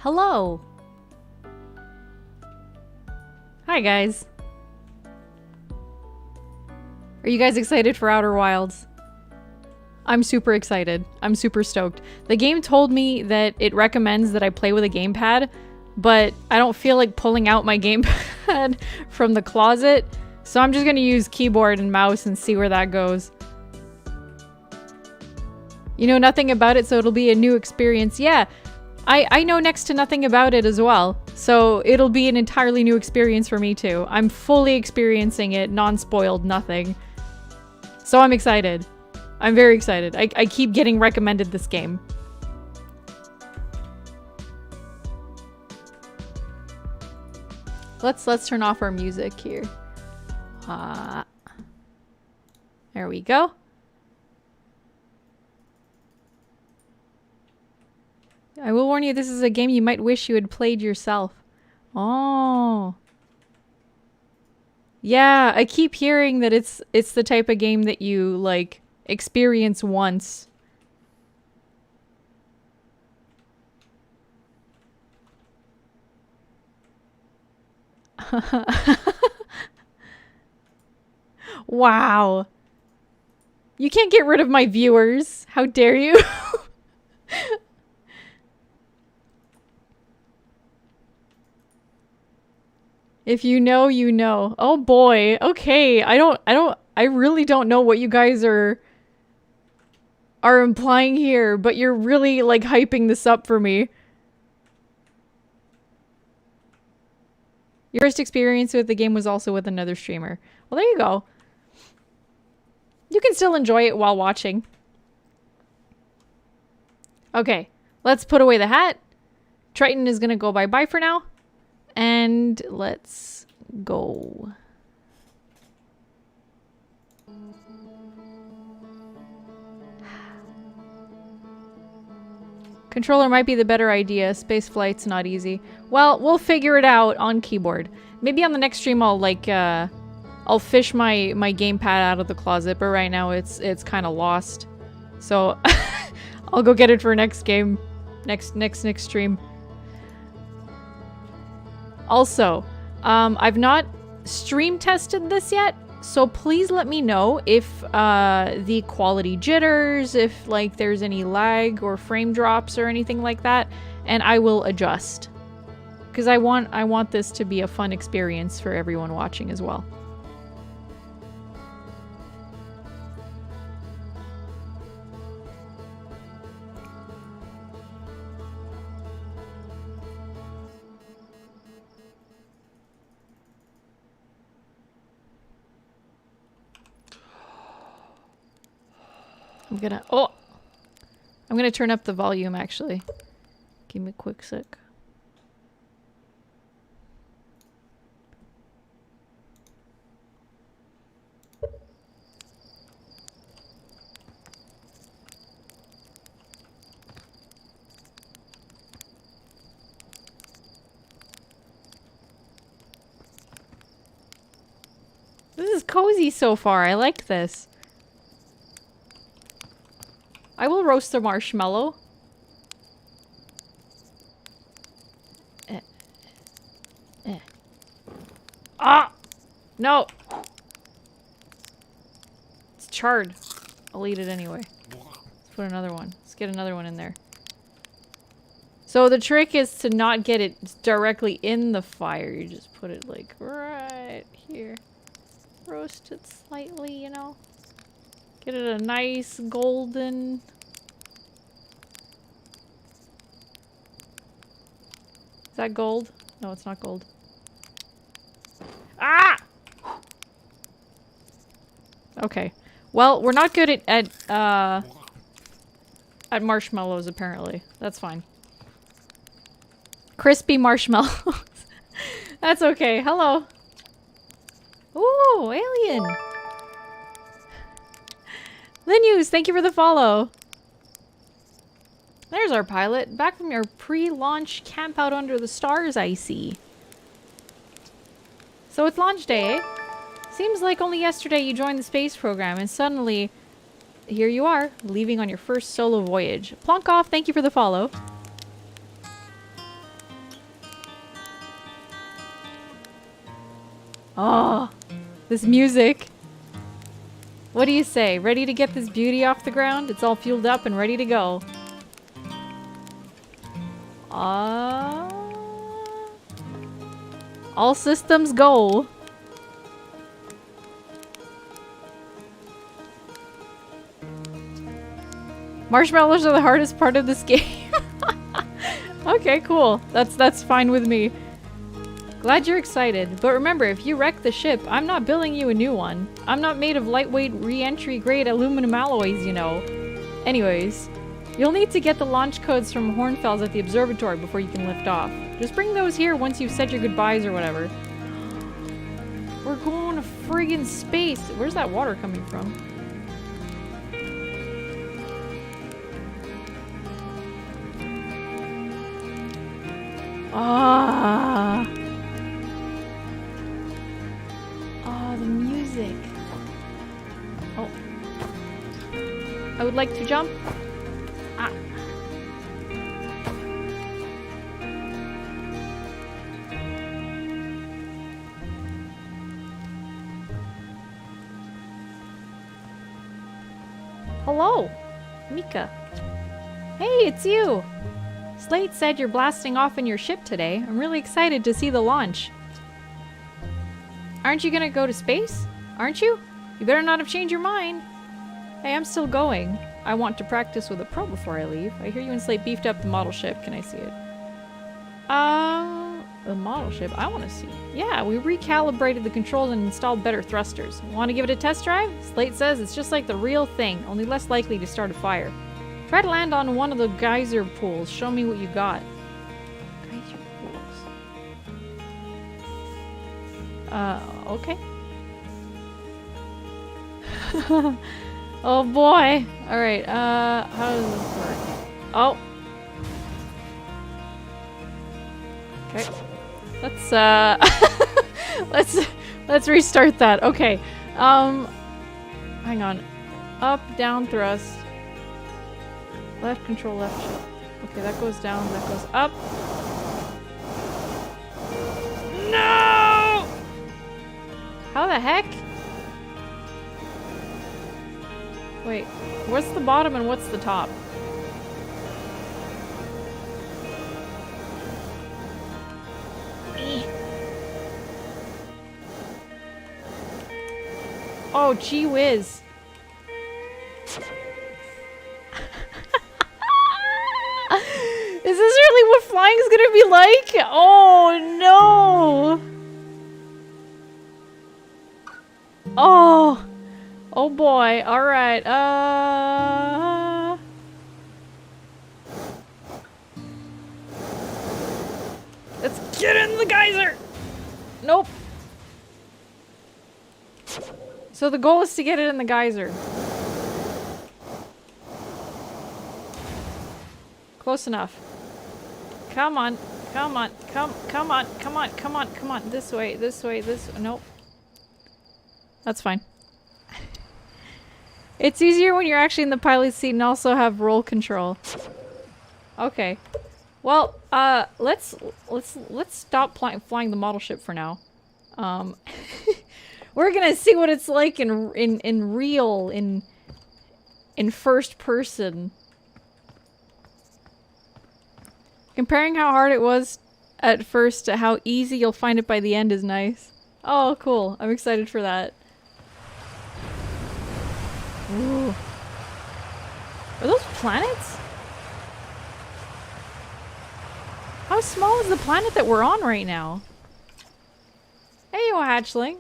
Hello. Hi, guys. Are you guys excited for Outer Wilds? I'm super excited. I'm super stoked. The game told me that it recommends that I play with a gamepad, but I don't feel like pulling out my gamepad from the closet, so I'm just gonna use keyboard and mouse and see where that goes. You know nothing about it, so it'll be a new experience. Yeah, I know next to nothing about it as well, so it'll be an entirely new experience for me too. I'm fully experiencing it, non-spoiled, nothing. So I'm excited. I'm very excited. I keep getting recommended this game. Let's turn off our music here. There we go. I will warn you, this is a game you might wish you had played yourself. Oh. Yeah, I keep hearing that it's the type of game that you, like, experience once. Wow. You can't get rid of my viewers. How dare you? If you know, you know. Oh boy. Okay. I really don't know what you guys are implying here, but you're really like hyping this up for me. Your first experience with the game was also with another streamer. Well, there you go. You can still enjoy it while watching. Okay. Let's put away the hat. Triton is gonna go bye-bye for now. And let's go. Controller might be the better idea. Space flight's not easy. Well, we'll figure it out on keyboard. Maybe on the next stream I'll like I'll fish my gamepad out of the closet, but right now it's kind of lost. So I'll go get it for next game, next stream. Also, I've not stream tested this yet, so please let me know if the quality jitters, if like there's any lag or frame drops or anything like that, and I will adjust. Because I want this to be a fun experience for everyone watching as well. I'm gonna turn up the volume actually. Give me a quick sec. This is cozy so far. I like this. I will roast a marshmallow. Ah! No! It's charred. I'll eat it anyway. Let's put another one. Let's get another one in there. So the trick is to not get it directly in the fire. You just put it like right here. Roast it slightly, you know? Get it a nice golden... Is that gold? No, it's not gold. Ah! Okay. Well, we're not good at marshmallows, apparently. That's fine. Crispy marshmallows. That's okay. Hello. Ooh, alien. Linus, thank you for the follow. There's our pilot. Back from your pre-launch camp out under the stars, I see. So it's launch day, eh? Seems like only yesterday you joined the space program, and suddenly, here you are, leaving on your first solo voyage. Plonkoff, thank you for the follow. Oh, this music. What do you say? Ready to get this beauty off the ground? It's all fueled up and ready to go. All systems go. Marshmallows are the hardest part of this game. Okay, cool. That's fine with me. Glad you're excited. But remember, if you wreck the ship, I'm not building you a new one. I'm not made of lightweight re-entry grade aluminum alloys, you know. Anyways, you'll need to get the launch codes from Hornfels at the observatory before you can lift off. Just bring those here once you've said your goodbyes or whatever. We're going to friggin' space. Where's that water coming from? Ah. Oh, the music. Oh. I would like to jump. Ah. Hello, Mika. Hey, it's you. Slate said you're blasting off in your ship today. I'm really excited to see the launch. Aren't you gonna go to space? Aren't you? You better not have changed your mind. Hey, I'm still going. I want to practice with a pro before I leave. I hear you and Slate beefed up the model ship. Can I see it? The model ship? I want to see. Yeah, we recalibrated the controls and installed better thrusters. Want to give it a test drive? Slate says it's just like the real thing, only less likely to start a fire. Try to land on one of the geyser pools. Show me what you got. Geyser pools. Okay. Oh boy. Alright, how does this work? Oh. Okay. Let's restart that. Okay. Hang on. Up, down, thrust. Left control, left shift. Okay, that goes down, that goes up. No! How the heck? Wait, what's the bottom and what's the top? Oh, gee whiz. Is this really what flying's gonna be like? Oh no! Oh! Oh boy, alright, let's get in the geyser! Nope. So the goal is to get it in the geyser. Close enough. Come on, come on, come on, come on, come on, come on. This way, this way, this. Nope. That's fine. It's easier when you're actually in the pilot seat and also have roll control. Okay. Well, let's stop flying the model ship for now. We're gonna see what it's like in real, in first person. Comparing how hard it was at first to how easy you'll find it by the end is nice. Oh, cool. I'm excited for that. Ooh. Are those planets? How small is the planet that we're on right now? Hey, you hatchling.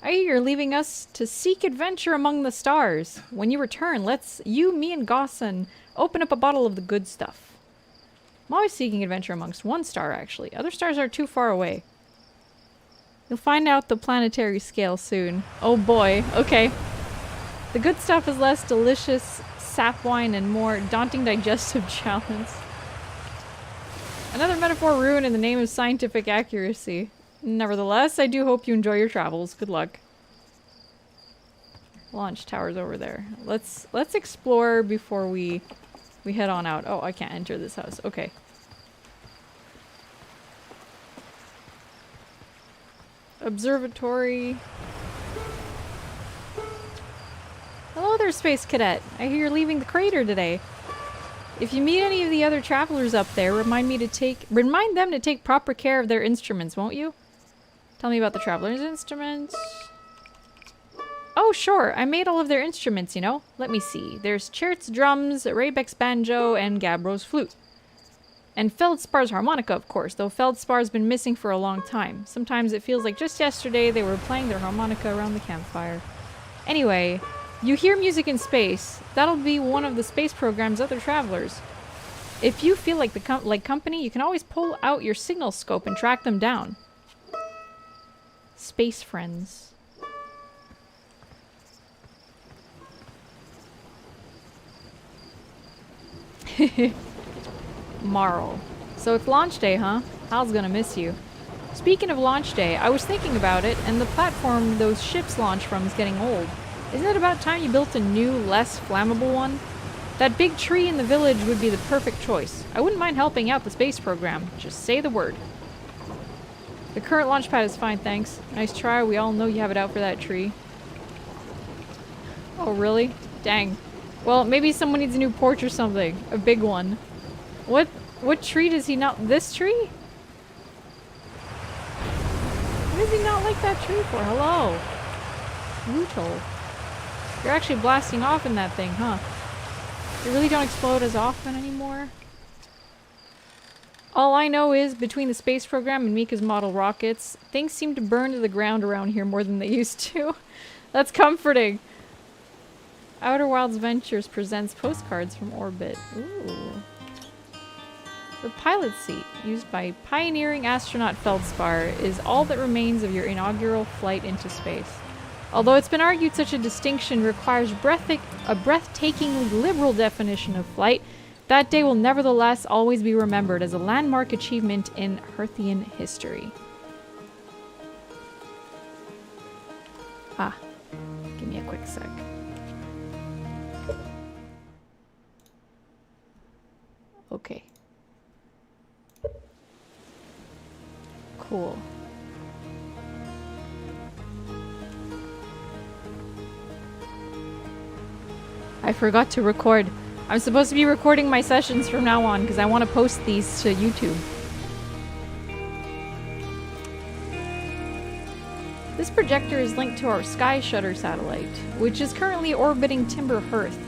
I hear you're leaving us to seek adventure among the stars. When you return, let's me and Gossan open up a bottle of the good stuff. I'm always seeking adventure amongst one star, actually. Other stars are too far away. You'll find out the planetary scale soon. Oh boy, okay. The good stuff is less delicious sap wine and more daunting digestive challenge. Another metaphor ruined in the name of scientific accuracy. Nevertheless, I do hope you enjoy your travels. Good luck. Launch tower's over there. Let's explore before we head on out. Oh, I can't enter this house. Okay. Observatory. Hello there, Space Cadet. I hear you're leaving the crater today. If you meet any of the other travelers up there, remind them to take proper care of their instruments, won't you? Tell me about the travelers' instruments. Oh, sure. I made all of their instruments, you know. Let me see. There's Chert's drums, Rabeck's banjo, and Gabbro's flute. And Feldspar's harmonica, of course, though Feldspar's been missing for a long time. Sometimes it feels like just yesterday they were playing their harmonica around the campfire. Anyway, you hear music in space. That'll be one of the space program's other travelers. If you feel like company, you can always pull out your signal scope and track them down. Space friends. Marl. So it's launch day, huh? Hal's gonna miss you. Speaking of launch day, I was thinking about it, and the platform those ships launch from is getting old. Isn't it about time you built a new, less flammable one? That big tree in the village would be the perfect choice. I wouldn't mind helping out the space program. Just say the word. The current launch pad is fine, thanks. Nice try, we all know you have it out for that tree. Oh, really? Dang. Well, maybe someone needs a new porch or something. A big one. What tree does he not— this tree? What does he not like that tree for? Hello. Brutal. You're actually blasting off in that thing, huh? They really don't explode as often anymore? All I know is, between the space program and Mika's model rockets, things seem to burn to the ground around here more than they used to. That's comforting. Outer Wilds Ventures presents postcards from orbit. Ooh. The pilot seat, used by pioneering astronaut Feldspar, is all that remains of your inaugural flight into space. Although it's been argued such a distinction requires a breathtakingly liberal definition of flight, that day will nevertheless always be remembered as a landmark achievement in Hearthian history. Ah, give me a quick sec. Okay. Cool. I forgot to record. I'm supposed to be recording my sessions from now on because I want to post these to YouTube. This projector is linked to our Sky Shutter satellite, which is currently orbiting Timber Hearth.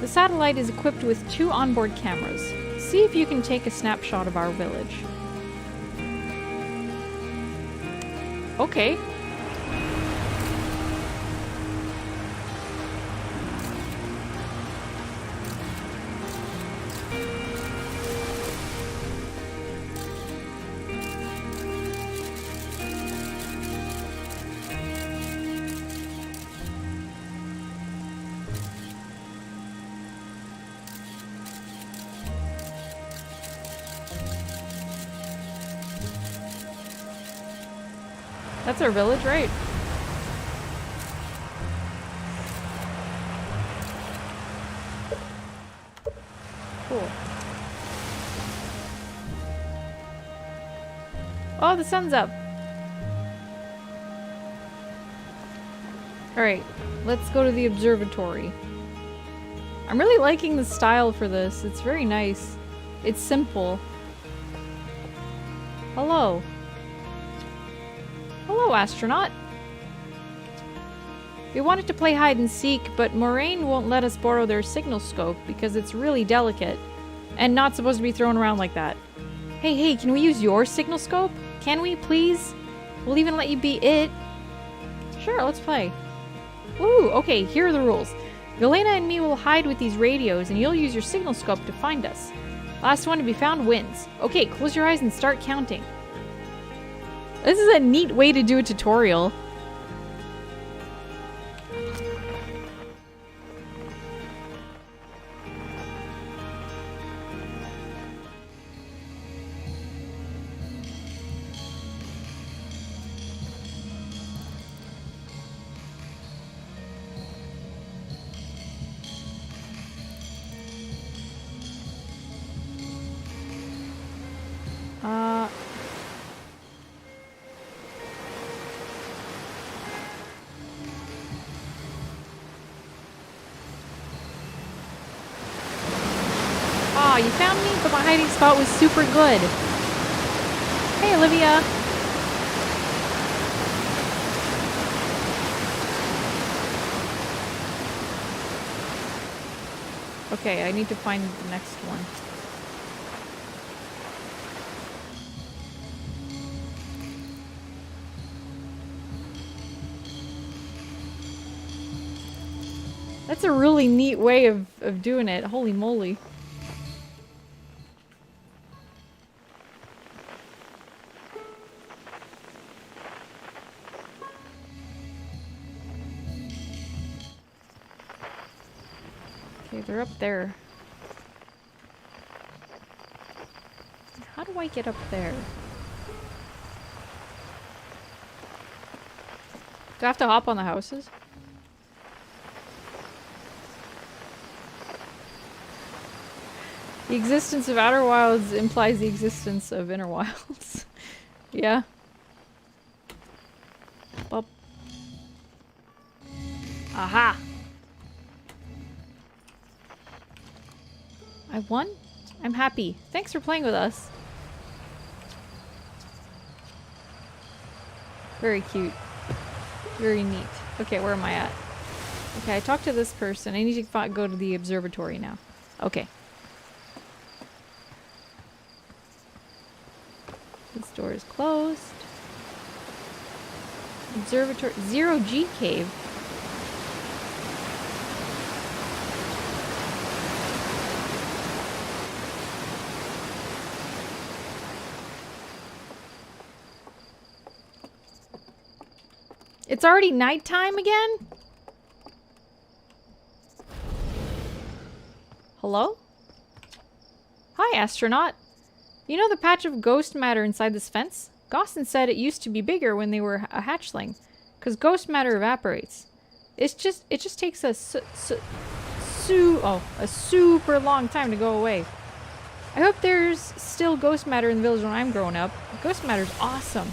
The satellite is equipped with 2 onboard cameras. See if you can take a snapshot of our village. Okay. That's our village, right? Cool. Oh, the sun's up. Alright, let's go to the observatory. I'm really liking the style for this. It's very nice. It's simple. Hello. Hello, astronaut. We wanted to play hide and seek, but Moraine won't let us borrow their signal scope because it's really delicate and not supposed to be thrown around like that. Hey, can we use your signal scope? Can we, please? We'll even let you be it. Sure, let's play. Ooh, okay, here are the rules. Galena and me will hide with these radios and you'll use your signal scope to find us. Last one to be found wins. Okay, close your eyes and start counting. This is a neat way to do a tutorial. you found me, but my hiding spot was super good. Hey, Olivia. Okay, I need to find the next one. That's a really neat way of doing it. Holy moly. Okay, they're up there. How do I get up there? Do I have to hop on the houses? The existence of Outer Wilds implies the existence of Inner Wilds. Yeah. Bop. Aha! I won? I'm happy. Thanks for playing with us. Very cute. Very neat. Okay, where am I at? Okay, I talked to this person. I need to go to the observatory now. Okay. This door is closed. Observatory. 0G cave. It's already nighttime again? Hello? Hi, astronaut. You know the patch of ghost matter inside this fence? Gosson said it used to be bigger when they were a hatchling, because ghost matter evaporates. It just takes a super long time to go away. I hope there's still ghost matter in the village when I'm growing up. Ghost matter's awesome.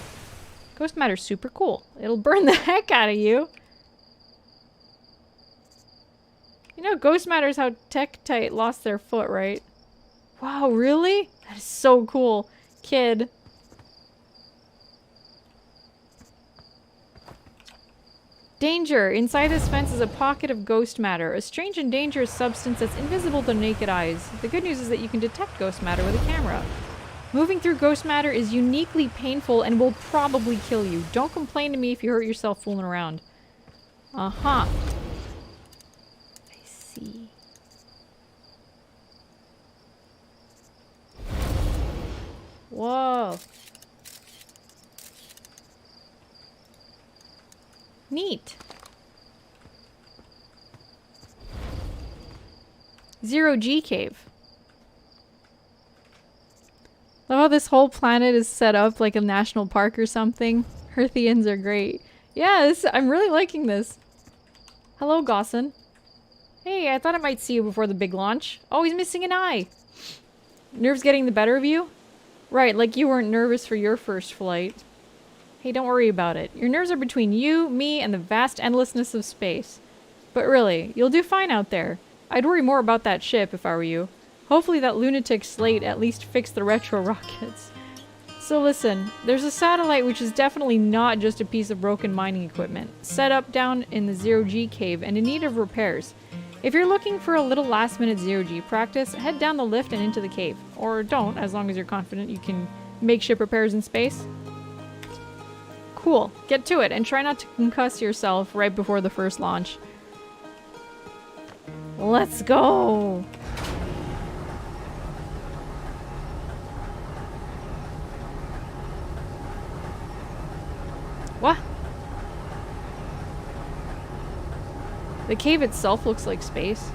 Ghost matter's super cool. It'll burn the heck out of you. You know, ghost matter's how Tektite lost their foot, right? Wow, really? That is so cool. Kid. Danger! Inside this fence is a pocket of ghost matter, a strange and dangerous substance that's invisible to naked eyes. The good news is that you can detect ghost matter with a camera. Moving through ghost matter is uniquely painful and will probably kill you. Don't complain to me if you hurt yourself fooling around. Uh-huh. I see. Whoa. Neat. 0G cave. Love how this whole planet is set up like a national park or something. Earthians are great. Yes, I'm really liking this. Hello, Gosson. Hey, I thought I might see you before the big launch. Oh, he's missing an eye. Nerves getting the better of you? Right, like you weren't nervous for your first flight. Hey, don't worry about it. Your nerves are between you, me, and the vast endlessness of space. But really, you'll do fine out there. I'd worry more about that ship if I were you. Hopefully that lunatic Slate at least fixed the retro rockets. So listen, there's a satellite which is definitely not just a piece of broken mining equipment, set up down in the 0G cave and in need of repairs. If you're looking for a little last-minute 0G practice, head down the lift and into the cave. Or don't, as long as you're confident you can make ship repairs in space. Cool. Get to it, and try not to concuss yourself right before the first launch. Let's go! What? The cave itself looks like space.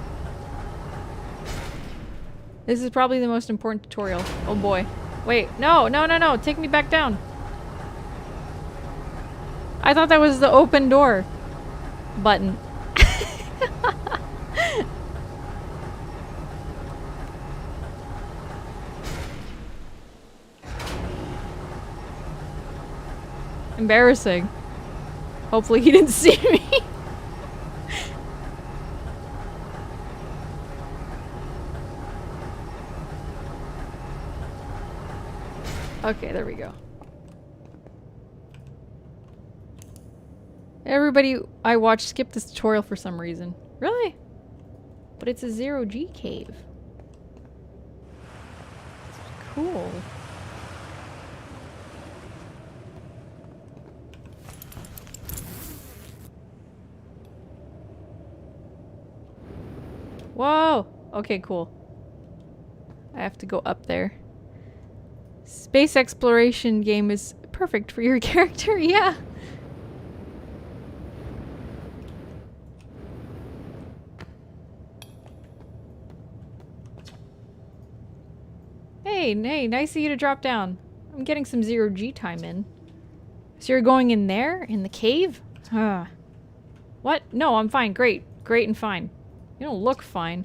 This is probably the most important tutorial. Oh boy. Wait, no, no, no, no, take me back down. I thought that was the open door button. Embarrassing. Hopefully he didn't see me. Okay, there we go. Everybody I watched skipped this tutorial for some reason. Really? But it's a 0G cave. Cool. Whoa! Okay, cool. I have to go up there. Space exploration game is perfect for your character, yeah. Hey, nice of you to drop down. I'm getting some 0G time in. So you're going in there? In the cave? What? No, I'm fine. Great and fine. You don't look fine.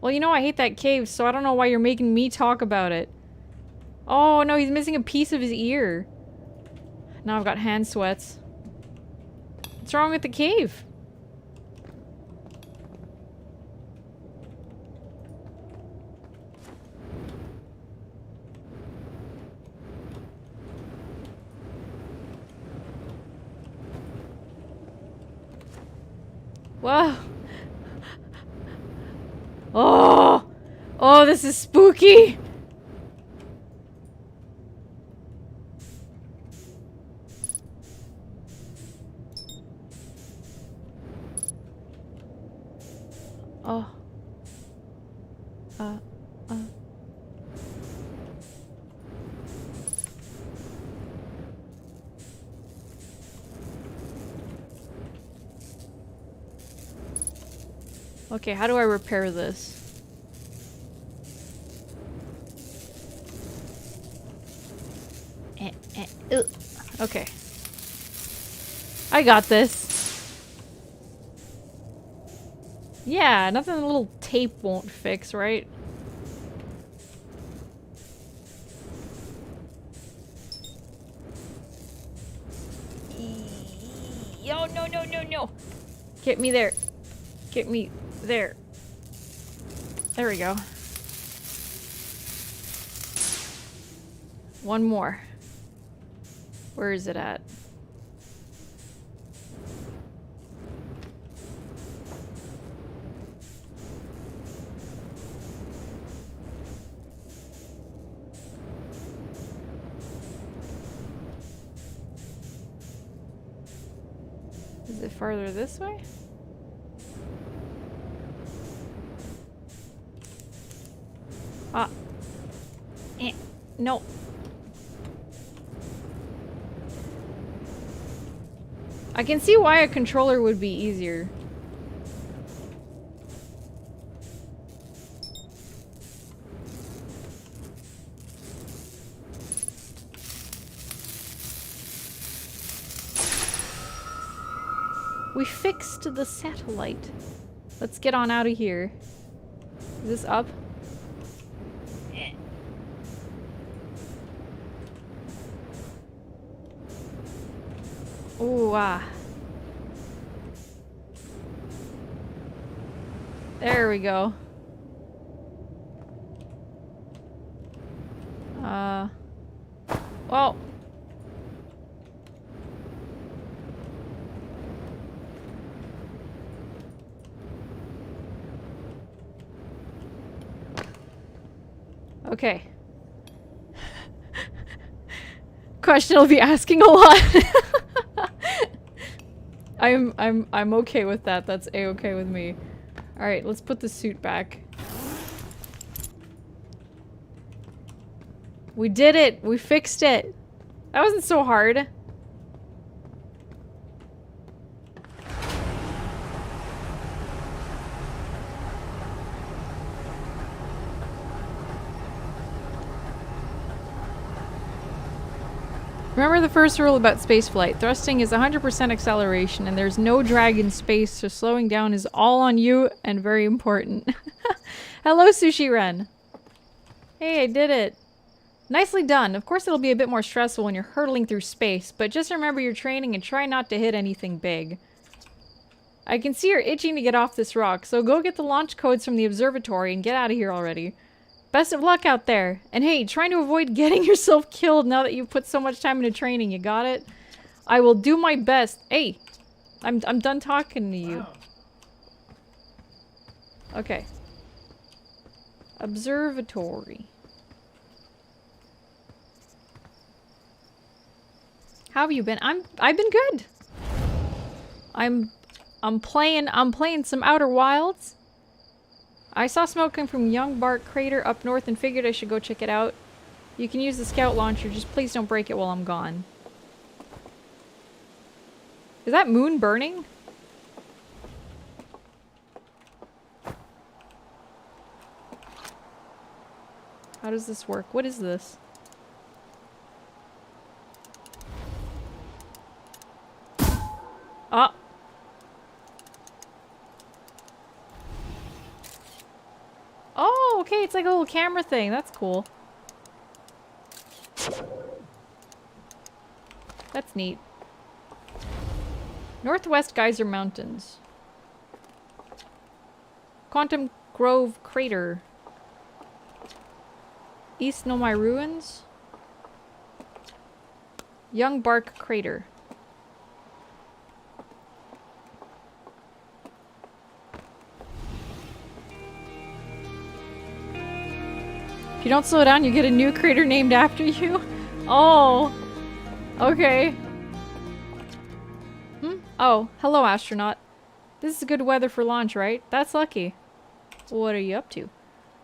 Well, you know I hate that cave, so I don't know why you're making me talk about it. Oh, no, he's missing a piece of his ear. Now I've got hand sweats. What's wrong with the cave? Whoa. Oh! Oh, this is spooky! Oh. Okay, how do I repair this? Okay. I got this. Yeah, nothing a little tape won't fix, right? Oh, no. Get me there. Get me there. There we go. One more. Where is it at? Is it farther this way? Ah. No. I can see why a controller would be easier. We fixed the satellite. Let's get on out of here. Is this up? Ooh, There we go. Well. Okay. Question I'll be asking a lot. I'm okay with that. That's a-okay with me. Alright, let's put the suit back. We did it! We fixed it! That wasn't so hard. Remember the first rule about spaceflight. Thrusting is 100% acceleration, and there's no drag in space, so slowing down is all on you and very important. Hello, Sushi Ren. Hey, I did it. Nicely done. Of course it'll be a bit more stressful when you're hurtling through space, but just remember your training and try not to hit anything big. I can see you're itching to get off this rock, so go get the launch codes from the observatory and get out of here already. Best of luck out there. And hey, trying to avoid getting yourself killed now that you've put so much time into training. You got it? I will do my best. Hey, I'm done talking to you. Okay. Observatory. How have you been? I've been good. I'm playing some Outer Wilds. I saw smoke coming from Young Bark Crater up north and figured I should go check it out. You can use the scout launcher, just please don't break it while I'm gone. Is that moon burning? How does this work? What is this? Ah! Oh, okay, it's like a little camera thing. That's cool. That's neat. Northwest Geyser Mountains. Quantum Grove Crater. East Nomai Ruins. Young Bark Crater. If you don't slow down, you get a new crater named after you. Oh. Okay. Oh, hello, astronaut. This is good weather for launch, right? That's lucky. What are you up to?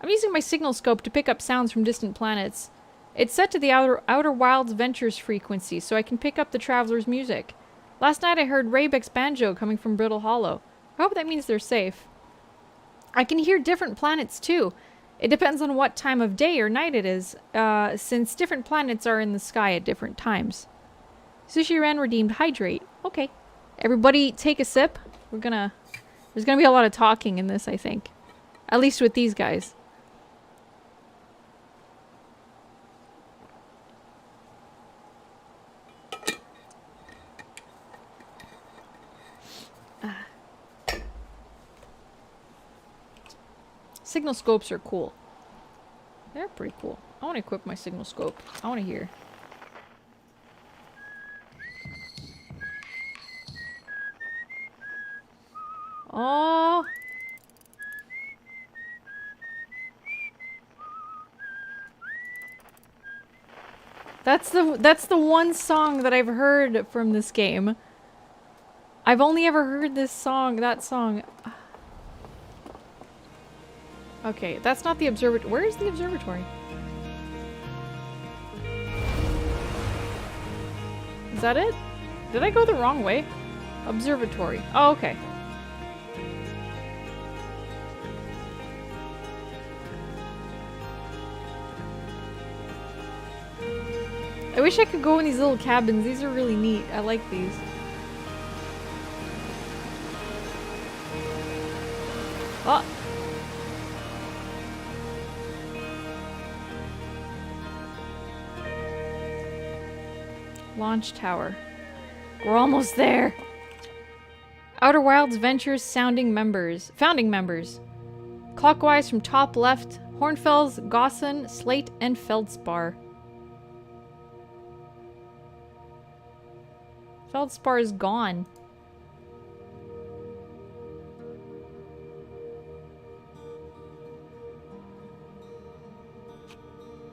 I'm using my signal scope to pick up sounds from distant planets. It's set to the Outer Wilds Ventures frequency, so I can pick up the traveler's music. Last night I heard Rabeck's banjo coming from Brittle Hollow. I hope that means they're safe. I can hear different planets, too. It depends on what time of day or night it is, since different planets are in the sky at different times. Sushi Ren redeemed hydrate. Okay. Everybody take a sip. There's gonna be a lot of talking in this, I think. At least with these guys. Signal scopes are cool. They're pretty cool. I want to equip my signal scope. I want to hear. Oh. That's the one song that I've heard from this game. I've only ever heard this song, that song. Okay, that's not the observatory. Where is the observatory? Is that it? Did I go the wrong way? Observatory. Oh, okay. I wish I could go in these little cabins. These are really neat. I like these. Oh! Launch tower. We're almost there. Outer Wilds Ventures founding members. Clockwise from top left, Hornfels, Gossan, Slate, and Feldspar. Feldspar is gone.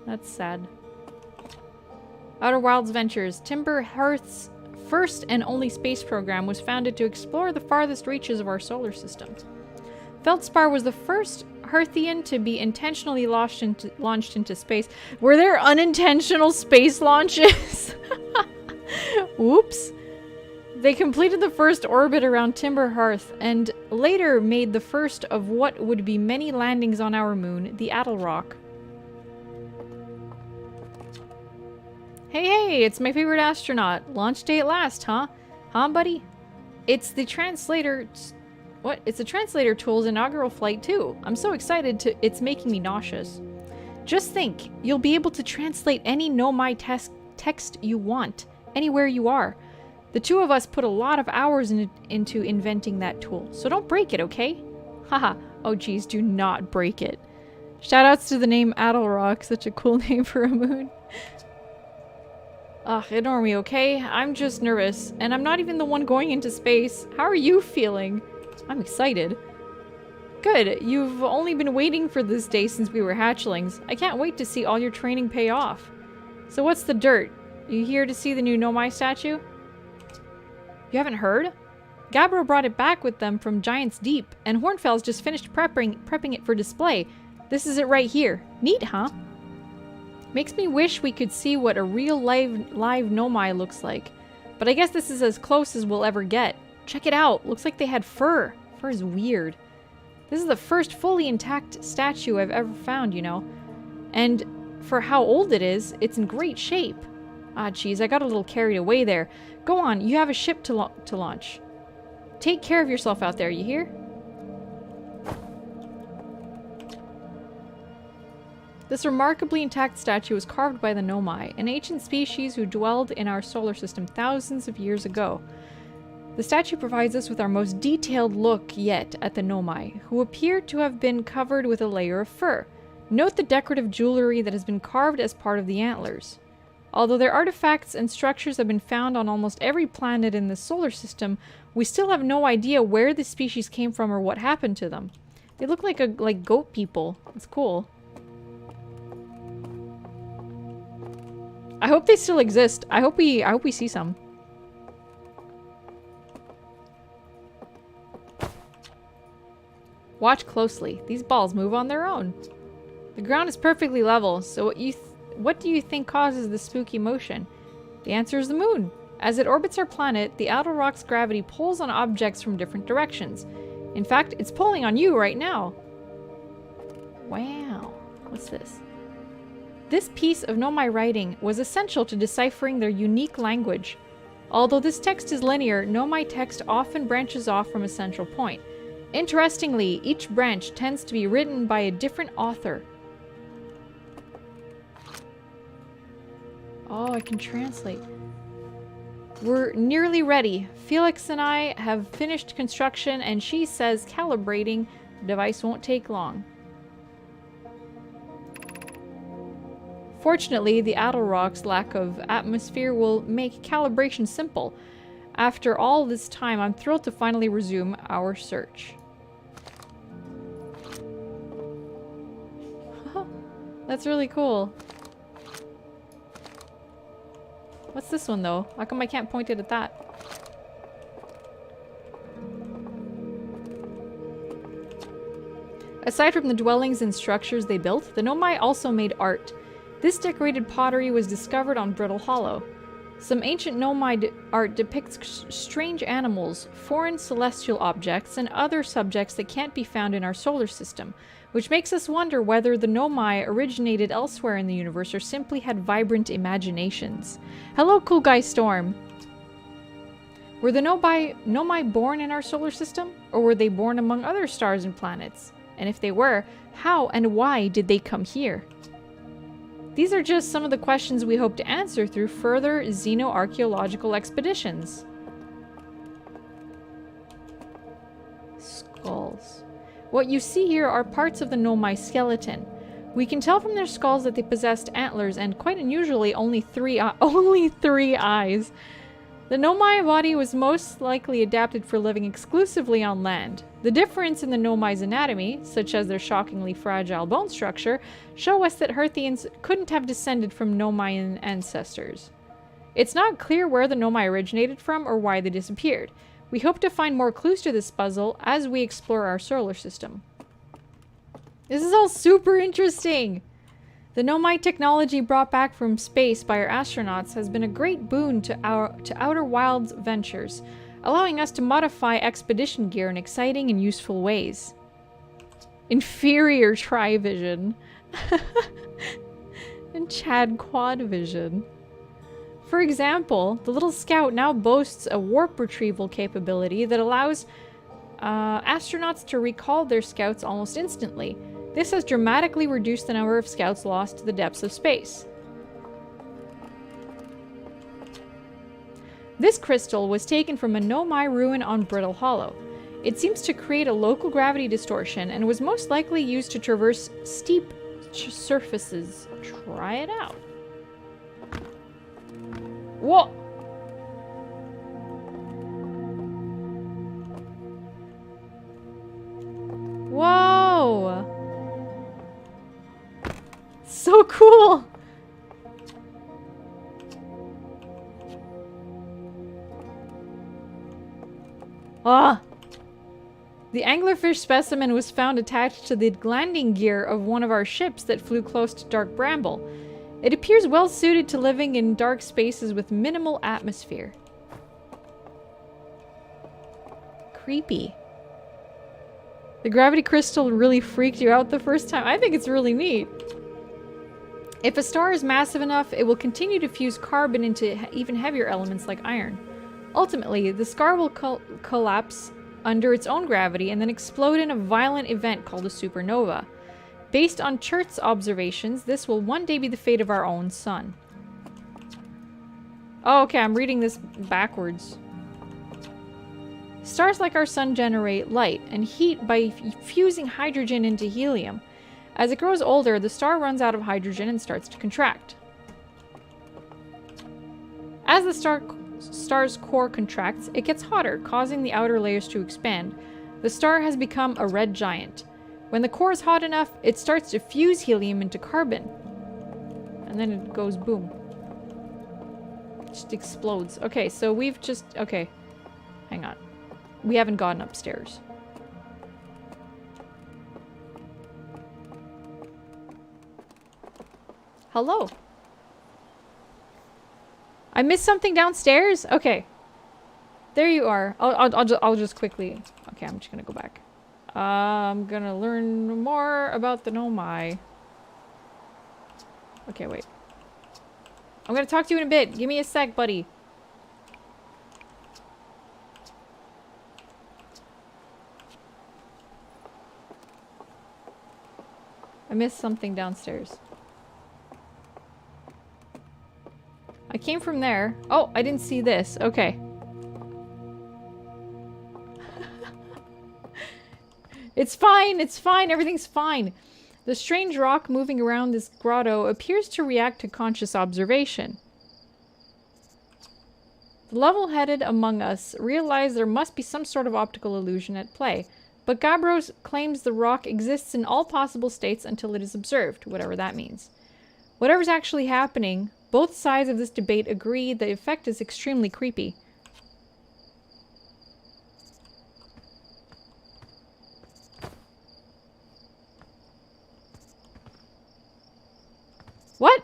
That's sad. Outer Wilds Ventures. Timber Hearth's first and only space program was founded to explore the farthest reaches of our solar system. Feldspar was the first Hearthian to be intentionally launched into space. Were there unintentional space launches? Whoops. They completed the first orbit around Timber Hearth and later made the first of what would be many landings on our moon, the Attlerock. Hey, it's my favorite astronaut. Launch day at last, huh? Huh, buddy? It's the translator... What? It's the translator tool's inaugural flight, too. I'm so excited it's making me nauseous. Just think, you'll be able to translate any Nomai text you want, anywhere you are. The two of us put a lot of hours into inventing that tool, so don't break it, okay? Haha. Oh geez, do not break it. Shoutouts to the name Adelrock, such a cool name for a moon. Ugh, ignore me, okay? I'm just nervous, and I'm not even the one going into space. How are you feeling? I'm excited. Good, you've only been waiting for this day since we were hatchlings. I can't wait to see all your training pay off. So what's the dirt? You here to see the new Nomai statue? You haven't heard? Gabbro brought it back with them from Giant's Deep, and Hornfels just finished prepping it for display. This is it right here. Neat, huh? Makes me wish we could see what a real live Nomai looks like. But I guess this is as close as we'll ever get. Check it out. Looks like they had fur. Fur is weird. This is the first fully intact statue I've ever found, you know. And for how old it is, it's in great shape. Ah, geez, I got a little carried away there. Go on, you have a ship to launch. Take care of yourself out there, you hear? This remarkably intact statue was carved by the Nomai, an ancient species who dwelled in our solar system thousands of years ago. The statue provides us with our most detailed look yet at the Nomai, who appear to have been covered with a layer of fur. Note the decorative jewelry that has been carved as part of the antlers. Although their artifacts and structures have been found on almost every planet in the solar system, we still have no idea where the species came from or what happened to them. They look like goat people. It's cool. I hope they still exist. I hope we see some. Watch closely. These balls move on their own. The ground is perfectly level, so what do you think causes the spooky motion? The answer is the moon. As it orbits our planet, the outer rock's gravity pulls on objects from different directions. In fact, it's pulling on you right now. Wow. What's this? This piece of Nomai writing was essential to deciphering their unique language. Although this text is linear, Nomai text often branches off from a central point. Interestingly, each branch tends to be written by a different author. Oh, I can translate. We're nearly ready. Felix and I have finished construction, and she says calibrating the device won't take long. Fortunately, the Adelrock's lack of atmosphere will make calibration simple. After all this time, I'm thrilled to finally resume our search. That's really cool. What's this one, though? How come I can't point it at that? Aside from the dwellings and structures they built, the Nomai also made art. This decorated pottery was discovered on Brittle Hollow. Some ancient Nomai art depicts strange animals, foreign celestial objects, and other subjects that can't be found in our solar system, which makes us wonder whether the Nomai originated elsewhere in the universe or simply had vibrant imaginations. Hello, Cool Guy Storm! Were the Nomai born in our solar system, or were they born among other stars and planets? And if they were, how and why did they come here? These are just some of the questions we hope to answer through further xenoarchaeological expeditions. Skulls. What you see here are parts of the Nomai skeleton. We can tell from their skulls that they possessed antlers and, quite unusually, only three eyes. The Nomai body was most likely adapted for living exclusively on land. The difference in the Nomai's anatomy, such as their shockingly fragile bone structure, show us that Hearthians couldn't have descended from Nomaian ancestors. It's not clear where the Nomai originated from or why they disappeared. We hope to find more clues to this puzzle as we explore our solar system. This is all super interesting! The Nomai technology brought back from space by our astronauts has been a great boon to Outer Wilds ventures, allowing us to modify expedition gear in exciting and useful ways. Inferior Tri-Vision. And Chad Quad Vision. For example, the little scout now boasts a warp retrieval capability that allows astronauts to recall their scouts almost instantly. This has dramatically reduced the number of scouts lost to the depths of space. This crystal was taken from a Nomai ruin on Brittle Hollow. It seems to create a local gravity distortion and was most likely used to traverse steep surfaces. Try it out. Whoa! Whoa! So cool! Ah! The anglerfish specimen was found attached to the landing gear of one of our ships that flew close to dark bramble. It appears well suited to living in dark spaces with minimal atmosphere. Creepy. The gravity crystal really freaked you out the first time. I think it's really neat. If a star is massive enough, it will continue to fuse carbon into even heavier elements like iron. Ultimately, the star will collapse under its own gravity and then explode in a violent event called a supernova. Based on Chert's observations, this will one day be the fate of our own sun. Oh, okay, I'm reading this backwards. Stars like our sun generate light and heat by fusing hydrogen into helium. As it grows older, the star runs out of hydrogen and starts to contract. As the star's core contracts, it gets hotter, causing the outer layers to expand. The star has become a red giant. When the core is hot enough, it starts to fuse helium into carbon. And then it goes boom. It just explodes. Okay, so we've just... Okay. Hang on. We haven't gotten upstairs. Hello. I missed something downstairs? Okay. There you are. I'll just quickly... Okay, I'm just gonna go back. I'm gonna learn more about the Nomai. Okay, wait. I'm gonna talk to you in a bit. Give me a sec, buddy. I missed something downstairs. I came from there. Oh, I didn't see this. Okay. It's fine. It's fine. Everything's fine. The strange rock moving around this grotto appears to react to conscious observation. The level-headed among us realize there must be some sort of optical illusion at play, but Gabros claims the rock exists in all possible states until it is observed, whatever that means. Whatever's actually happening, both sides of this debate agree the effect is extremely creepy. What?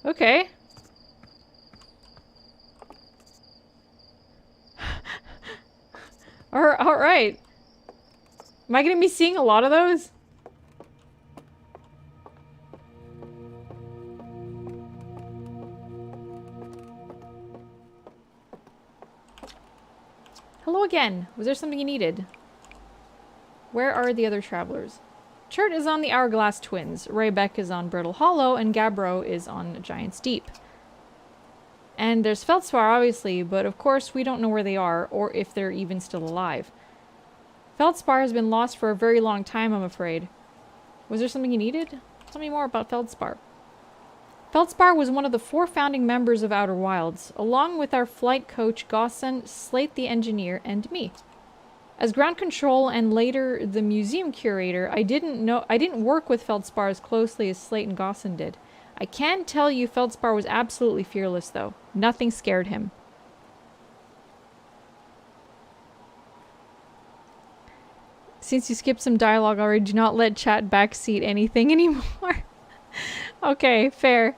Okay. Alright. Am I gonna be seeing a lot of those? Hello again. Was there something you needed? Where are the other travelers? Chert is on the Hourglass Twins, Raybeck is on Brittle Hollow, and Gabbro is on Giant's Deep. And there's Feldspar, obviously, but of course we don't know where they are, or if they're even still alive. Feldspar has been lost for a very long time, I'm afraid. Was there something you needed? Tell me more about Feldspar. Feldspar was one of the 4 founding members of Outer Wilds, along with our flight coach Gossan, Slate the engineer, and me. As ground control and later the museum curator, I didn't work with Feldspar as closely as Slate and Gossan did. I can tell you Feldspar was absolutely fearless, though. Nothing scared him. Since you skipped some dialogue already, do not let chat backseat anything anymore. Okay, fair.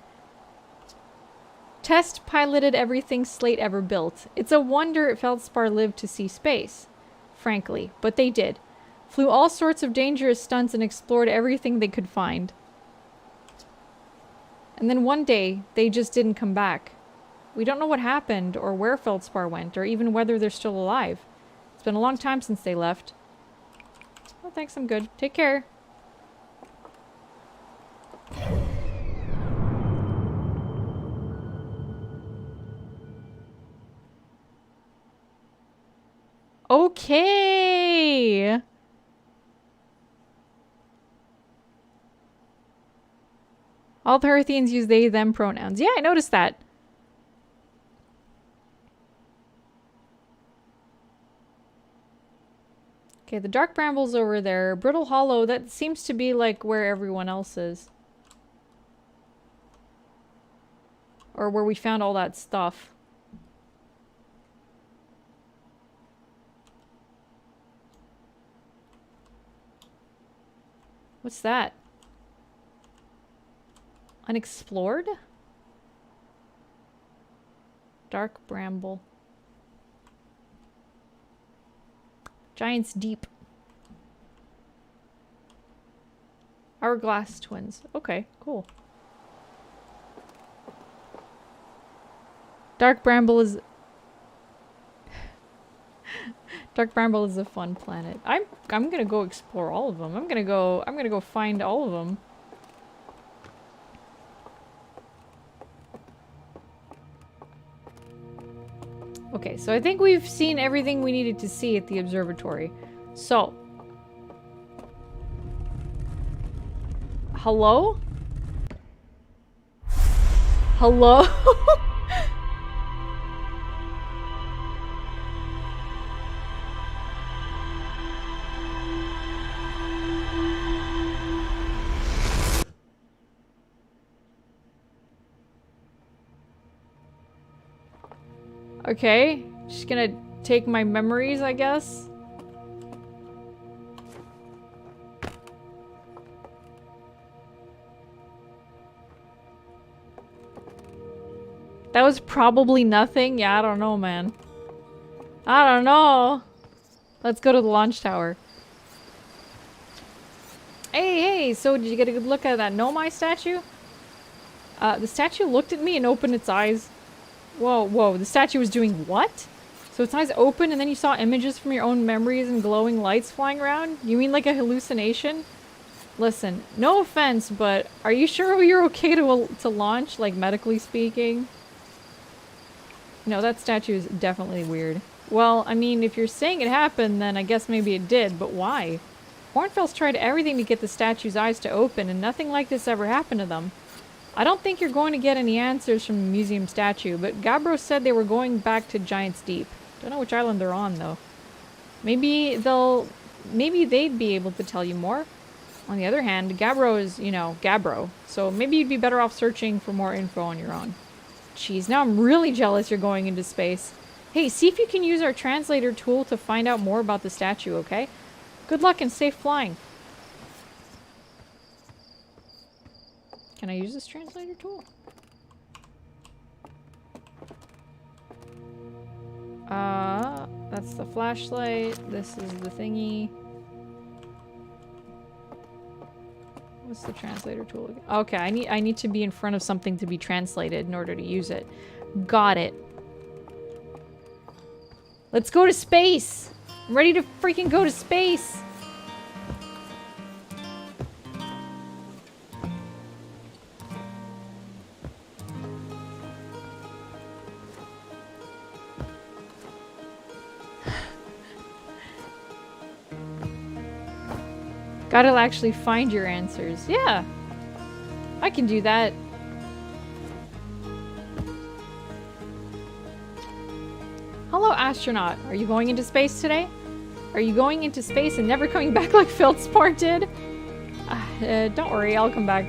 Test piloted everything Slate ever built. It's a wonder Feldspar lived to see space. Frankly, but they did. Flew all sorts of dangerous stunts and explored everything they could find. And then one day, they just didn't come back. We don't know what happened, or where Feldspar went, or even whether they're still alive. It's been a long time since they left. Oh, thanks, I'm good. Take care. Okay! All the Earthians use they, them pronouns. Yeah, I noticed that. Okay, the Dark Bramble's over there. Brittle Hollow, that seems to be like where everyone else is. Or where we found all that stuff. What's that? Unexplored? Dark Bramble. Giant's Deep. Hourglass Twins. Okay, cool. Dark Bramble is... Dark Bramble is a fun planet. I'm gonna go explore all of them. I'm gonna go find all of them. Okay, so I think we've seen everything we needed to see at the observatory. So. Hello? Hello? Okay, just gonna take my memories, I guess. That was probably nothing. Yeah, I don't know, man. I don't know. Let's go to the launch tower. Hey, so did you get a good look at that Nomai statue? The statue looked at me and opened its eyes. Whoa, the statue was doing what? So its eyes open and then you saw images from your own memories and glowing lights flying around? You mean like a hallucination? Listen, no offense, but are you sure you're okay to launch, like medically speaking? No, that statue is definitely weird. Well, I mean, if you're saying it happened, then I guess maybe it did, but why? Hornfels tried everything to get the statue's eyes to open and nothing like this ever happened to them. I don't think you're going to get any answers from the museum statue, but Gabbro said they were going back to Giant's Deep. Don't know which island they're on, though. Maybe they'd be able to tell you more. On the other hand, Gabbro is, you know, Gabbro. So maybe you'd be better off searching for more info on your own. Jeez, now I'm really jealous you're going into space. Hey, see if you can use our translator tool to find out more about the statue, okay? Good luck and safe flying. Can I use this translator tool? That's the flashlight. This is the thingy. What's the translator tool again? Okay, I need to be in front of something to be translated in order to use it. Got it. Let's go to space! I'm ready to freaking go to space! Gotta actually find your answers. Yeah. I can do that. Hello, astronaut. Are you going into space today? Are you going into space and never coming back like Feldspar did? Don't worry, I'll come back.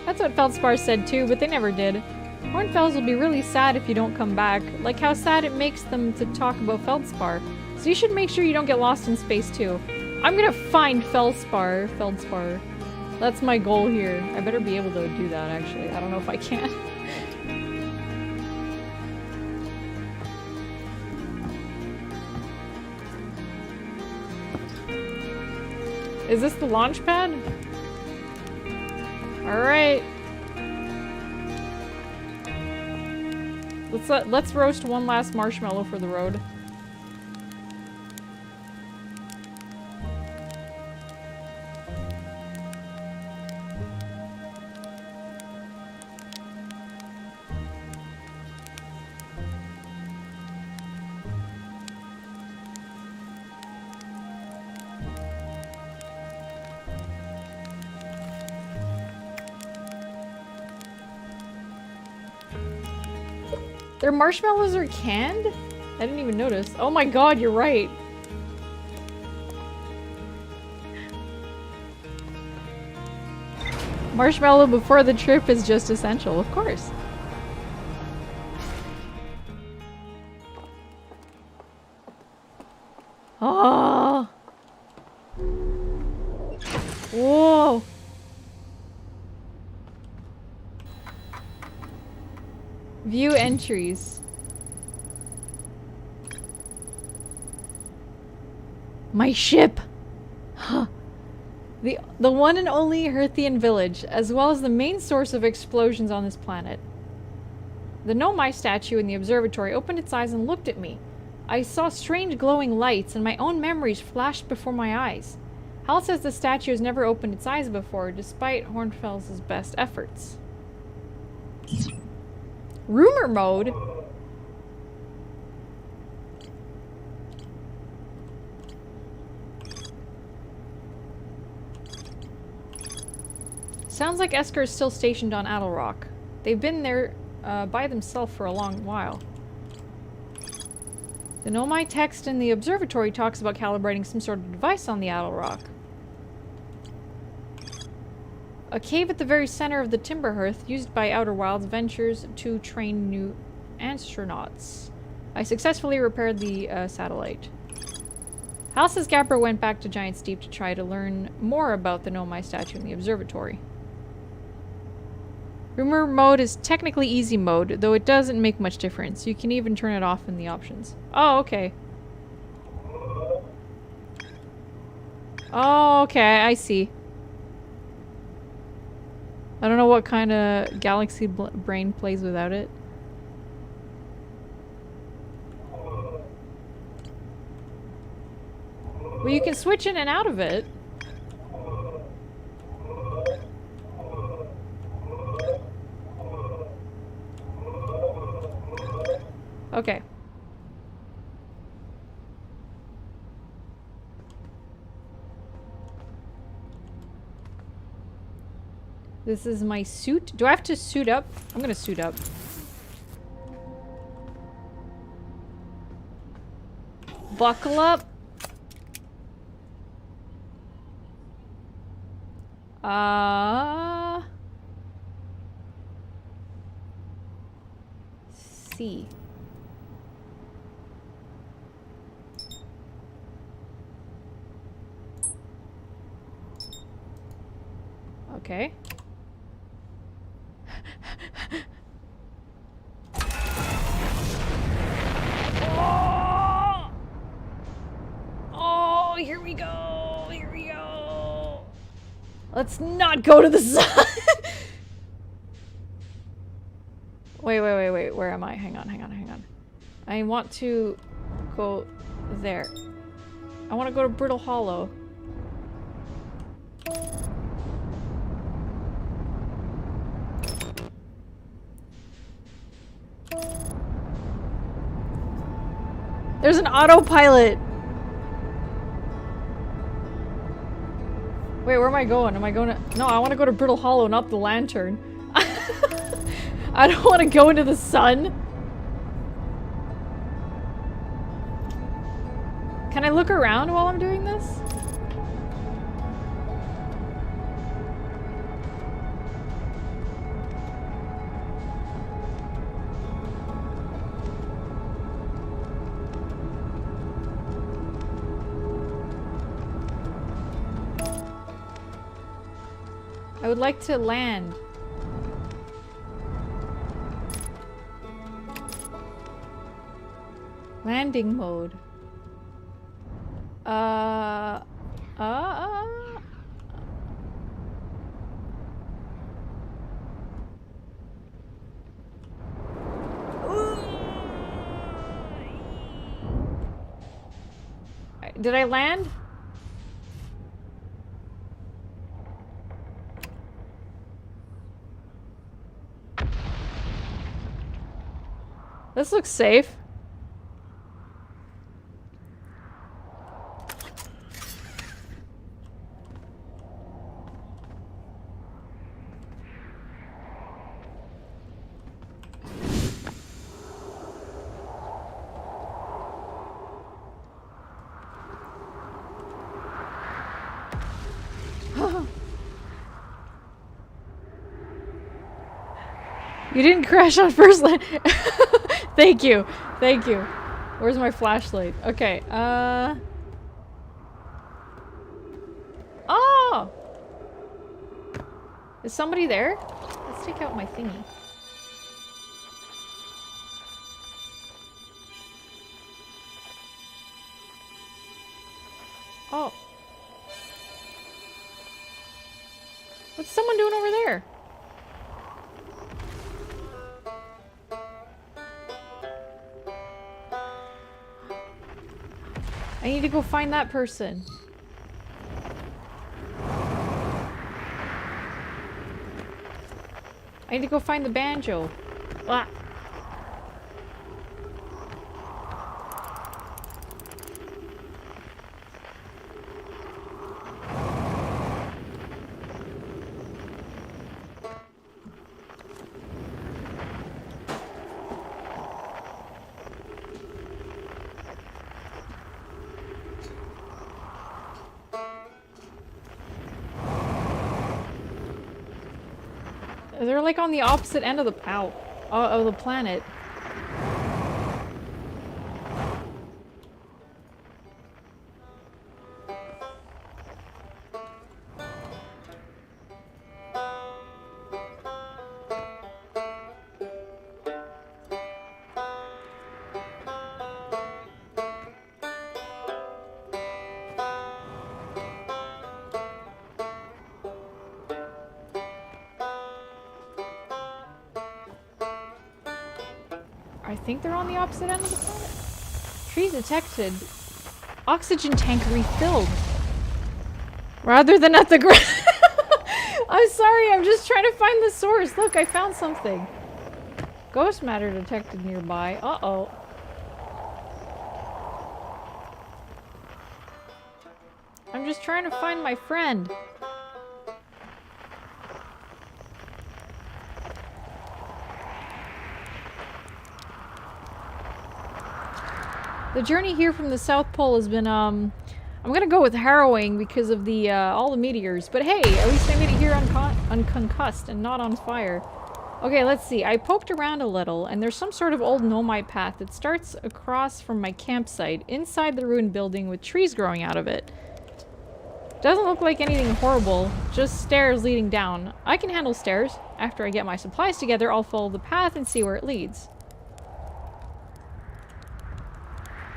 That's what Feldspar said too, but they never did. Hornfels will be really sad if you don't come back, like how sad it makes them to talk about Feldspar. So you should make sure you don't get lost in space too. I'm gonna find Feldspar. That's my goal here. I better be able to do that, actually. I don't know if I can. Is this the launch pad? Alright. Let's roast one last marshmallow for the road. Their marshmallows are canned? I didn't even notice. Oh my god, you're right. Marshmallow before the trip is just essential, of course. Oh. Whoa. View entries. My ship! Huh. The one and only Herthian village, as well as the main source of explosions on this planet. The Nomai statue in the observatory opened its eyes and looked at me. I saw strange glowing lights, and my own memories flashed before my eyes. Hal says the statue has never opened its eyes before, despite Hornfels' best efforts. Rumor mode? Sounds like Esker is still stationed on Adelrock. They've been there by themselves for a long while. The Nomai text in the observatory talks about calibrating some sort of device on the Adelrock. A cave at the very center of the timber hearth used by Outer Wilds ventures to train new astronauts. I successfully repaired the satellite. Hal says Gabra went back to Giant's Deep to try to learn more about the Nomai statue in the observatory. Rumor mode is technically easy mode, though it doesn't make much difference. You can even turn it off in the options. Oh, okay. Oh, okay, I see. I don't know what kind of galaxy brain plays without it. Well, you can switch in and out of it. Okay. This is my suit. Do I have to suit up? I'm gonna suit up. Buckle up. C. Okay. Oh! Oh, here we go. Here we go. Let's not go to the sun. Wait. Where am I? Hang on. I want to go there. I want to go to Brittle Hollow. There's an autopilot! Wait, where am I going? Am I going to... No, I want to go to Brittle Hollow, not the lantern. I don't want to go into the sun. Can I look around while I'm doing this? I would like to land. Landing mode. Ooh. Did I land? This looks safe. You didn't crash on first land. Thank you. Thank you. Where's my flashlight? Okay, Oh! Is somebody there? Let's take out my thingy. Oh. What's someone doing over there? I need to go find that person. I need to go find the banjo. Ah. They're like on the opposite end of the of the planet. I think they're on the opposite end of the planet. Trees detected. Oxygen tank refilled. Rather than at the ground. I'm sorry, I'm just trying to find the source. Look, I found something. Ghost matter detected nearby. Uh-oh. I'm just trying to find my friend. The journey here from the South Pole has been, I'm gonna go with harrowing because of the, all the meteors. But hey, at least I made it here unconcussed and not on fire. Okay, let's see. I poked around a little, and there's some sort of old nomite path that starts across from my campsite, inside the ruined building with trees growing out of it. Doesn't look like anything horrible, just stairs leading down. I can handle stairs. After I get my supplies together, I'll follow the path and see where it leads.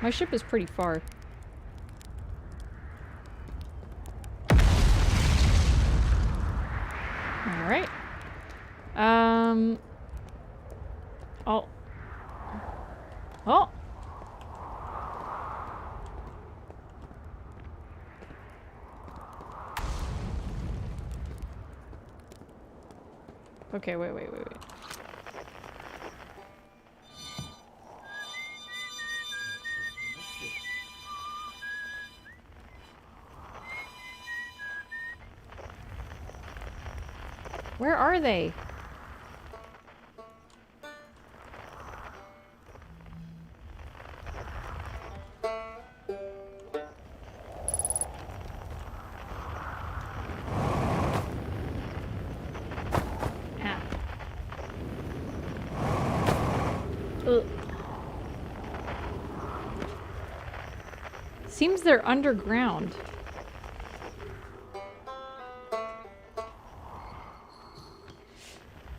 My ship is pretty far. Alright. Oh. Oh! Okay, wait. Where are they? Ah. Ugh. Seems they're underground.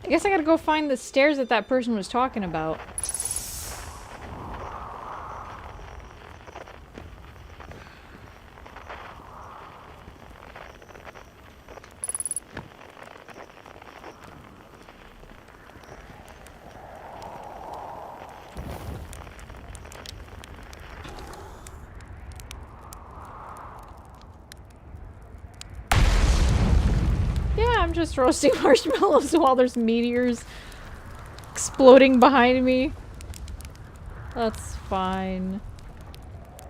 I guess I gotta go find the stairs that person was talking about. just roasting marshmallows while there's meteors exploding behind me. That's fine.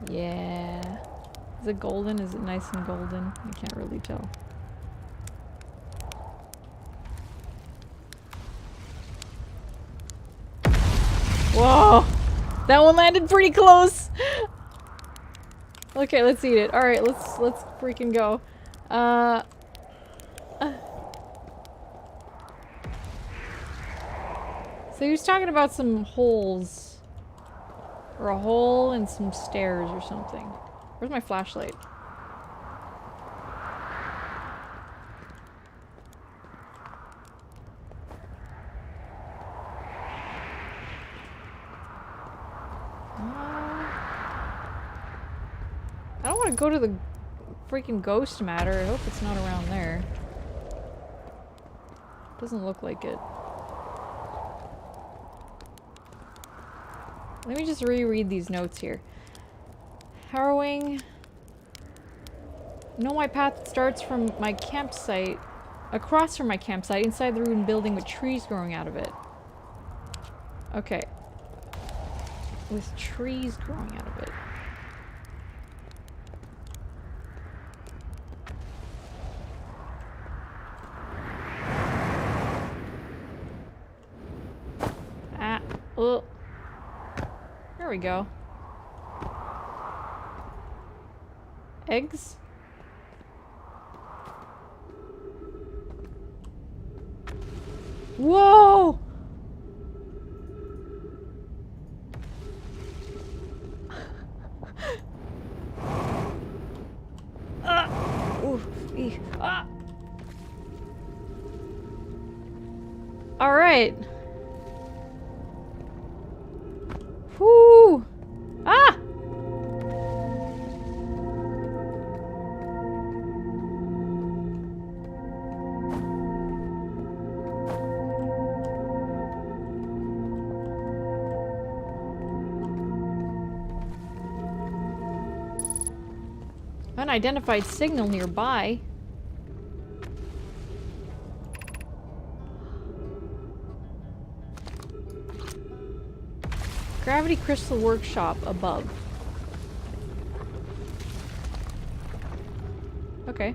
Yeah. Is it golden? Is it nice and golden? I can't really tell. Whoa! That one landed pretty close! Okay, let's eat it. Alright, let's freaking go. So he was talking about some holes. Or a hole and some stairs or something. Where's my flashlight? I don't want to go to the freaking ghost matter. I hope it's not around there. Doesn't look like it. Let me just reread these notes here. Harrowing. No, my path starts from my campsite. Across from my campsite, inside the ruined building with trees growing out of it. Okay. With trees growing out of it. Ah. Oh. There we go. Eggs? Whoa! All right. Whoo! Ah! Unidentified signal nearby. Gravity Crystal Workshop above. Okay.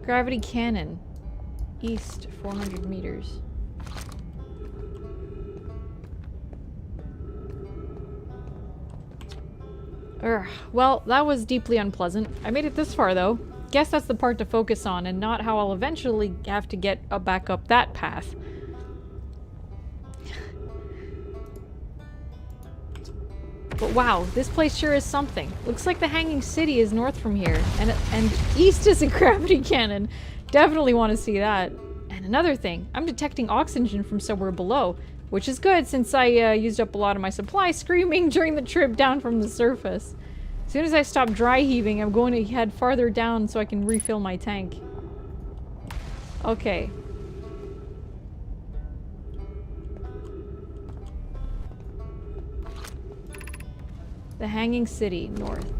Gravity Cannon. East 400 meters. Urgh. Well, that was deeply unpleasant. I made it this far, though. Guess that's the part to focus on, and not how I'll eventually have to get back up that path. But wow, this place sure is something. Looks like the Hanging City is north from here, and east is a gravity cannon. Definitely want to see that. And another thing, I'm detecting oxygen from somewhere below, which is good since I used up a lot of my supply screaming during the trip down from the surface. As soon as I stop dry heaving, I'm going to head farther down so I can refill my tank. Okay. The Hanging City, north.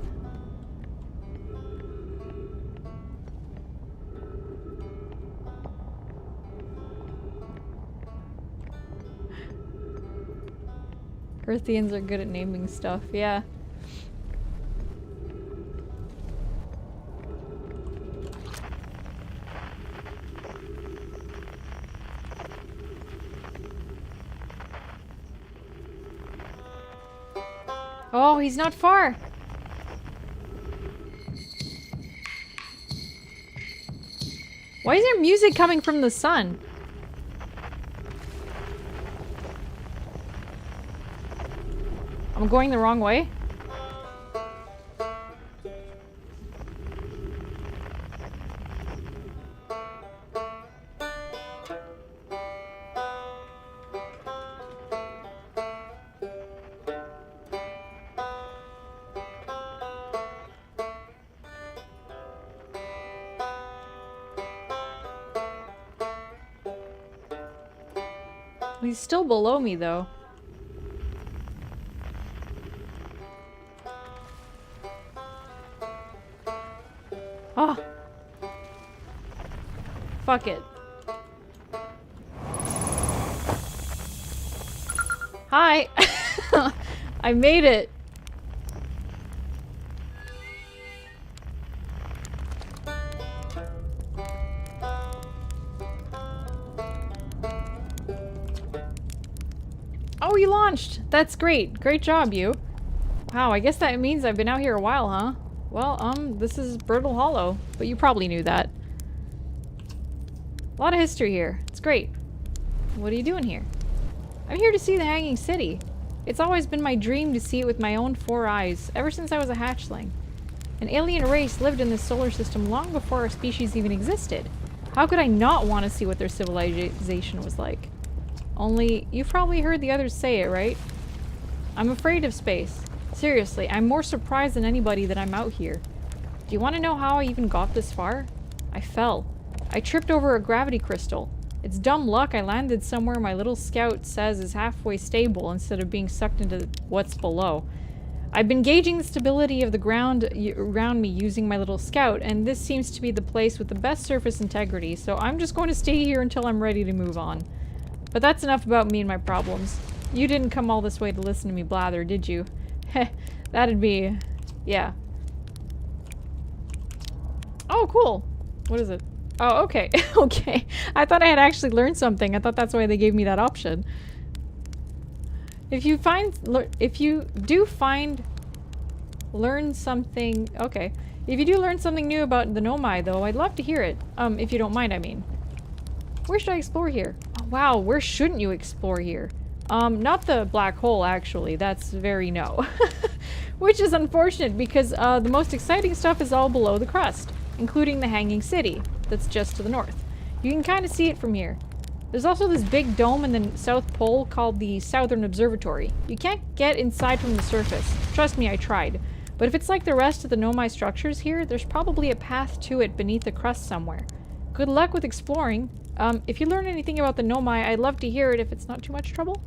Earthians are good at naming stuff, yeah. Oh, he's not far. Why is there music coming from the sun? I'm going the wrong way? He's still below me, though. Oh. Fuck it. Hi! I made it! Oh, you launched! That's great. Great job, you. Wow, I guess that means I've been out here a while, huh? Well, this is Brittle Hollow, but you probably knew that. A lot of history here. It's great. What are you doing here? I'm here to see the Hanging City. It's always been my dream to see it with my own 4 eyes, ever since I was a hatchling. An alien race lived in this solar system long before our species even existed. How could I not want to see what their civilization was like? Only, you've probably heard the others say it, right? I'm afraid of space. Seriously, I'm more surprised than anybody that I'm out here. Do you want to know how I even got this far? I fell. I tripped over a gravity crystal. It's dumb luck I landed somewhere my little scout says is halfway stable instead of being sucked into what's below. I've been gauging the stability of the ground around me using my little scout, and this seems to be the place with the best surface integrity, so I'm just going to stay here until I'm ready to move on. But that's enough about me and my problems. You didn't come all this way to listen to me blather, did you? Heh, that'd be... yeah. Oh, cool. What is it? Oh, okay. Okay. I thought I had actually learned something. I thought that's why they gave me that option. If you learn something... okay. If you do learn something new about the Nomai, though, I'd love to hear it. If you don't mind, I mean. Where should I explore here? Oh, wow, where shouldn't you explore here? Not the black hole, actually. That's very no. Which is unfortunate, because the most exciting stuff is all below the crust, including the Hanging City, that's just to the north. You can kind of see it from here. There's also this big dome in the South Pole called the Southern Observatory. You can't get inside from the surface. Trust me, I tried. But if it's like the rest of the Nomai structures here, there's probably a path to it beneath the crust somewhere. Good luck with exploring. If you learn anything about the Nomai, I'd love to hear it if it's not too much trouble.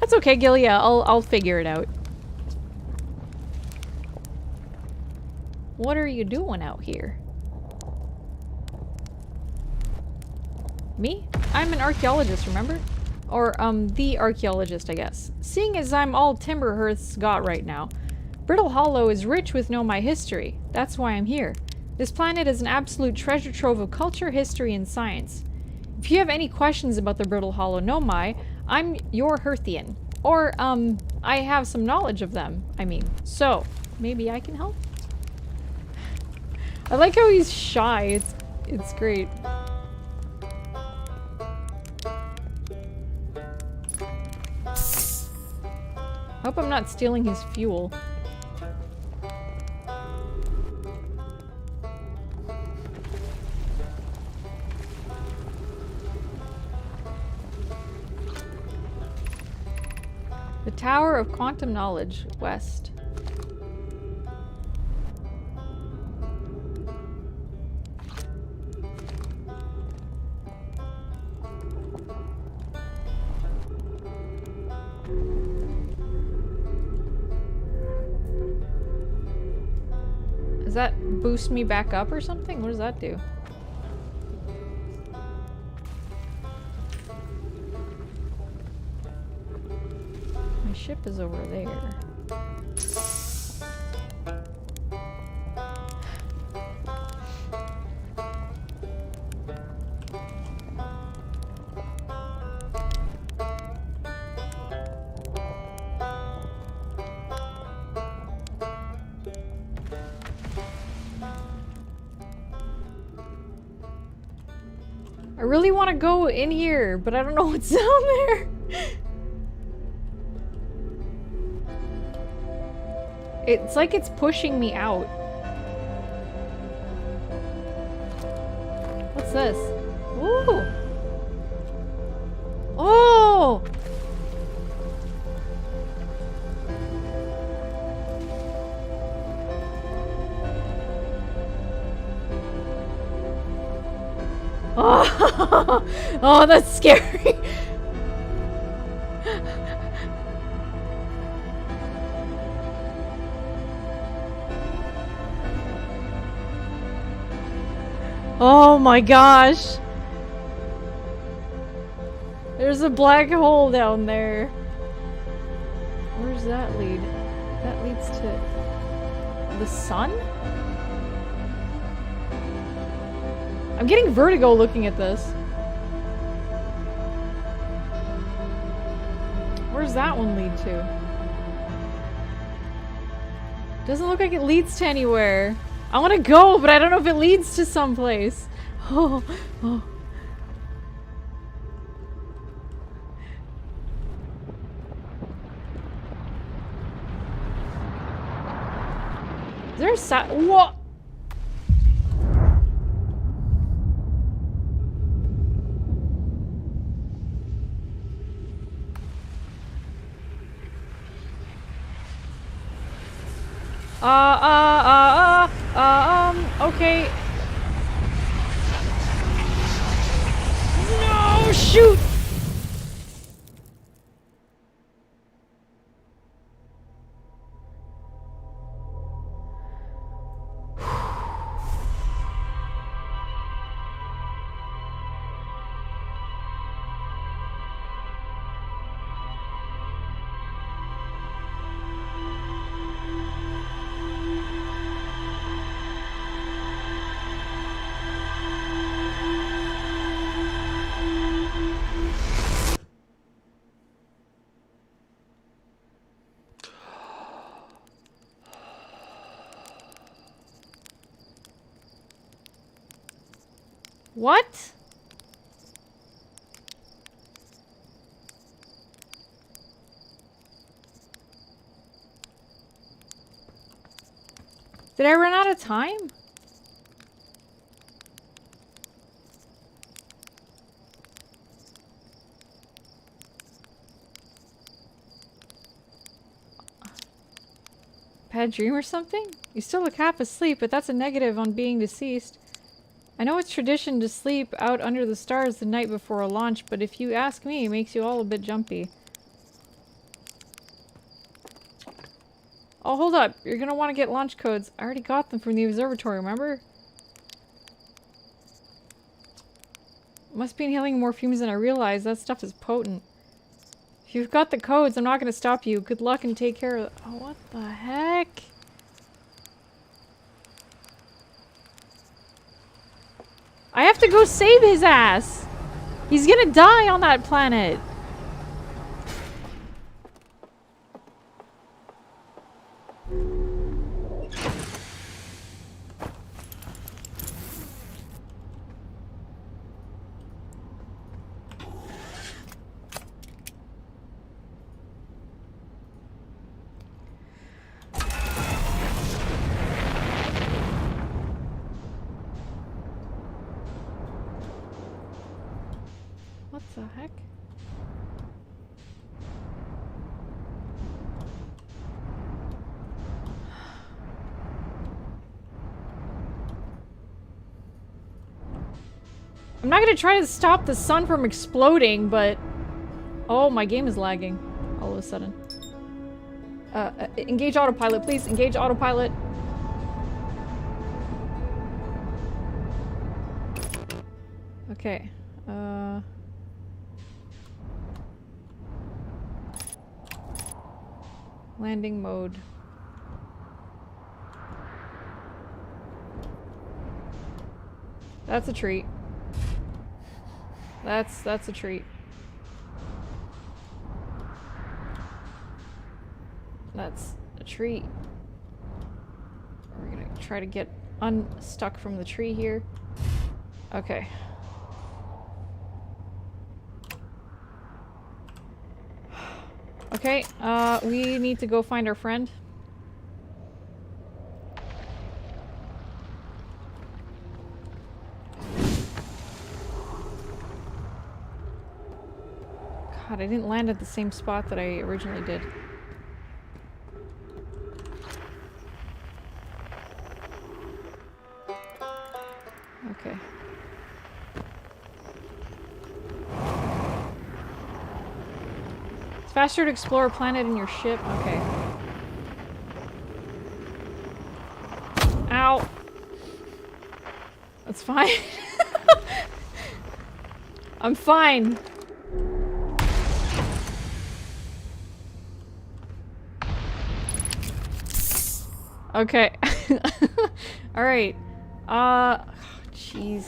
That's okay, Gil. Yeah, I'll figure it out. What are you doing out here? Me? I'm an archaeologist, remember? Or, the archaeologist, I guess. Seeing as I'm all Timberhearth's got right now, Brittle Hollow is rich with Nomai history. That's why I'm here. This planet is an absolute treasure trove of culture, history, and science. If you have any questions about the Brittle Hollow Nomai, I'm your Hearthian. Or, I have some knowledge of them, I mean. So, maybe I can help? I like how he's shy. It's great. Hope I'm not stealing his fuel. The Tower of Quantum Knowledge, west. Does that boost me back up or something? What does that do? My ship is over there. I really want to go in here, but I don't know what's down there. It's like it's pushing me out. What's this? Ooh! Oh! Oh, that's scary. Oh my gosh. There's a black hole down there. Where's that lead? That leads to the sun? I'm getting vertigo looking at this. Where's that one lead to? Doesn't look like it leads to anywhere. I want to go, but I don't know if it leads to someplace. Oh, oh. Is there a what? Okay. No, shoot! What? Did I run out of time? Bad dream or something? You still look half asleep, but that's a negative on being deceased. I know it's tradition to sleep out under the stars the night before a launch, but if you ask me, it makes you all a bit jumpy. Oh, hold up. You're gonna want to get launch codes. I already got them from the observatory, remember? Must be inhaling more fumes than I realized. That stuff is potent. If you've got the codes, I'm not gonna stop you. Good luck and take care of— Oh, what the heck? I have to go save his ass! He's gonna die on that planet! What the heck? I'm not gonna try to stop the sun from exploding, but... Oh, my game is lagging all of a sudden. Engage autopilot, please. Engage autopilot. Okay. Landing mode. That's a treat. That's a treat. That's a treat. We're gonna try to get unstuck from the tree here. Okay. Okay, we need to go find our friend. God, I didn't land at the same spot that I originally did. Okay. faster to explore a planet in your ship. Okay. Ow. That's fine. I'm fine. Okay. Alright. Jeez.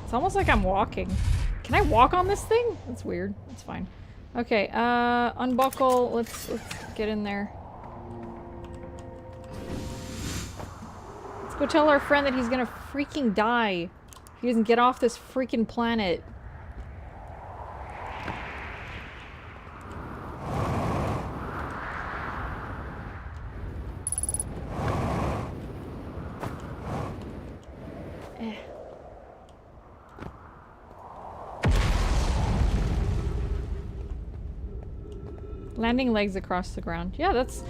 It's almost like I'm walking. Can I walk on this thing? That's weird. That's fine. Okay, unbuckle. Let's get in there. Let's go tell our friend that he's gonna freaking die if he doesn't get off this freaking planet. Landing legs across the ground. Yeah, that's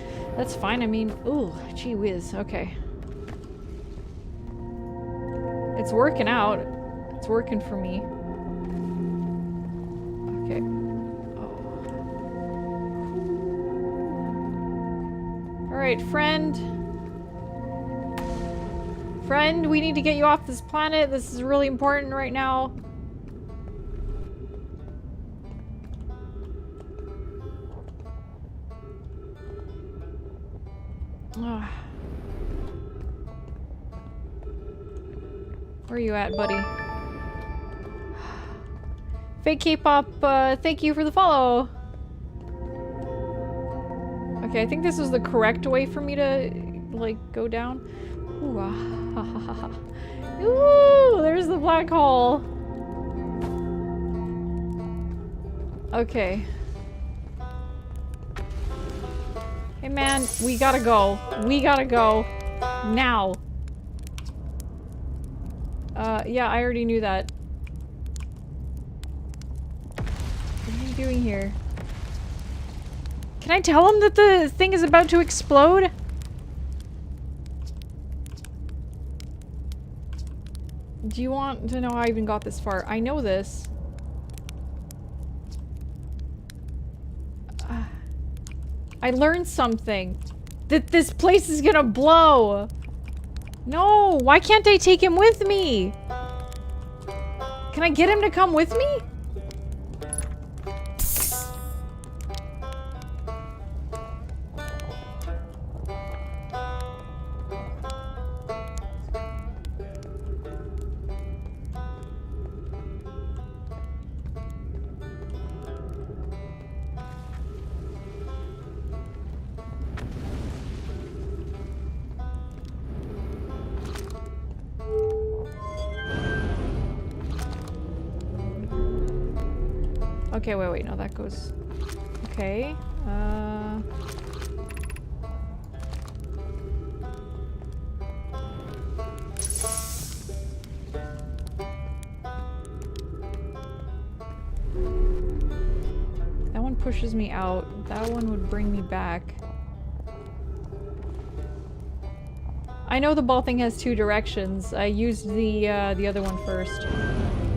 fine. I mean, ooh, gee whiz. Okay. It's working out. It's working for me. Okay. Oh. Alright, friend. Friend, we need to get you off this planet. This is really important right now. Where are you at, buddy? Fake K-pop, thank you for the follow. Okay, I think this is the correct way for me to, like, go down. Ooh, Ooh, there's the black hole. Okay. Hey man, we gotta go. We gotta go. Now. Yeah, I already knew that. What are you doing here? Can I tell him that the thing is about to explode? Do you want to know how I even got this far? I know this. I learned something. That this place is gonna blow. No, why can't I take him with me? Can I get him to come with me? Okay, wait, no, that goes... Okay, that one pushes me out. That one would bring me back. I know the ball thing has two directions. I used the other one first.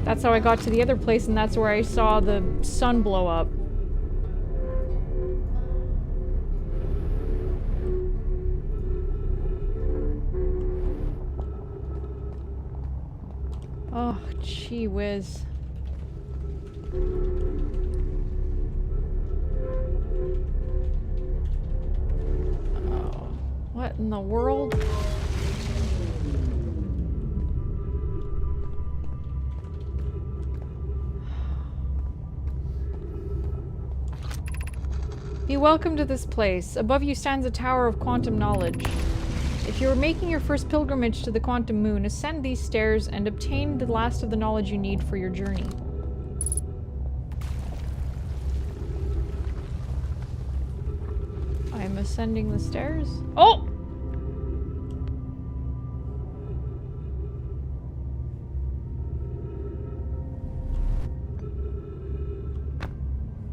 That's how I got to the other place, and that's where I saw the sun blow up. Oh, gee whiz. Oh, what in the world? Be welcome to this place. Above you stands a tower of quantum knowledge. It If you are making your first pilgrimage to the quantum moon, ascend these stairs and obtain the last of the knowledge you need for your journey. I'm ascending the stairs. Oh!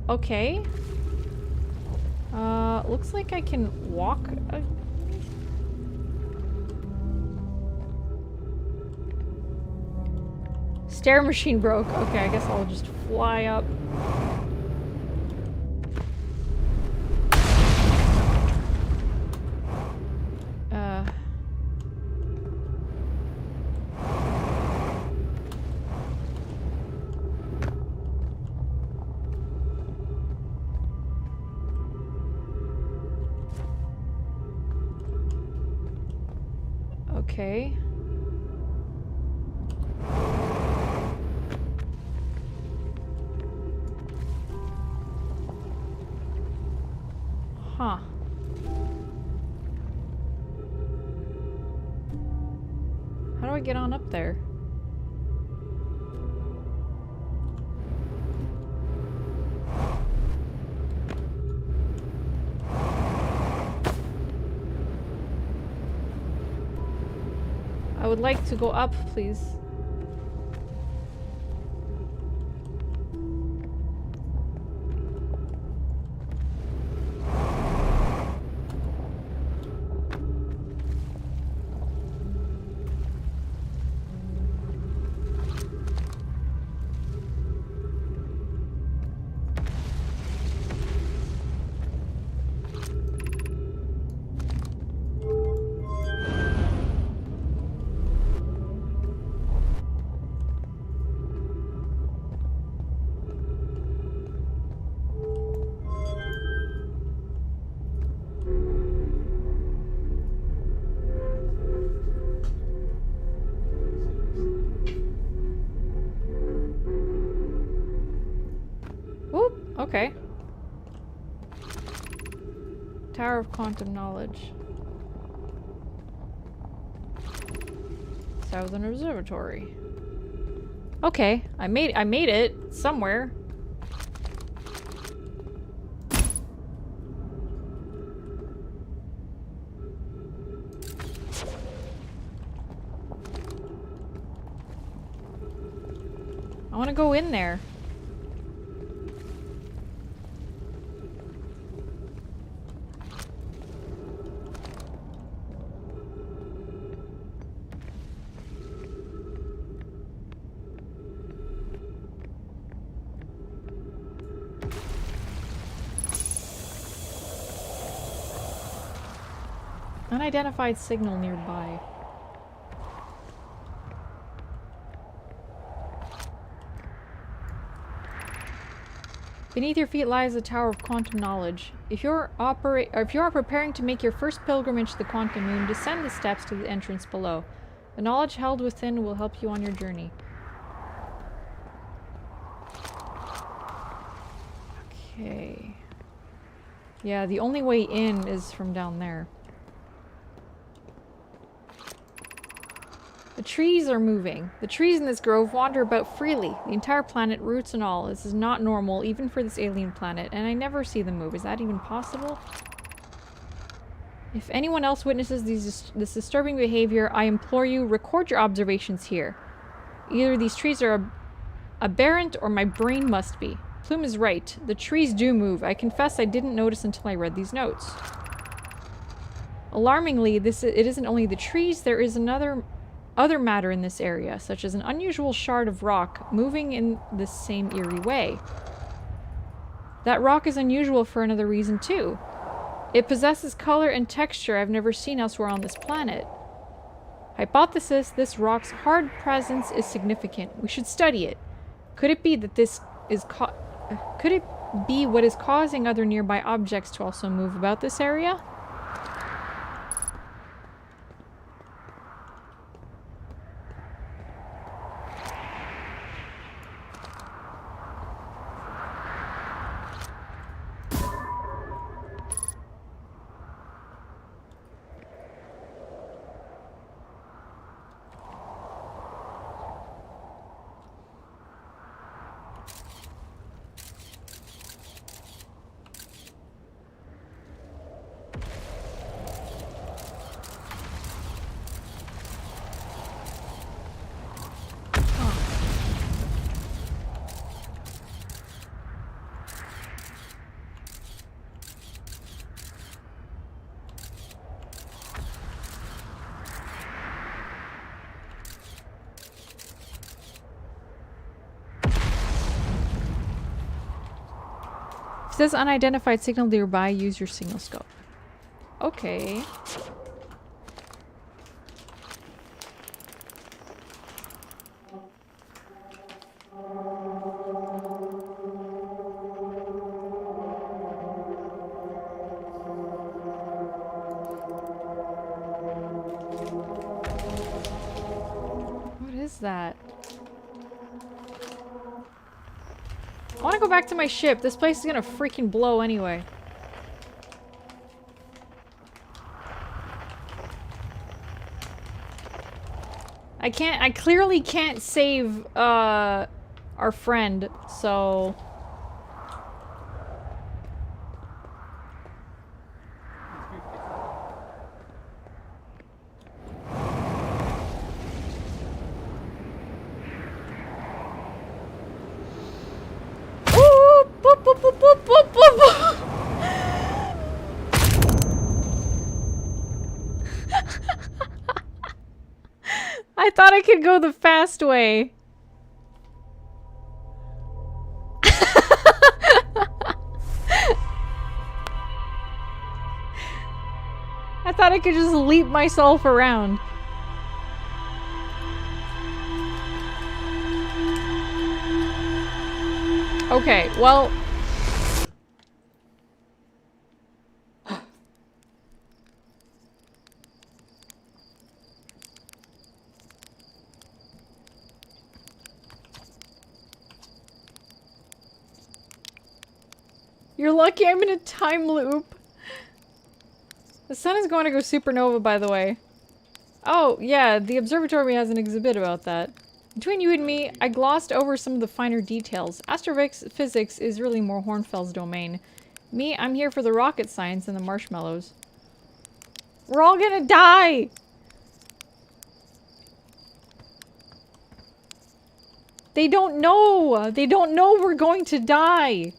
Okay. Looks like I can walk. Stair machine broke. Okay, I guess I'll just fly up. Okay. Huh. How do I get on up there? I would like to go up, please. Okay. Tower of Quantum Knowledge. Southern Observatory. Okay, I made it somewhere. I want to go in there. Unidentified signal nearby. Beneath your feet lies the Tower of Quantum Knowledge. If you are preparing to make your first pilgrimage to the quantum moon, descend the steps to the entrance below. The knowledge held within will help you on your journey. Okay. Yeah, the only way in is from down there. The trees are moving. The trees in this grove wander about freely. The entire planet, roots and all. This is not normal, even for this alien planet, and I never see them move. Is that even possible? If anyone else witnesses this disturbing behavior, I implore you, record your observations here. Either these trees are aberrant or my brain must be. Plume is right. The trees do move. I confess I didn't notice until I read these notes. Alarmingly, it isn't only the trees, there is other matter in this area, such as an unusual shard of rock moving in the same eerie way. That rock is unusual for another reason too. It possesses color and texture I've never seen elsewhere on this planet. Hypothesis: this rock's hard presence is significant. We should study it. Could it be that could it be what is causing other nearby objects to also move about this area? If it says unidentified signal nearby, use your signal scope. Okay. What is that? I want to go back to my ship. This place is gonna freaking blow anyway. I clearly can't save, our friend, so... Ooh, boop, boop, boop, boop, boop, boop, boop. I thought I could go the fast way. I thought I could just leap myself around. Okay, well... You're lucky I'm in a time loop. The sun is going to go supernova, by the way. Oh, yeah, the observatory has an exhibit about that. Between you and me, I glossed over some of the finer details. Astrophysics is really more Hornfell's domain. Me, I'm here for the rocket science and the marshmallows. We're all gonna die! They don't know! They don't know we're going to die!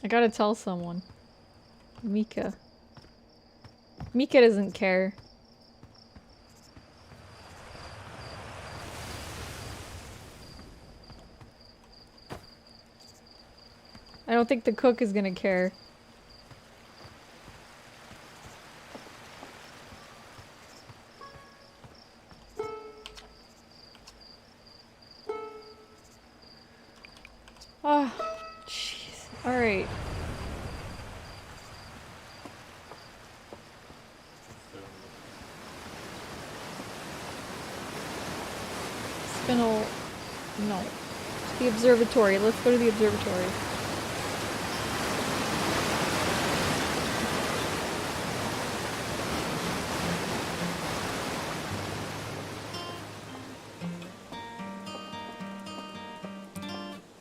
I gotta tell someone. Mika. Mika doesn't care. I don't think the cook is gonna care. Oh, jeez. Alright. Spinel... No. The observatory. Let's go to the observatory.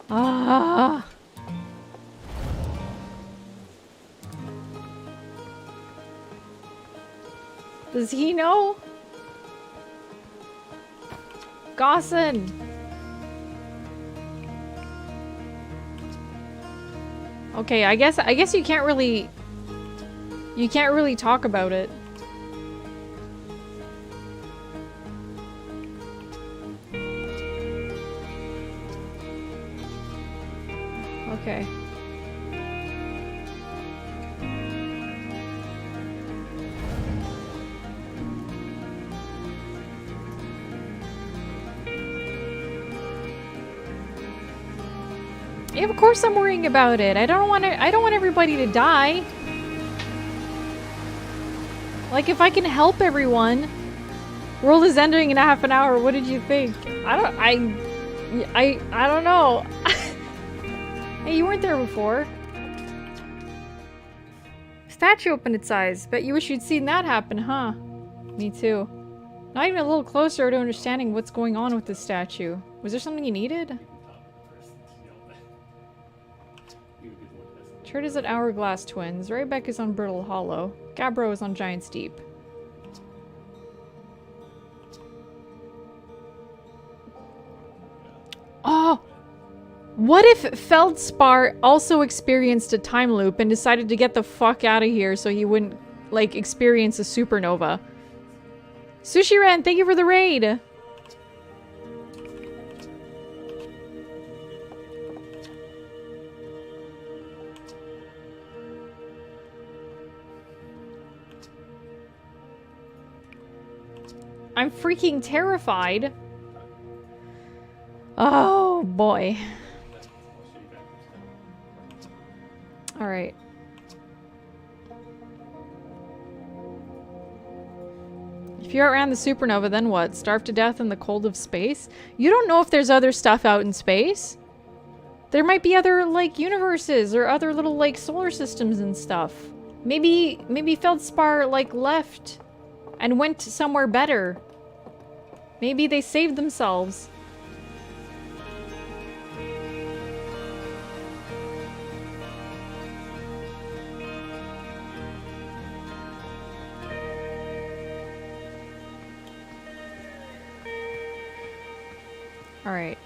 Ah! Does he know? Gosson! Okay, I guess you can't really talk about it. Okay. Yeah, of course I'm worrying about it. I don't want everybody to die. Like, if I can help everyone. World is ending in half an hour. What did you think? I don't know. Hey, you weren't there before. Statue opened its eyes. Bet you wish you'd seen that happen, huh? Me too. Not even a little closer to understanding what's going on with this statue. Was there something you needed? Chert is at Hourglass Twins. Raybeck is on Brittle Hollow. Gabbro is on Giant's Deep. Oh! What if Feldspar also experienced a time loop and decided to get the fuck out of here so he wouldn't, like, experience a supernova? Sushi Ren, thank you for the raid! I'm freaking terrified. Oh, boy. Alright. If you're around the supernova, then what? Starve to death in the cold of space? You don't know if there's other stuff out in space. There might be other, like, universes or other little, like, solar systems and stuff. Maybe Feldspar, like, left and went somewhere better. Maybe they saved themselves. Alright.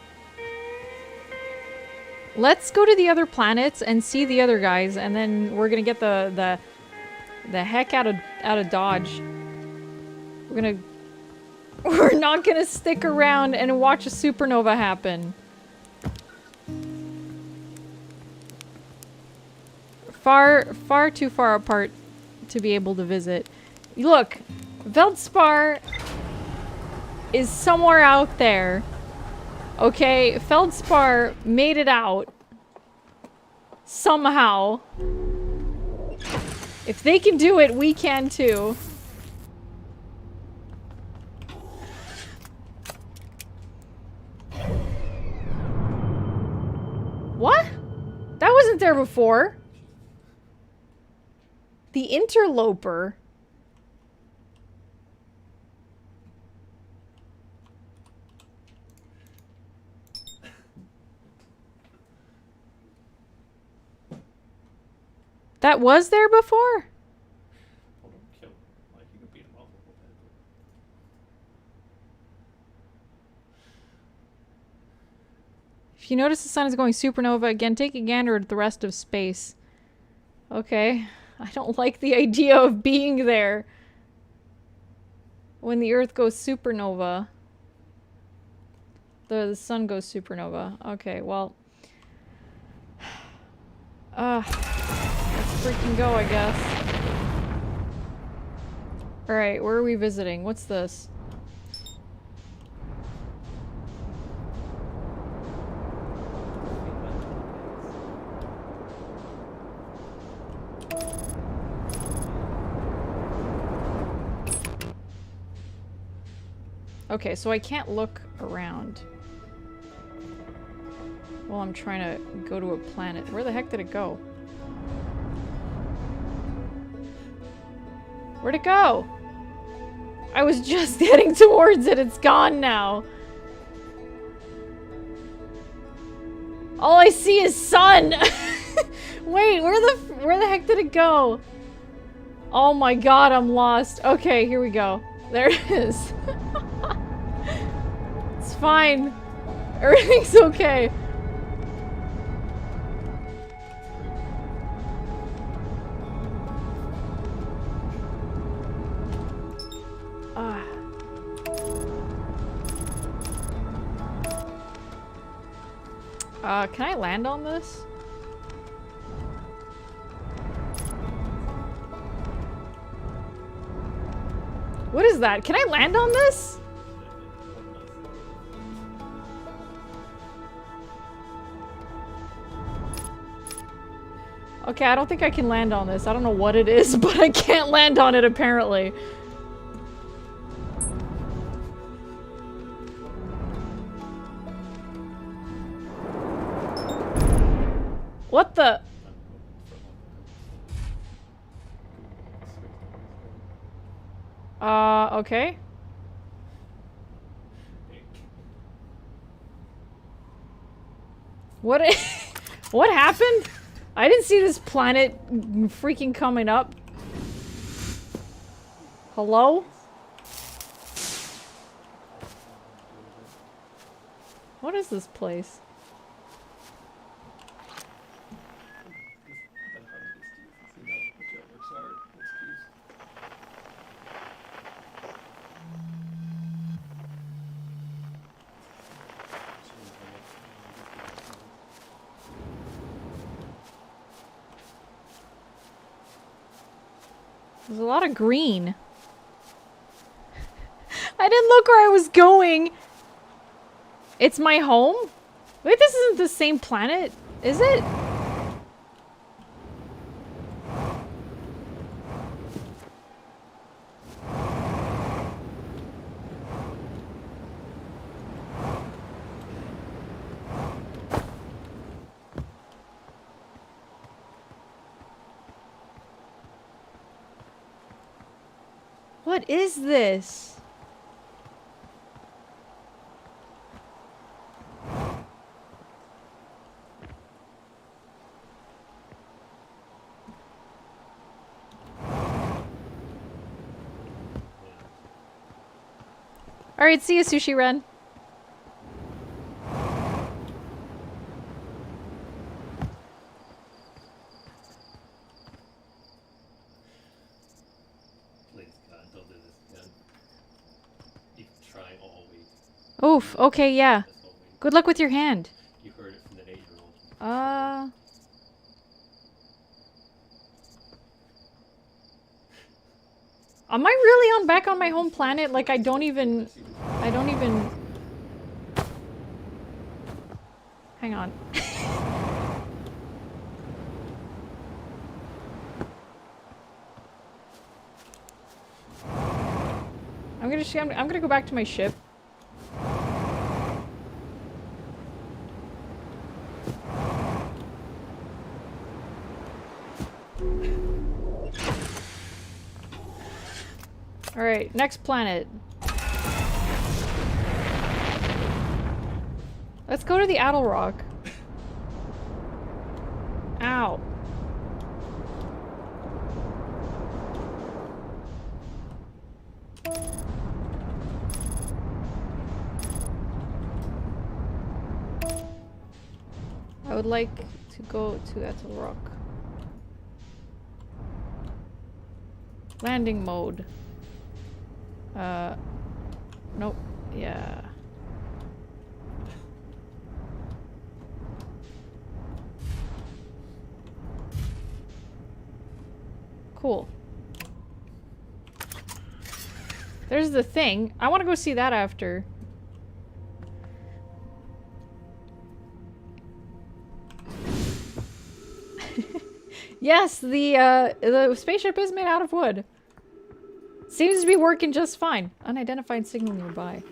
Let's go to the other planets and see the other guys, and then we're gonna get the heck out of Dodge. We're not gonna stick around and watch a supernova happen. Far too far apart to be able to visit. Look, Feldspar is somewhere out there. Okay, Feldspar made it out. Somehow. If they can do it, we can too. What? That wasn't there before. The interloper. That was there before? If you notice the sun is going supernova again, take a gander at the rest of space. Okay. I don't like the idea of being there when the Earth goes supernova. The sun goes supernova. Okay, well. Let's freaking go, I guess. Alright, where are we visiting? What's this? Okay, so I can't look around while I'm trying to go to a planet. Where the heck did it go? Where'd it go? I was just heading towards it. It's gone now. All I see is sun. Wait, where the heck did it go? Oh my god, I'm lost. Okay, here we go. There it is. It's fine. Everything's okay. Can I land on this? What is that? Can I land on this? Okay, I don't think I can land on this. I don't know what it is, but I can't land on it apparently. What the? Okay. What? What happened? I didn't see this planet freaking coming up. Hello? What is this place? There's a lot of green. I didn't look where I was going. It's my home? Wait, this isn't the same planet, is it? What is this? Alright, see you, Sushi Ren. Please, God, don't do this again. You've been trying all week. Oof, okay, yeah. This whole week. Good luck with your hand. You heard it from the 8-year-old. Am I really back on my home planet? Like, I don't even... Hang on. I'm gonna go back to my ship. Alright, next planet. Let's go to the Addle Rock. Ow. I would like to go to Addle Rock. Landing mode. Nope. Yeah. Cool. There's the thing. I want to go see that after. Yes, the spaceship is made out of wood. Seems to be working just fine. Unidentified signal nearby.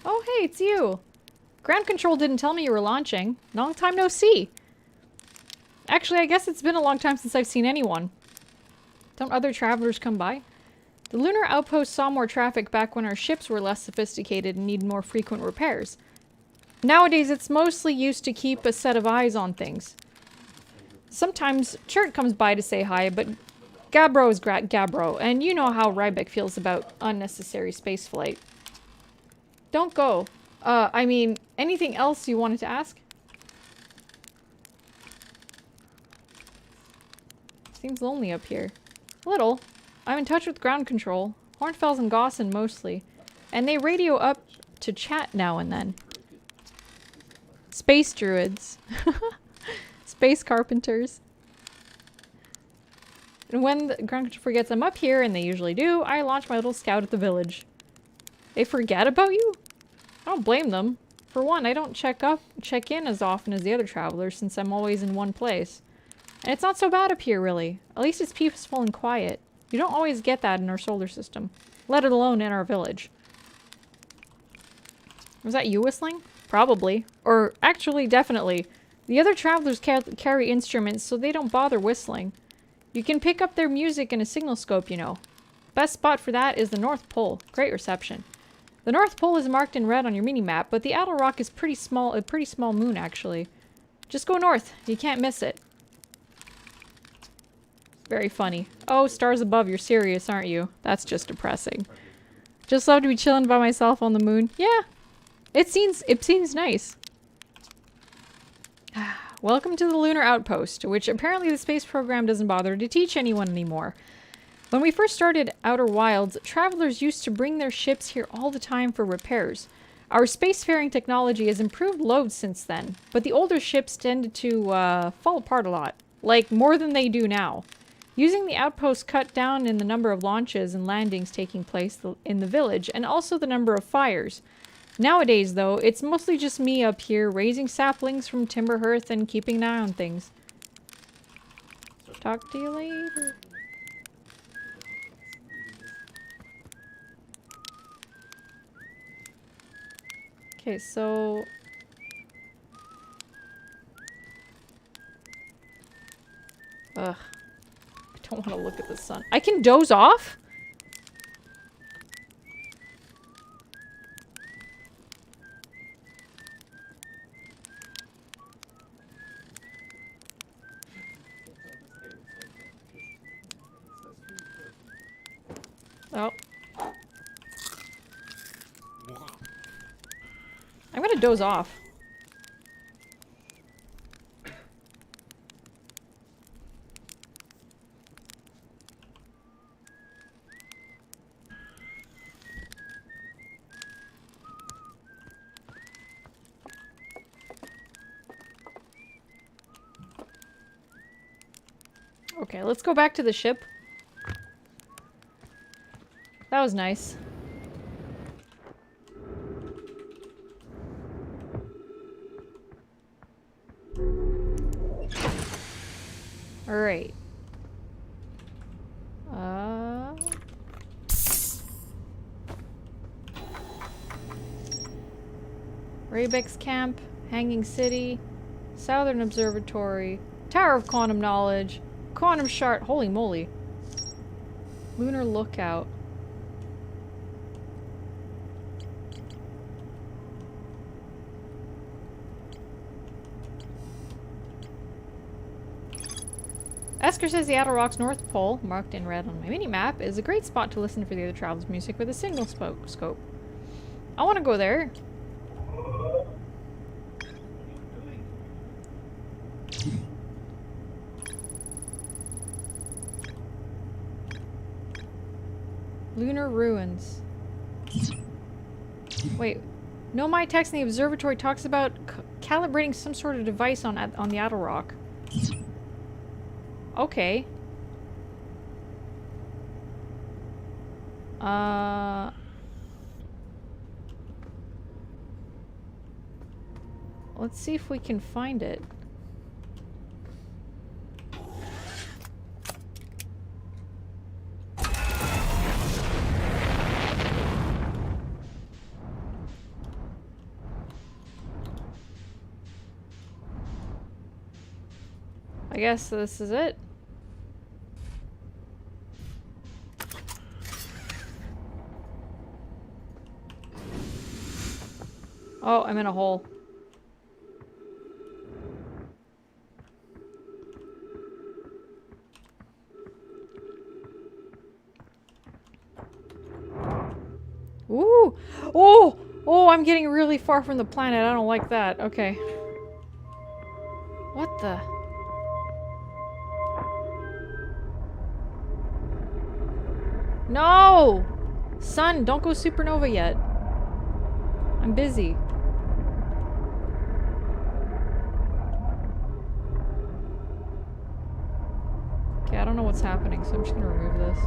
Oh, hey, it's you. Ground control didn't tell me you were launching. Long time no see. Actually, I guess it's been a long time since I've seen anyone. Don't other travelers come by? The lunar outpost saw more traffic back when our ships were less sophisticated and need more frequent repairs. Nowadays, it's mostly used to keep a set of eyes on things. Sometimes Chert comes by to say hi, but Gabbro is Gabbro, and you know how Rybeck feels about unnecessary spaceflight. Don't go. I mean, anything else you wanted to ask? Seems lonely up here. A little. I'm in touch with ground control. Hornfels and Gossin mostly. And they radio up to chat now and then. Space druids. Space carpenters. And when the ground control forgets I'm up here, and they usually do, I launch my little scout at the village. They forget about you? I don't blame them. For one, I don't check in as often as the other travelers since I'm always in one place. And it's not so bad up here, really. At least it's peaceful and quiet. You don't always get that in our solar system, let alone in our village. Was that you whistling? Probably. Or actually, definitely. The other travelers carry instruments, so they don't bother whistling. You can pick up their music in a signal scope, you know. Best spot for that is the North Pole. Great reception. The North Pole is marked in red on your mini-map, but the Addle Rock is a pretty small moon, actually. Just go north. You can't miss it. Very funny. Oh, stars above, you're serious, aren't you? That's just depressing. Just love to be chilling by myself on the moon. Yeah. It seems nice. Welcome to the Lunar Outpost, which apparently the space program doesn't bother to teach anyone anymore. When we first started Outer Wilds, travelers used to bring their ships here all the time for repairs. Our spacefaring technology has improved loads since then, but the older ships tended to fall apart a lot. Like, more than they do now. Using the outpost cut down in the number of launches and landings taking place in the village, and also the number of fires. Nowadays, though, it's mostly just me up here raising saplings from timber hearth and keeping an eye on things. Talk to you later. Okay, so... Ugh. I don't want to look at the sun. I can doze off? Oh. I'm gonna doze off. Okay, let's go back to the ship. That was nice. Alright. Rabex Camp, Hanging City, Southern Observatory, Tower of Quantum Knowledge, Quantum Shard, holy moly. Lunar Lookout. Esker says the Outer Rock's North Pole, marked in red on my mini-map, is a great spot to listen for the other travelers' music with a signal scope. I want to go there. Lunar Ruins. Wait. No, my text in the observatory talks about calibrating some sort of device on the Outer Rock. Okay. Let's see if we can find it. I guess this is it. Oh, I'm in a hole. Ooh! Oh! Oh, I'm getting really far from the planet. I don't like that. Okay. What the? No! Sun, don't go supernova yet. I'm busy. Okay, I don't know what's happening, so I'm just gonna remove this.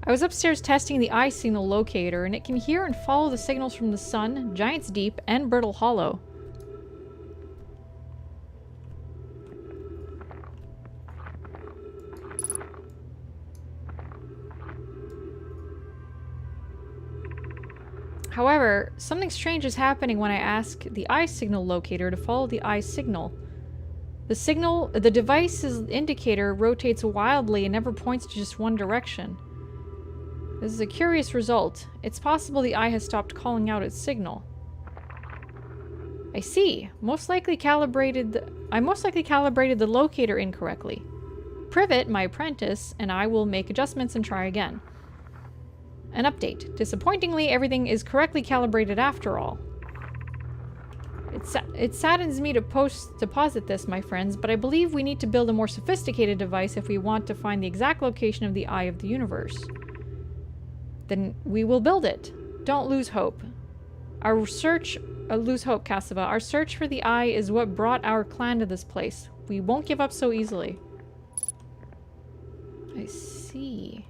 I was upstairs testing the eye signal locator, and it can hear and follow the signals from the sun, Giant's Deep, and Brittle Hollow. However, something strange is happening when I ask the eye signal locator to follow the eye signal. The device's indicator rotates wildly and never points to just one direction. This is a curious result. It's possible the eye has stopped calling out its signal. I see. I most likely calibrated the locator incorrectly. Privet, my apprentice, and I will make adjustments and try again. An update. Disappointingly, everything is correctly calibrated after all. It saddens me to deposit this, my friends, but I believe we need to build a more sophisticated device if we want to find the exact location of the eye of the universe. Then we will build it. Don't lose hope. Lose hope, Cassava. Our search for the eye is what brought our clan to this place. We won't give up so easily. I see.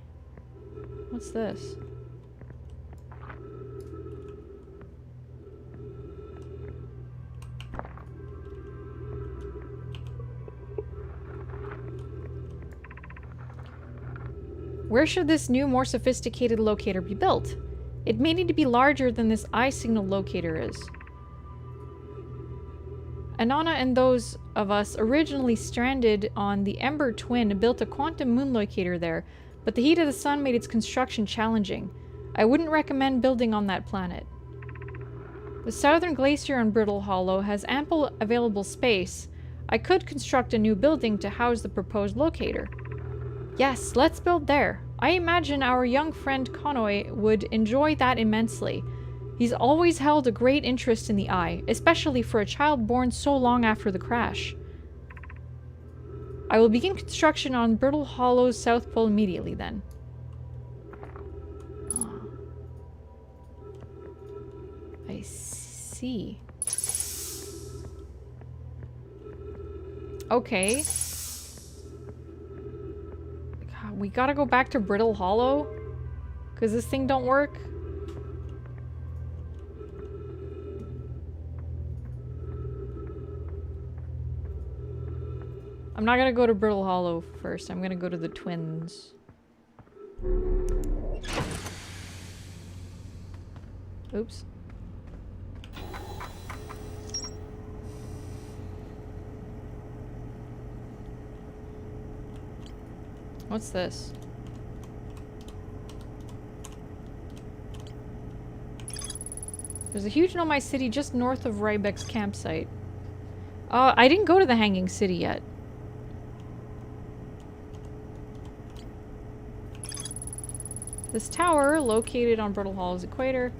What's this? Where should this new, more sophisticated locator be built? It may need to be larger than this eye signal locator is. Anana and those of us originally stranded on the Ember Twin built a quantum moon locator there, but the heat of the sun made its construction challenging. I wouldn't recommend building on that planet. The southern glacier on Brittle Hollow has ample available space. I could construct a new building to house the proposed locator. Yes, let's build there. I imagine our young friend Konoe would enjoy that immensely. He's always held a great interest in the eye, especially for a child born so long after the crash. I will begin construction on Brittle Hollow's South Pole immediately then. I see. Okay. We gotta go back to Brittle Hollow? Because this thing don't work? I'm not gonna go to Brittle Hollow first. I'm gonna go to the Twins. Oops. What's this? There's a huge Nomai city just north of Rybeck's campsite. I didn't go to the Hanging City yet. This tower, located on Brittle Hollow's equator,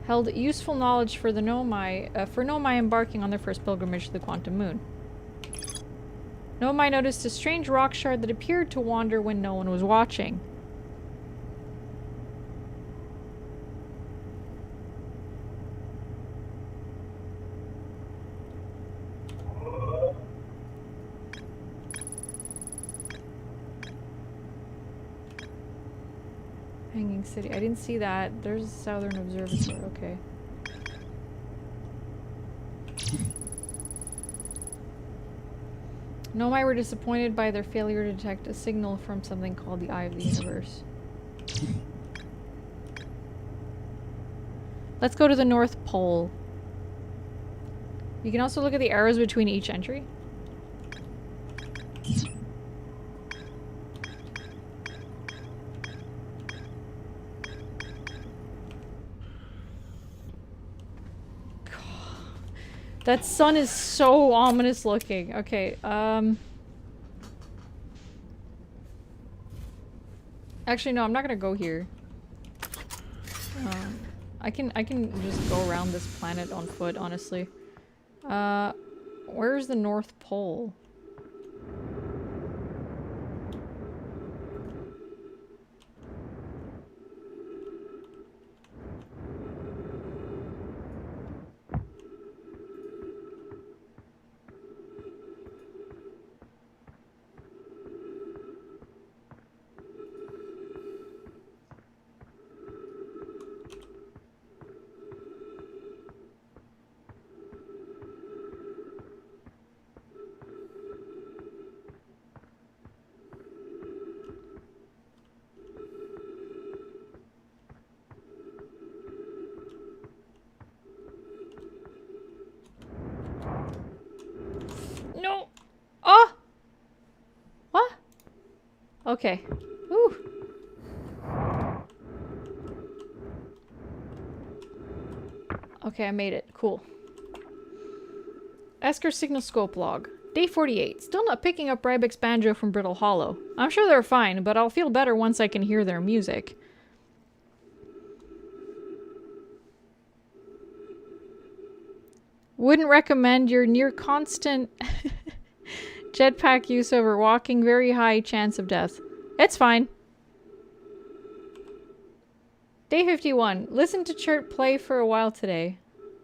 held useful knowledge for the Nomai embarking on their first pilgrimage to the Quantum Moon. Nomai noticed a strange rock shard that appeared to wander when no one was watching. Hanging City. I didn't see that. There's a Southern Observatory. Okay. Nomai were disappointed by their failure to detect a signal from something called the Eye of the Universe. Let's go to the North Pole. You can also look at the arrows between each entry. That sun is so ominous looking. Okay, actually, no, I'm not gonna go here. I can just go around this planet on foot, honestly. Where's the North Pole? No! Oh! What? Okay. Ooh. Okay, I made it. Cool. Esker signal scope log. Day 48. Still not picking up Rybek's banjo from Brittle Hollow. I'm sure they're fine, but I'll feel better once I can hear their music. Wouldn't recommend your near constant jetpack use over walking. Very high chance of death. It's fine. Day 51. Listen to Chert play for a while today.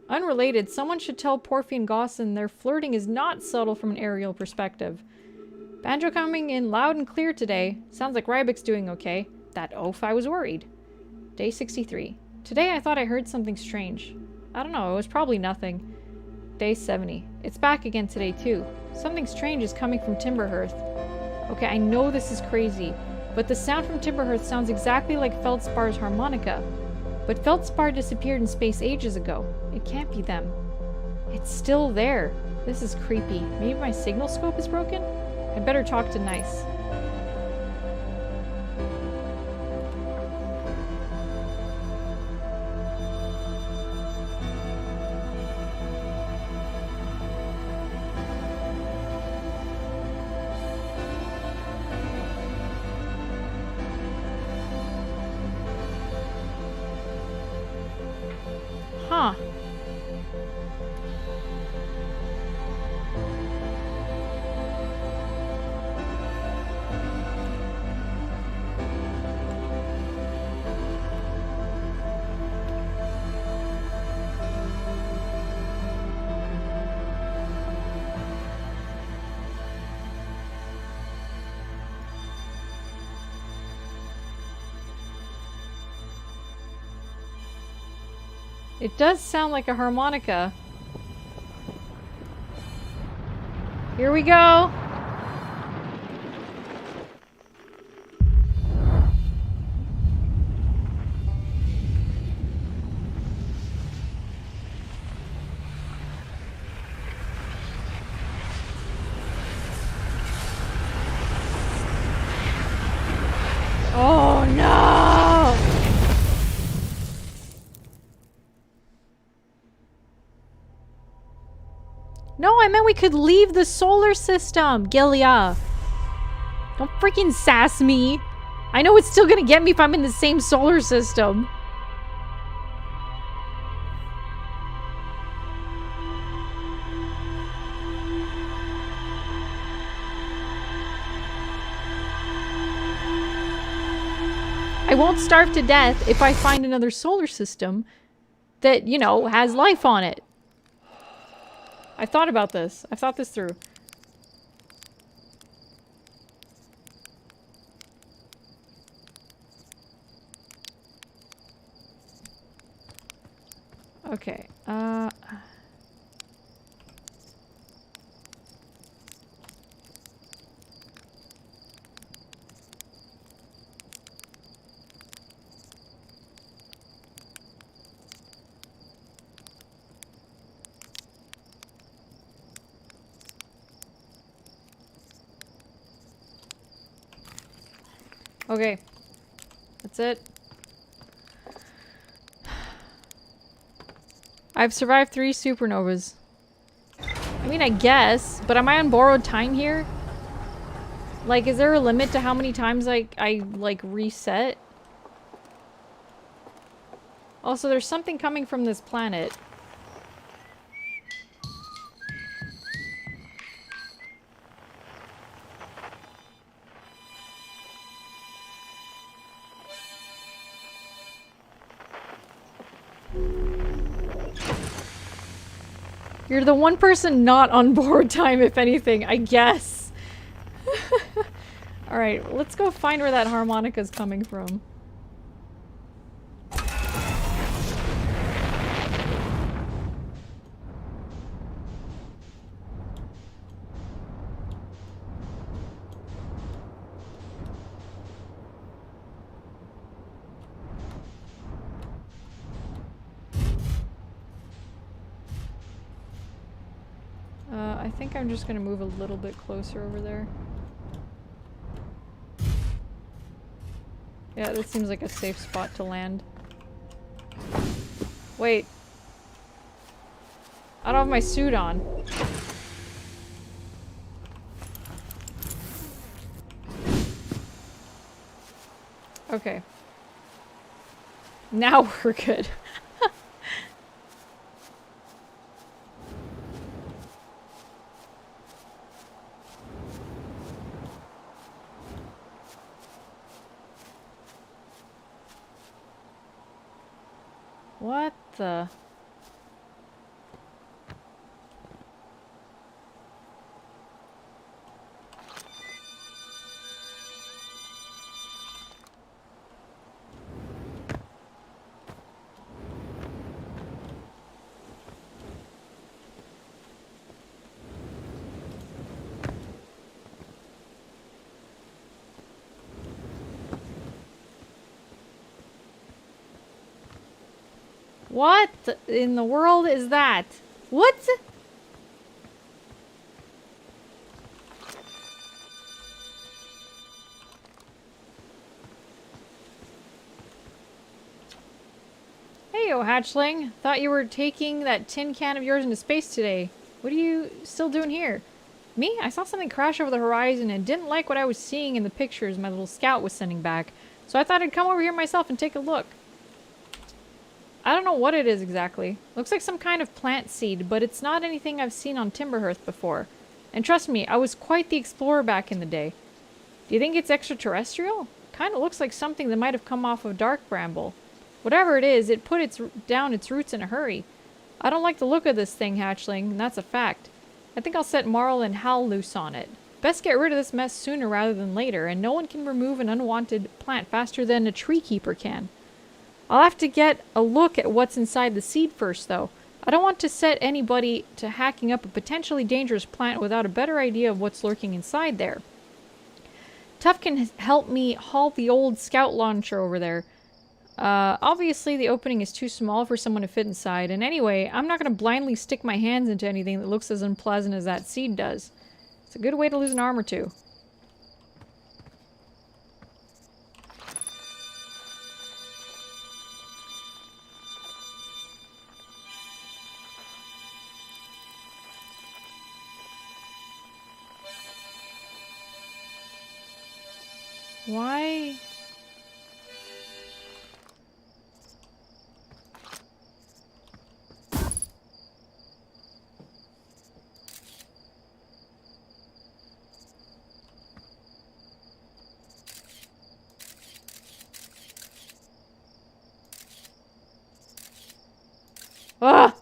Unrelated, someone should tell Porphy and Gossin their flirting is not subtle from an aerial perspective. Banjo coming in loud and clear today. Sounds like Rybek's doing okay. That oaf, I was worried. Day 63. Today I thought I heard something strange. I don't know, it was probably nothing. Day 70. It's back again today too. Something strange is coming from Timberhearth. Okay, I know this is crazy, but the sound from Timberhearth sounds exactly like Feldspar's harmonica. But Feldspar disappeared in space ages ago. It can't be them. It's still there. This is creepy. Maybe my signal scope is broken? I'd better talk to Nice. Huh. It does sound like a harmonica. Here we go. Oh no! No, I meant we could leave the solar system, Gilia. Don't freaking sass me. I know it's still gonna get me if I'm in the same solar system. I won't starve to death if I find another solar system that, you know, has life on it. I thought about this. I've thought this through. Okay. Okay. That's it. I've survived 3 supernovas. I mean, I guess, but am I on borrowed time here? Like, is there a limit to how many times I like, reset? Also, there's something coming from this planet. You're the one person not on board time, if anything, I guess. Alright, let's go find where that harmonica's coming from. I think I'm just gonna move a little bit closer over there. Yeah, this seems like a safe spot to land. Wait. I don't have my suit on. Okay. Now we're good. What the? What in the world is that? What? Hey, oh hatchling. Thought you were taking that tin can of yours into space today. What are you still doing here? Me? I saw something crash over the horizon and didn't like what I was seeing in the pictures my little scout was sending back. So I thought I'd come over here myself and take a look. I don't know what it is exactly. Looks like some kind of plant seed, but it's not anything I've seen on Timberhearth before. And trust me, I was quite the explorer back in the day. Do you think it's extraterrestrial? Kinda looks like something that might have come off of Dark Bramble. Whatever it is, it put down its roots in a hurry. I don't like the look of this thing, hatchling, and that's a fact. I think I'll set Marl and Hal loose on it. Best get rid of this mess sooner rather than later, and no one can remove an unwanted plant faster than a tree keeper can. I'll have to get a look at what's inside the seed first, though. I don't want to set anybody to hacking up a potentially dangerous plant without a better idea of what's lurking inside there. Tuff can help me haul the old scout launcher over there. Obviously the opening is too small for someone to fit inside, and anyway, I'm not going to blindly stick my hands into anything that looks as unpleasant as that seed does. It's a good way to lose an arm or two. Why? Ah!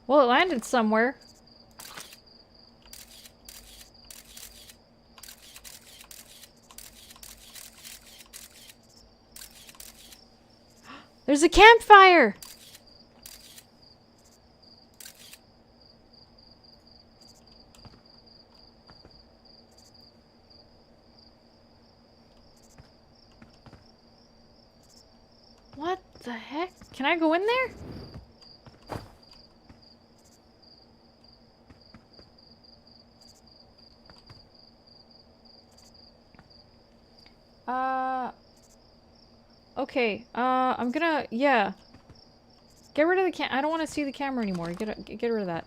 Well, it landed somewhere. There's a campfire! What the heck? Can I go in there? Okay, I'm gonna, yeah. Get rid of the I don't want to see the camera anymore. Get rid of that.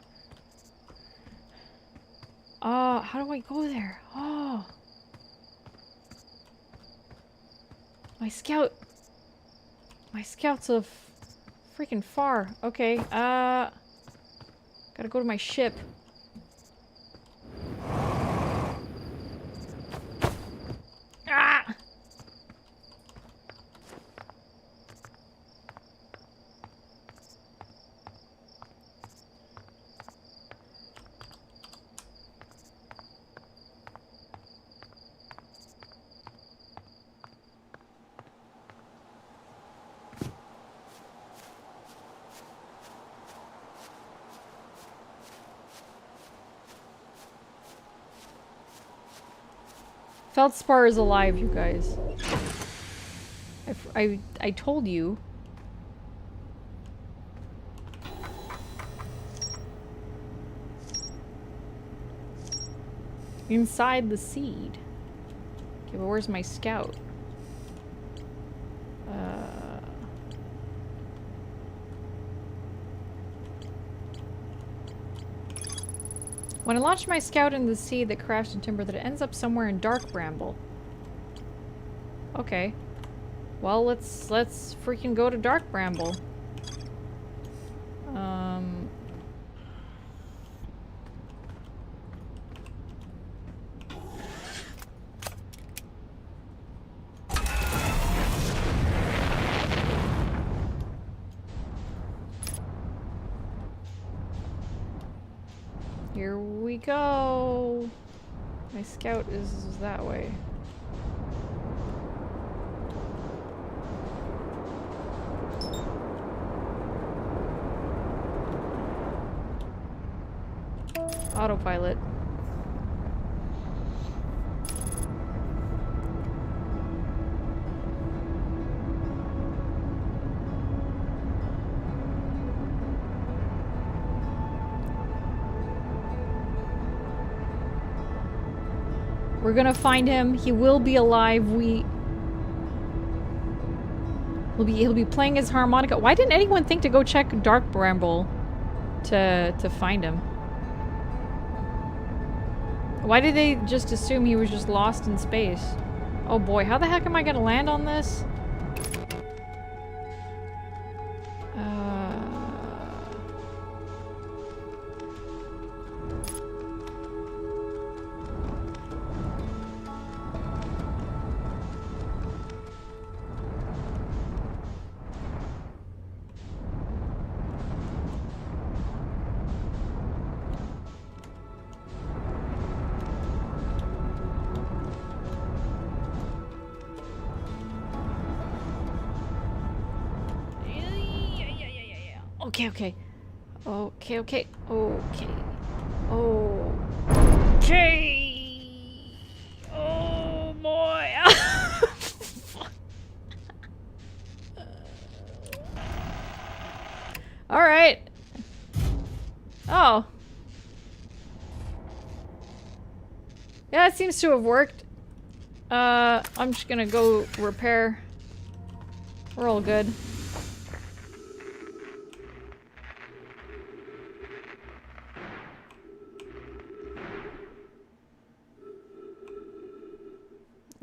How do I go there? Oh. My scout's a freaking far. Okay, gotta go to my ship. Ah! Feldspar is alive, you guys. I told you. Inside the seed. Okay, but where's my scout? When I launched my scout in the sea that crashed in timber, that it ends up somewhere in dark bramble. Okay. Well, let's freaking go to dark bramble. Here we go. My scout is that way. Autopilot. We're gonna find him. He will be alive. He'll be playing his harmonica. Why didn't anyone think to go check Dark Bramble to find him? Why did they just assume he was just lost in space? Oh boy, how the heck am I gonna land on this? Okay, okay. Okay, okay. Okay. Okay. Oh boy. All right. Oh. Yeah, it seems to have worked. I'm just gonna go repair. We're all good.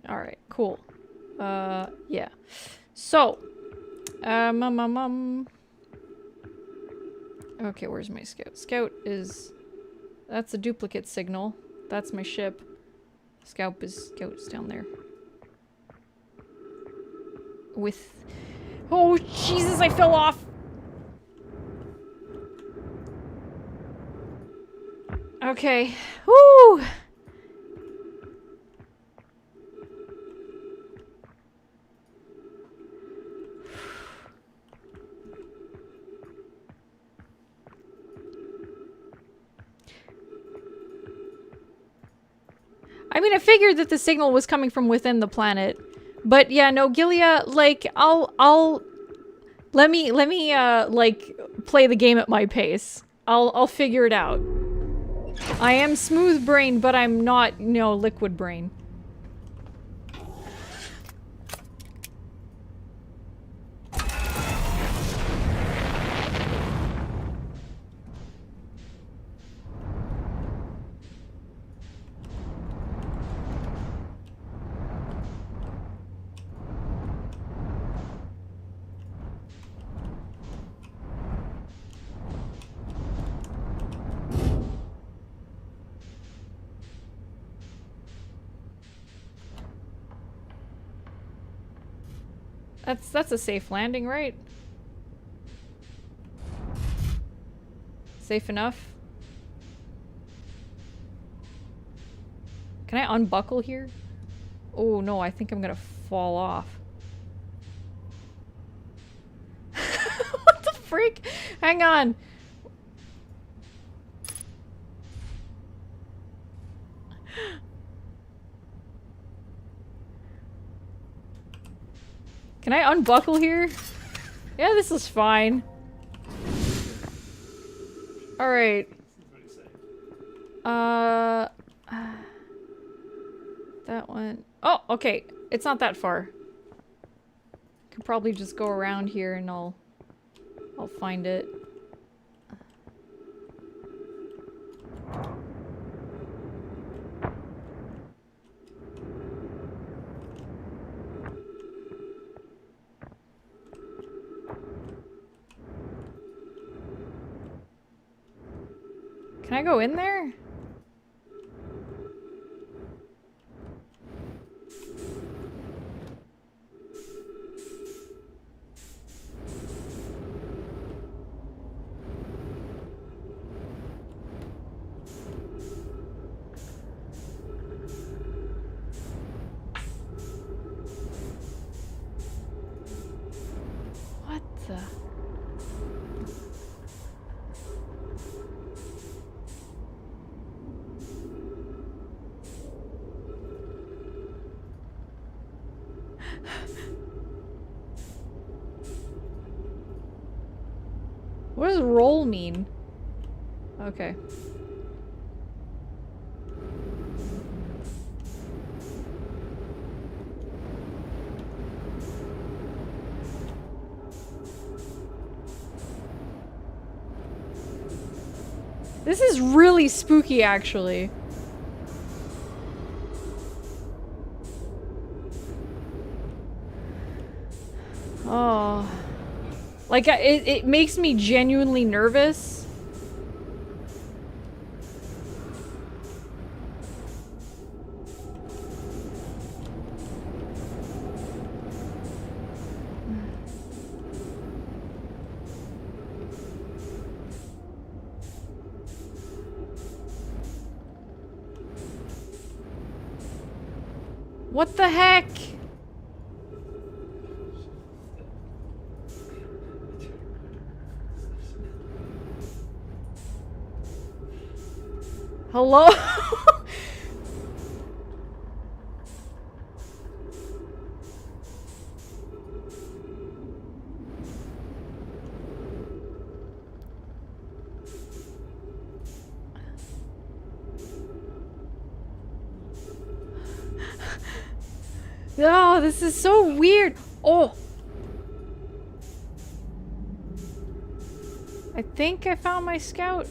Alright, cool. Yeah. So, okay, where's my scout? Scout is... That's a duplicate signal. That's my ship. Scout's down there. With... Oh, Jesus, I fell off! Okay. Woo! I mean, I figured that the signal was coming from within the planet. But yeah, no, Gilia, like, let me, like, play the game at my pace. I'll figure it out. I am smooth brain, but I'm not, you know, liquid brain. That's a safe landing, right? Safe enough? Can I unbuckle here? Oh no, I think I'm gonna fall off. What the freak? Hang on. Can I unbuckle here? Yeah, this is fine. Alright. That one. Oh, okay. It's not that far. Could probably just go around here and I'll find it. Can I go in there? What the? What does roll mean? Okay. This is really spooky, actually. Oh. Like, it makes me genuinely nervous. What the heck? Hello? Oh, this is so weird. Oh. I think I found my scout.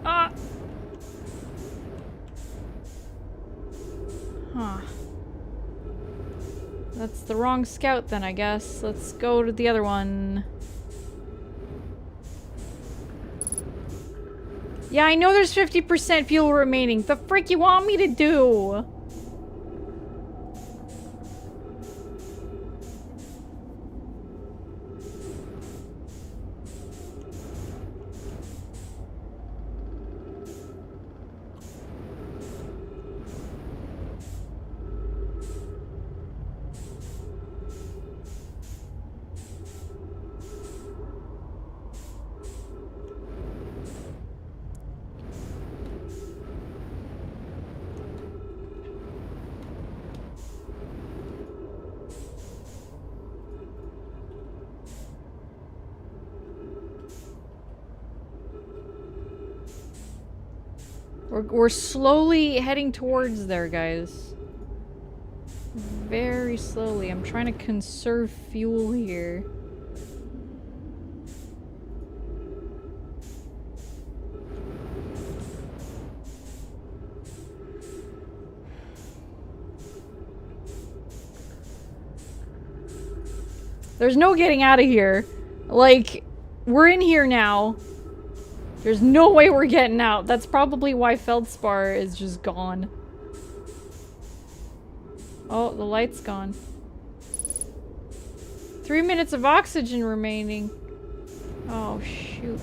Ah. Huh. That's the wrong scout then, I guess. Let's go to the other one. Yeah, I know there's 50% fuel remaining. The frick you want me to do? We're slowly heading towards there, guys. Very slowly. I'm trying to conserve fuel here. There's no getting out of here. Like, we're in here now. There's no way we're getting out. That's probably why Feldspar is just gone. Oh, the light's gone. 3 minutes of oxygen remaining. Oh, shoot.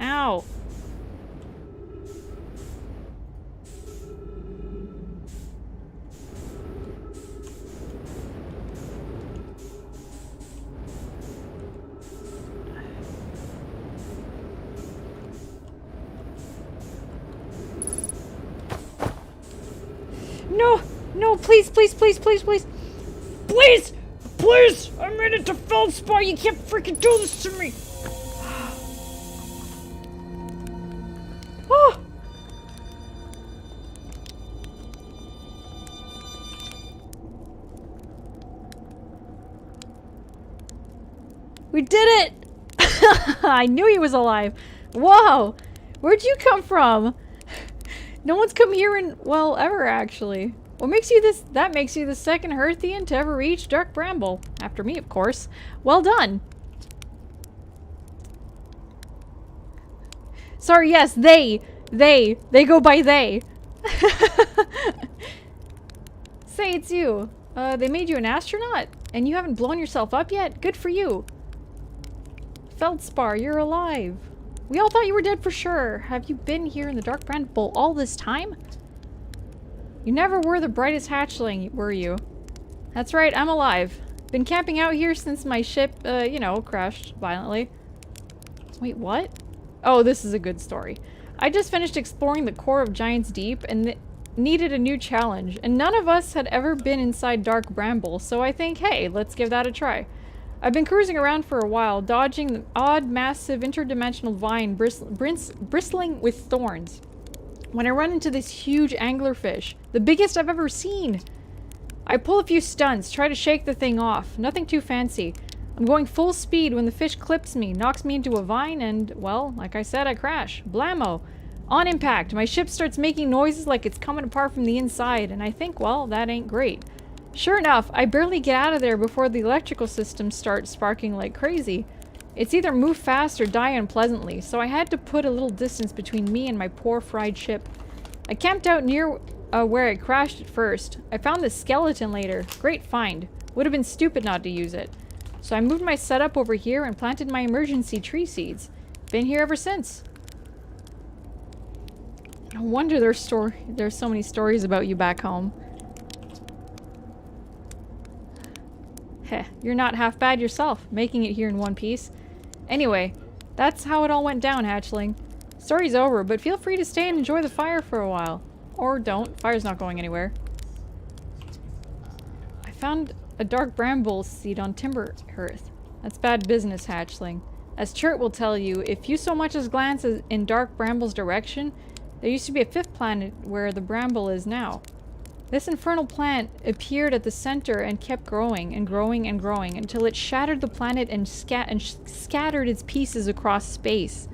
Ow. No! No, please, please, please, please, please! Please! Please! I made it to Feldspar! You can't freaking do this to me! Oh! We did it! I knew he was alive! Whoa! Where'd you come from? No one's come here in, well, ever actually. What makes you this? That makes you the second Hearthian to ever reach Dark Bramble. After me, of course. Well done. Sorry, yes, they go by they. Say, it's you. They made you an astronaut, and you haven't blown yourself up yet? Good for you. Feldspar, you're alive. We all thought you were dead for sure. Have you been here in the Dark Bramble all this time? You never were the brightest hatchling, were you? That's right, I'm alive. Been camping out here since my ship, you know, crashed violently. Wait, what? Oh, this is a good story. I just finished exploring the core of Giant's Deep and needed a new challenge, and none of us had ever been inside Dark Bramble, so I think, hey, let's give that a try. I've been cruising around for a while, dodging the odd, massive, interdimensional vine bristling with thorns, when I run into this huge anglerfish, the biggest I've ever seen. I pull a few stunts, try to shake the thing off, nothing too fancy. I'm going full speed when the fish clips me, knocks me into a vine, and, well, like I said, I crash. Blammo! On impact, my ship starts making noises like it's coming apart from the inside, and I think, well, that ain't great. Sure enough, I barely get out of there before the electrical system starts sparking like crazy. It's either move fast or die unpleasantly, so I had to put a little distance between me and my poor fried ship. I camped out near where it crashed at first. I found the skeleton later. Great find. Would have been stupid not to use it. So I moved my setup over here and planted my emergency tree seeds. Been here ever since. No wonder there's so many stories about you back home. Heh, you're not half bad yourself, making it here in one piece. Anyway, that's how it all went down, hatchling. Story's over, but feel free to stay and enjoy the fire for a while. Or don't, fire's not going anywhere. I found a dark bramble seed on timber hearth. That's bad business, hatchling. As Chert will tell you, if you so much as glance in dark bramble's direction, there used to be a fifth planet where the bramble is now. This infernal plant appeared at the center and kept growing and growing and growing until it shattered the planet and scattered its pieces across space.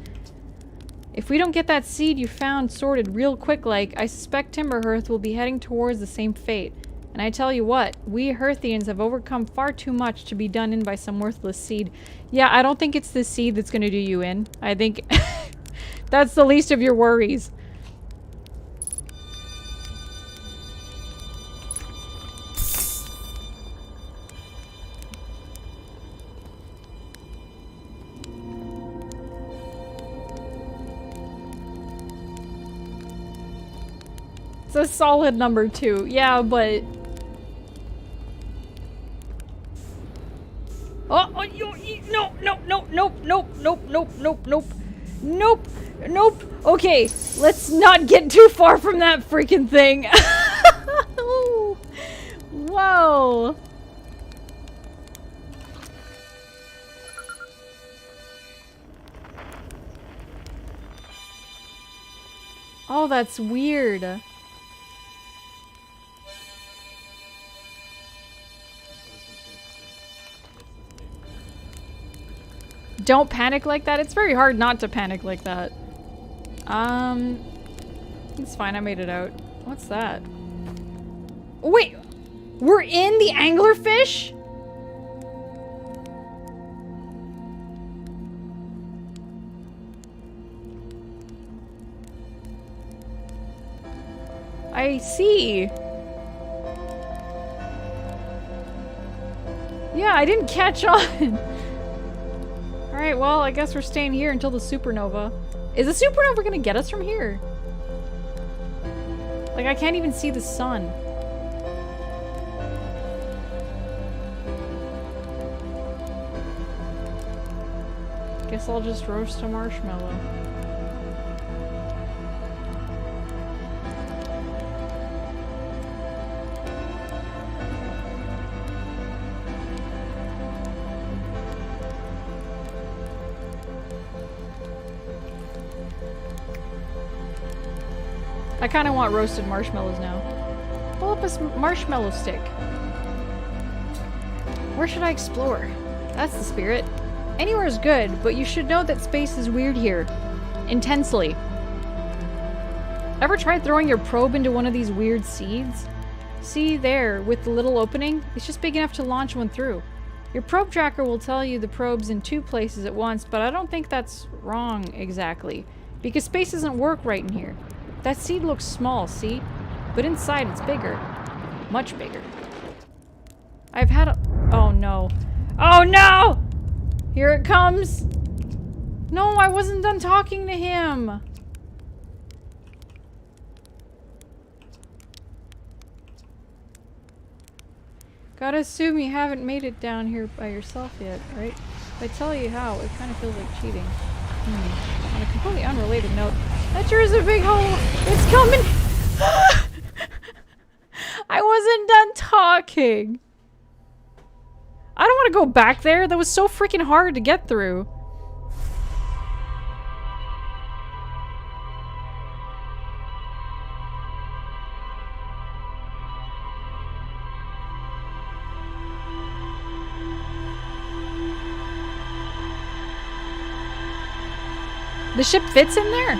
If we don't get that seed you found sorted real quick like, I suspect Timberhearth will be heading towards the same fate. And I tell you what, we Hearthians have overcome far too much to be done in by some worthless seed. Yeah, I don't think it's this seed that's gonna do you in. I think that's the least of your worries. It's a solid number 2. Yeah, but... Oh, no, no, no, nope, nope, nope, nope, nope, nope. Nope, nope. Okay, let's not get too far from that freaking thing. Whoa. Oh, that's weird. Don't panic like that. It's very hard not to panic like that. It's fine. I made it out. What's that? Wait! We're in the anglerfish? I see. Yeah, I didn't catch on. Alright, well, I guess we're staying here until the supernova. Is the supernova gonna get us from here? Like, I can't even see the sun. Guess I'll just roast a marshmallow. I kind of want roasted marshmallows now. Pull up a marshmallow stick. Where should I explore? That's the spirit. Anywhere is good, but you should know that space is weird here. Intensely. Ever tried throwing your probe into one of these weird seeds? See there, with the little opening? It's just big enough to launch one through. Your probe tracker will tell you the probe's in 2 places at once, but I don't think that's wrong exactly. Because space doesn't work right in here. That seed looks small, see? But inside it's bigger. Much bigger. I've had a... Oh no. Oh no! Here it comes! No, I wasn't done talking to him! Gotta assume you haven't made it down here by yourself yet, right? If I tell you how, it kind of feels like cheating. On a completely unrelated note, that sure is a big hole! It's coming! I wasn't done talking! I don't want to go back there! That was so freaking hard to get through! The ship fits in there?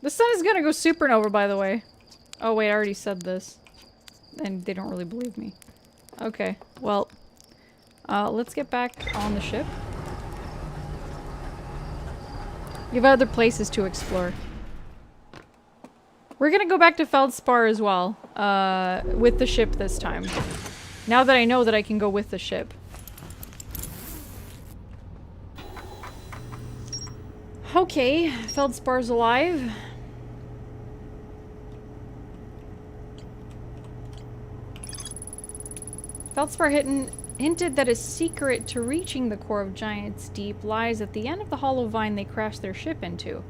The sun is gonna go supernova, by the way. Oh wait, I already said this. And they don't really believe me. Okay, well... let's get back on the ship. You have other places to explore. We're gonna go back to Feldspar as well, with the ship this time. Now that I know that I can go with the ship. Okay, Feldspar's alive. Feldspar hinted that a secret to reaching the core of Giant's Deep lies at the end of the hollow vine they crashed their ship into.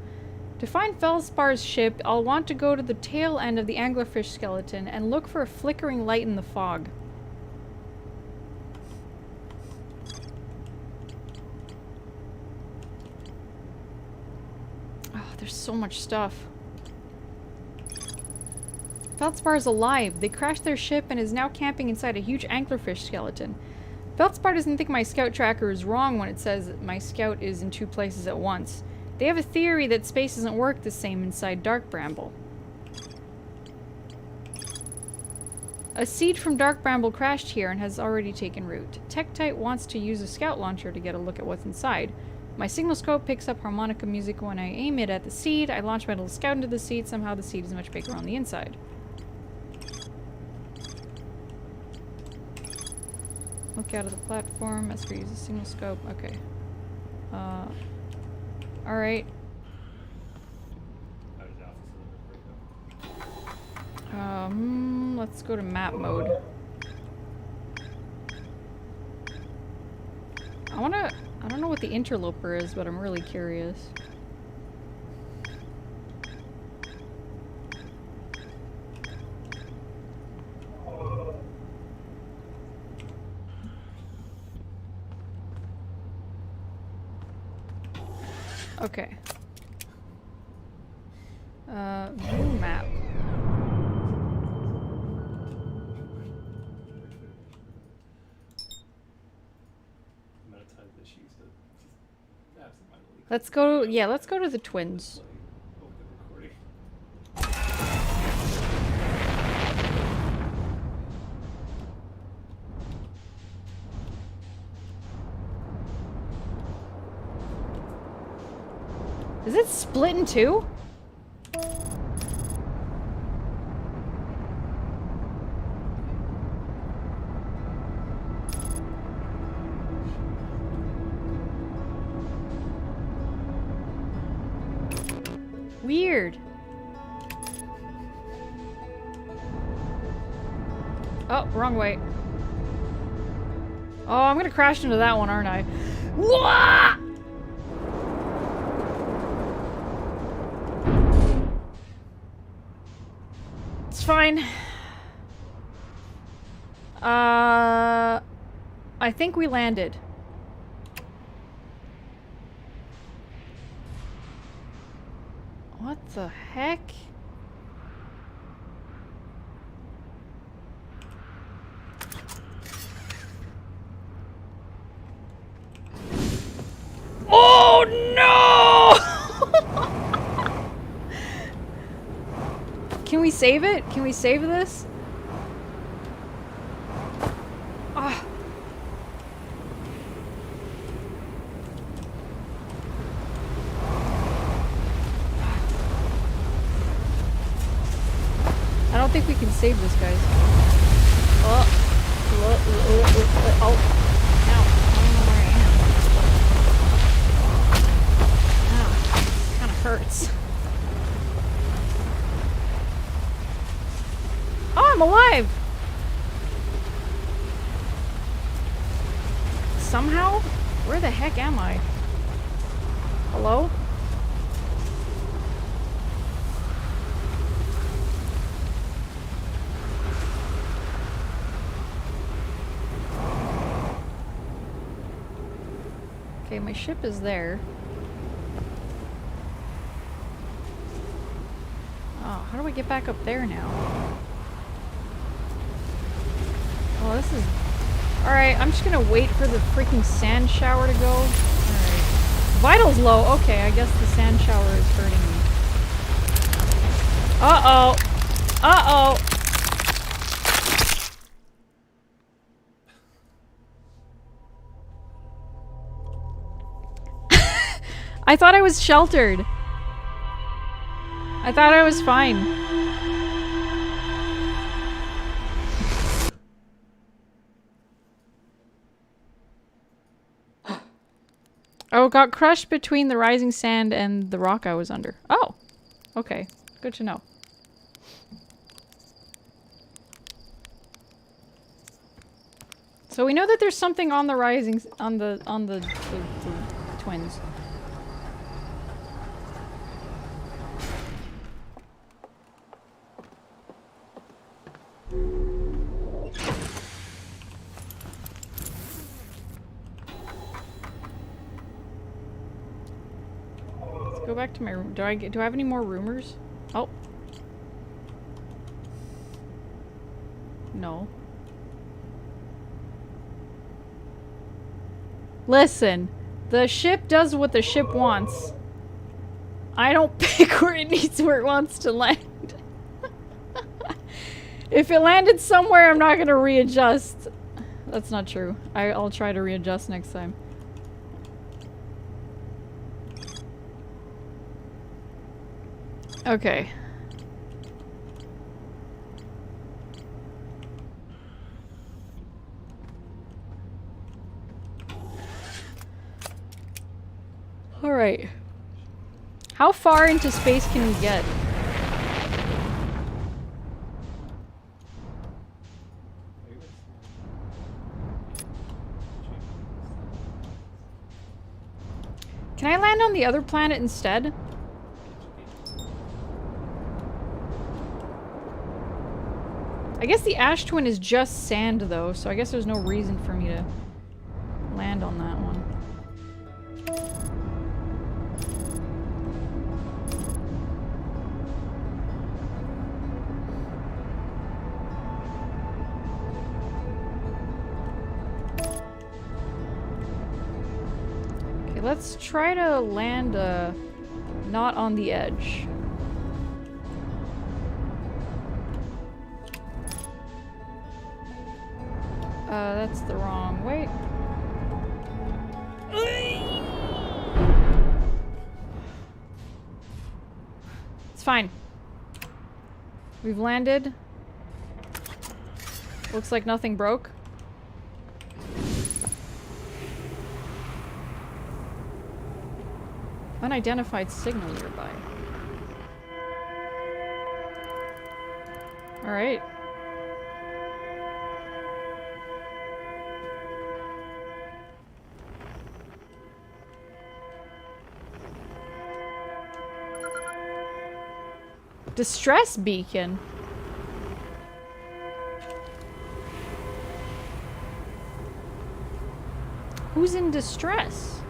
To find Feldspar's ship, I'll want to go to the tail end of the anglerfish skeleton and look for a flickering light in the fog. Oh, there's so much stuff. Feldspar is alive. They crashed their ship and is now camping inside a huge anglerfish skeleton. Feldspar doesn't think my scout tracker is wrong when it says that my scout is in 2 places at once. They have a theory that space doesn't work the same inside Dark Bramble. A seed from Dark Bramble crashed here and has already taken root. Tektite wants to use a scout launcher to get a look at what's inside. My signal scope picks up harmonica music when I aim it at the seed. I launch my little scout into the seed. Somehow the seed is much bigger on the inside. Look out of the platform. As for use a signal scope. Okay. Alright. Let's go to map mode. I don't know what the interloper is, but I'm really curious. Okay. View map. Let's go, yeah, let's go to the twins. Is it split in 2? Weird. Oh, wrong way. Oh, I'm gonna crash into that one, aren't I? Wah! It's fine. I think we landed. the heck? Oh no! Can we save it? Can we save this? Ah. I don't think we can save this, guys. Oh. Oh. Ow. I don't know where I am. Ow. Kind of hurts. Oh, I'm alive! Somehow? Where the heck am I? Hello? Okay, my ship is there. Oh, how do I get back up there now? Oh, this is... Alright, I'm just gonna wait for the freaking sand shower to go. Alright. Vital's low. Okay, I guess the sand shower is hurting me. Uh-oh. Uh-oh. I thought I was sheltered. I thought I was fine. Oh, got crushed between the rising sand and the rock I was under. Oh, okay. Good to know. So we know that there's something on the rising, on the twins. Let's go back to my room. Do I have any more rumors? Oh. No. Listen, the ship does what the ship wants. I don't pick where it wants to land. If it landed somewhere, I'm not gonna readjust. That's not true. I'll try to readjust next time. Okay. Alright. How far into space can we get? Can I land on the other planet instead? I guess the ash twin is just sand though, so I guess there's no reason for me to land on that one. Okay, let's try to land not on the edge. That's the wrong way. It's fine. We've landed. Looks like nothing broke. Unidentified signal nearby. Alright. Distress beacon. Who's in distress?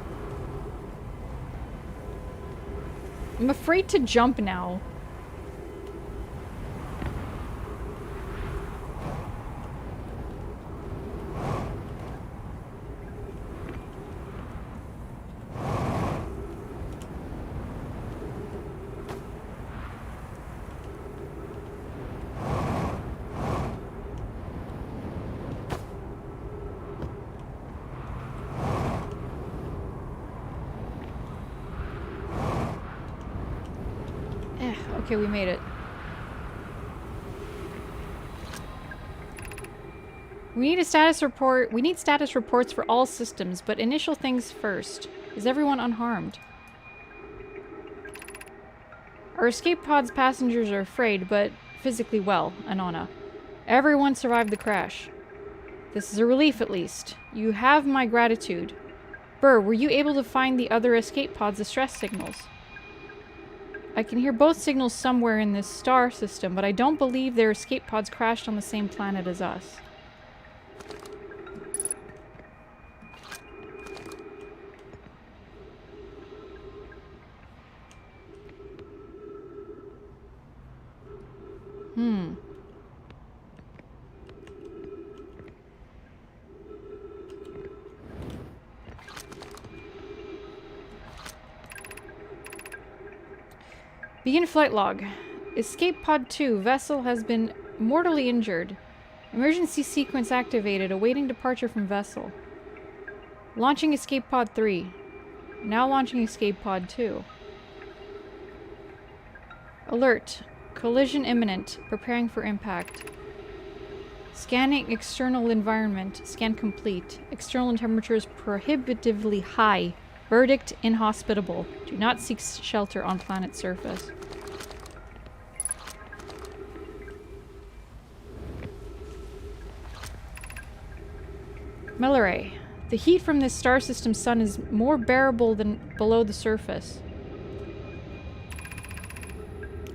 I'm afraid to jump now. Okay, we made it. We need a status report. We need status reports for all systems, but initial things first. Is everyone unharmed? Our escape pod's passengers are afraid, but physically well, Anona. Everyone survived the crash. This is a relief, at least. You have my gratitude. Burr, were you able to find the other escape pod's distress signals? I can hear both signals somewhere in this star system, but I don't believe their escape pods crashed on the same planet as us. Begin flight log. Escape pod 2. Vessel has been mortally injured. Emergency sequence activated. Awaiting departure from vessel. Launching escape pod 3. Now launching escape pod 2. Alert. Collision imminent. Preparing for impact. Scanning external environment. Scan complete. External temperatures prohibitively high. Verdict: inhospitable. Do not seek shelter on planet surface. Milleray. The heat from this star system sun is more bearable than below the surface.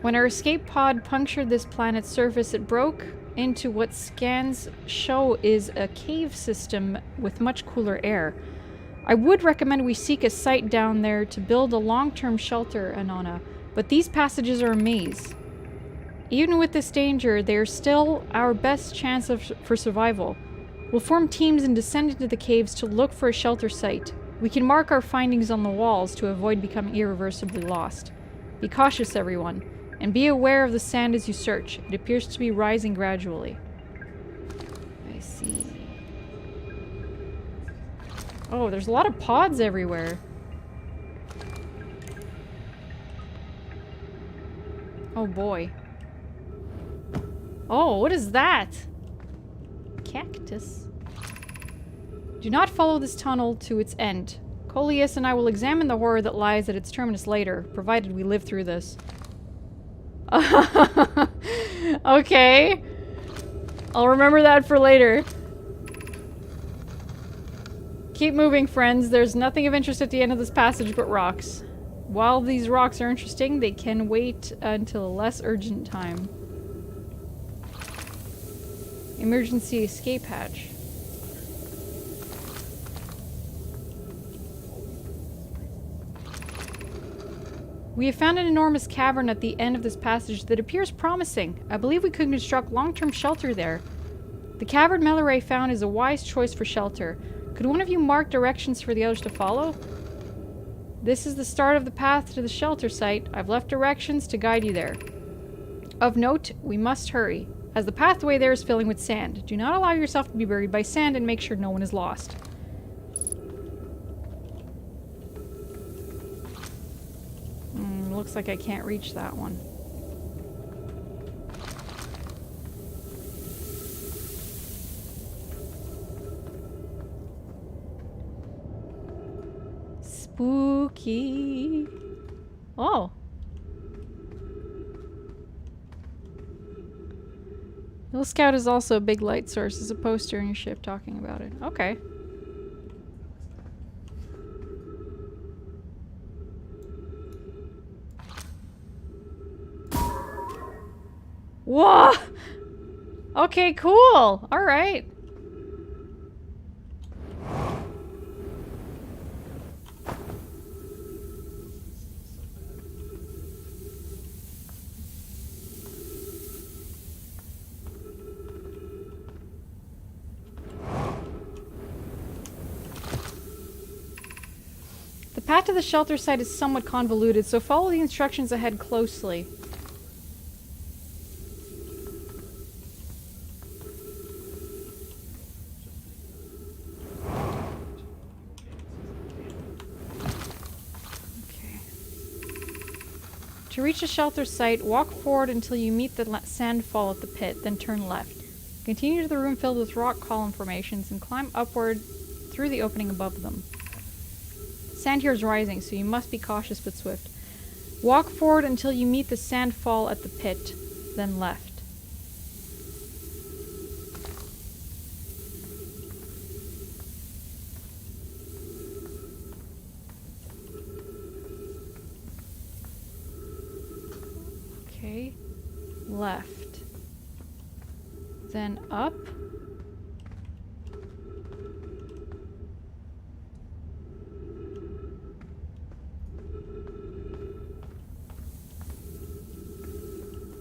When our escape pod punctured this planet's surface, it broke into what scans show is a cave system with much cooler air. I would recommend we seek a site down there to build a long-term shelter, Anona, but these passages are a maze. Even with this danger, they are still our best chance for survival. We'll form teams and descend into the caves to look for a shelter site. We can mark our findings on the walls to avoid becoming irreversibly lost. Be cautious, everyone, and be aware of the sand as you search. It appears to be rising gradually. I see. Oh, there's a lot of pods everywhere. Oh boy. Oh, what is that? Cactus. Do not follow this tunnel to its end. Coleus and I will examine the horror that lies at its terminus later, provided we live through this. Okay. I'll remember that for later. Keep moving, friends. There's nothing of interest at the end of this passage but rocks. While these rocks are interesting, they can wait until a less urgent time. Emergency escape hatch. We have found an enormous cavern at the end of this passage that appears promising. I believe we could construct long-term shelter there. The cavern Milleray found is a wise choice for shelter. Could one of you mark directions for the others to follow? This is the start of the path to the shelter site. I've left directions to guide you there. Of note, we must hurry, as the pathway there is filling with sand. Do not allow yourself to be buried by sand and make sure no one is lost. Looks like I can't reach that one. Spooky. Oh. Little Scout is also a big light source. There's a poster in your ship talking about it. Okay. Whoa! Okay, cool. All right. path to the shelter site is somewhat convoluted, so follow the instructions ahead closely. Okay. To reach the shelter site, walk forward until you meet the sand fall at the pit, then turn left. Continue to the room filled with rock column formations and climb upward through the opening above them. Sand here is rising, so you must be cautious but swift. Walk forward until you meet the sand fall at the pit, then left. Okay, left. Then up.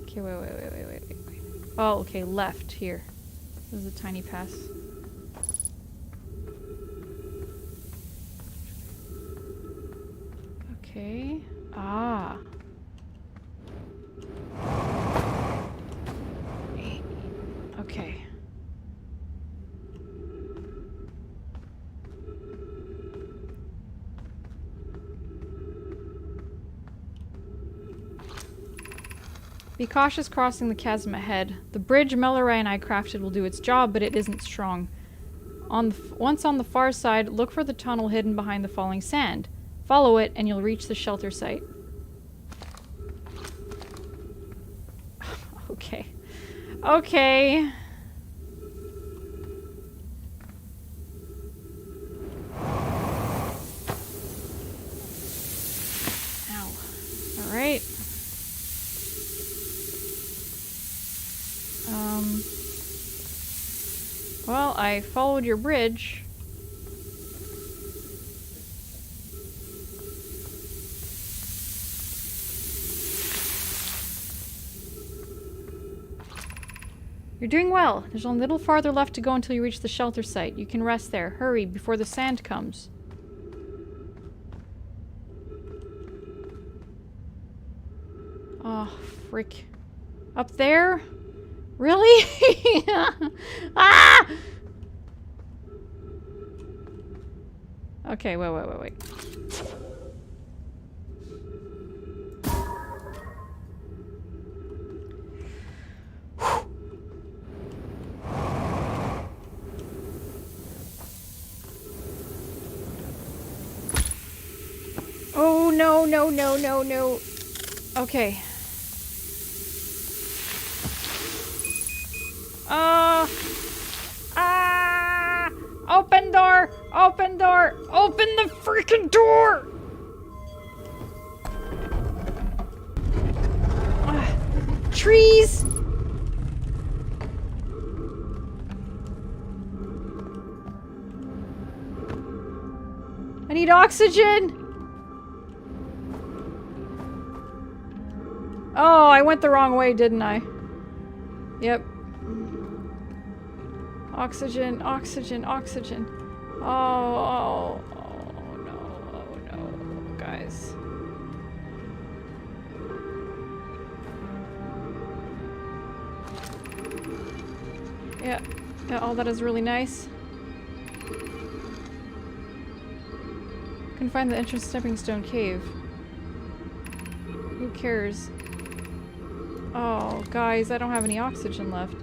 Okay, wait. Oh, okay, left here. This is a tiny pass. Okay. Ah. Okay. Be cautious crossing the chasm ahead. The bridge Melloray and I crafted will do its job, but it isn't strong. Once on the far side, look for the tunnel hidden behind the falling sand. Follow it, and you'll reach the shelter site. Okay. Okay. Ow. Alright. Well, I followed your bridge. You're doing well. There's a little farther left to go until you reach the shelter site. You can rest there. Hurry, before the sand comes. Oh, frick. Up there? Really? Ah! Okay, wait. Oh, no. Okay. Open door! Open the freaking door! Trees! I need oxygen! Oh, I went the wrong way, didn't I? Yep. Oxygen. Oh no, guys. Yeah, all that is really nice. Couldn't find the entrance stepping stone cave. Who cares? Oh, guys, I don't have any oxygen left.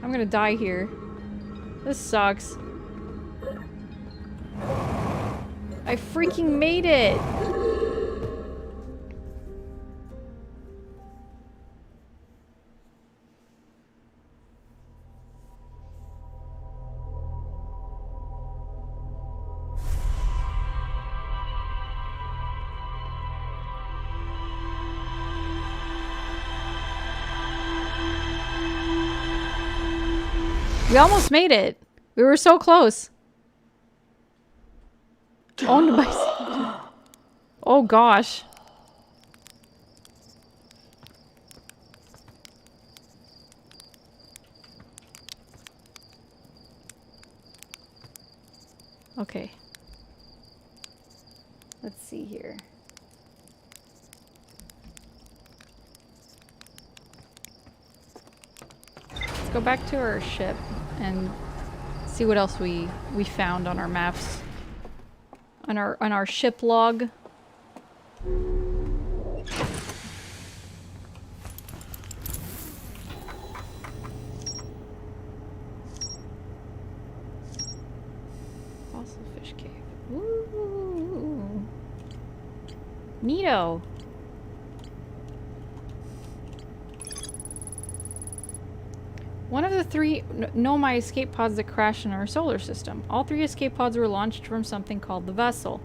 I'm gonna die here. This sucks. I freaking made it! We almost made it. We were so close. Owned by... Oh gosh. Okay. Let's see here. Let's go back to our ship and see what else we found on our maps. On our ship log. Fossil fish cave. Ooh. Neato. One of the 3 Nomai escape pods that crashed in our solar system. All 3 escape pods were launched from something called the vessel,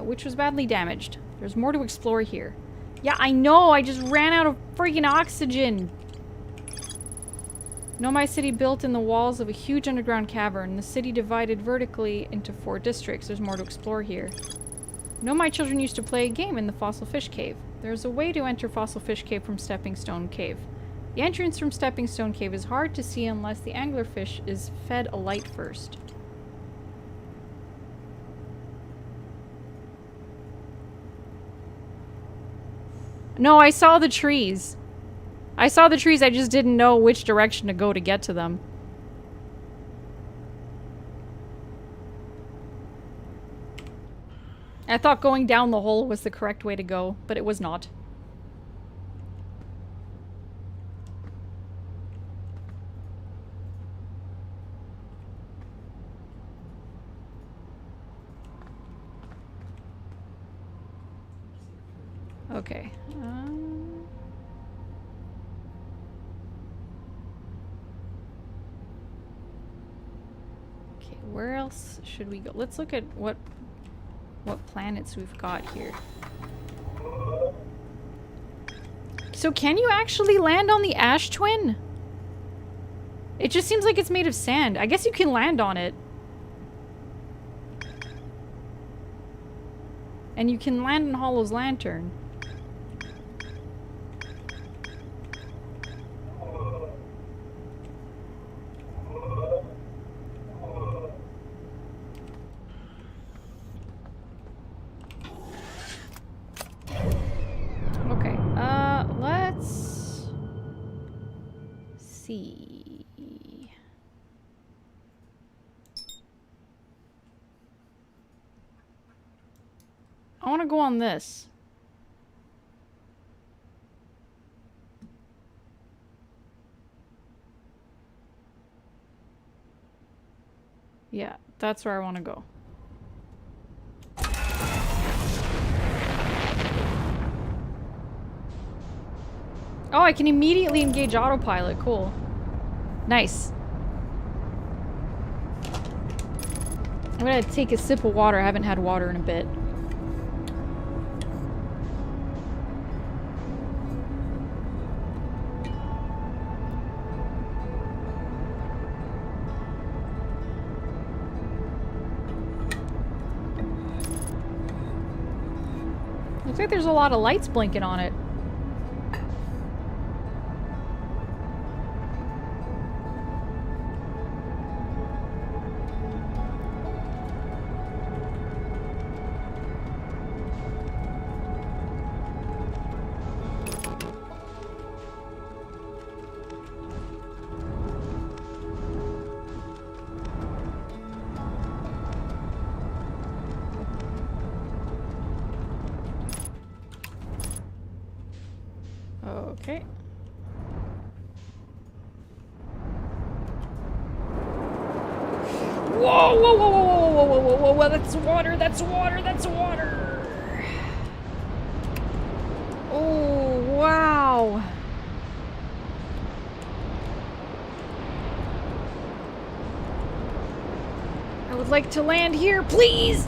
which was badly damaged. There's more to explore here. Yeah, I know! I just ran out of freaking oxygen! Nomai City built in the walls of a huge underground cavern. The city divided vertically into 4 districts. There's more to explore here. Nomai children used to play a game in the Fossil Fish Cave. There's a way to enter Fossil Fish Cave from Stepping Stone Cave. The entrance from Stepping Stone Cave is hard to see unless the anglerfish is fed a light first. No, I saw the trees. I saw the trees, I just didn't know which direction to go to get to them. I thought going down the hole was the correct way to go, but it was not. Okay. Okay, where else should we go? Let's look at what planets we've got here. So can you actually land on the Ash Twin? It just seems like it's made of sand. I guess you can land on it. And you can land in Hollow's Lantern. Okay, let's see. I want to go on this. Yeah, that's where I want to go. Oh, I can immediately engage autopilot. Cool. Nice. I'm gonna take a sip of water. I haven't had water in a bit. Looks like there's a lot of lights blinking on it. Okay. Whoa, whoa, whoa, whoa, whoa, whoa, whoa, whoa, whoa, that's water, that's water, that's water! Oh, wow. I would like to land here, please!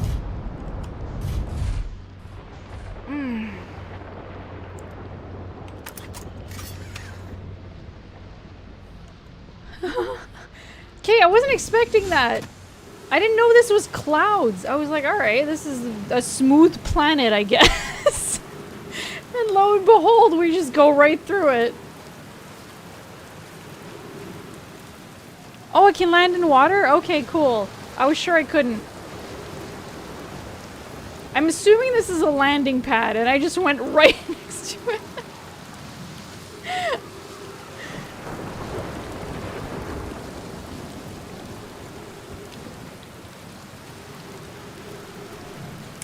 Okay, I wasn't expecting that. I didn't know this was clouds. I was like, alright, this is a smooth planet, I guess. And lo and behold, we just go right through it. Oh, I can land in water? Okay, cool. I was sure I couldn't. I'm assuming this is a landing pad, and I just went right next to it.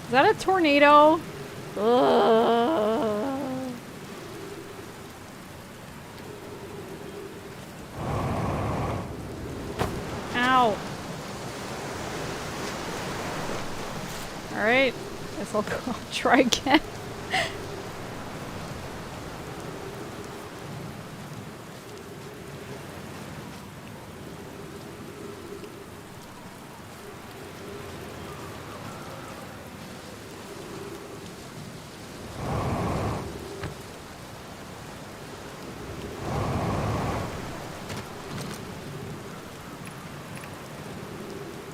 Is that a tornado? Ugh. Ow. Alright. Guess I'll go try again.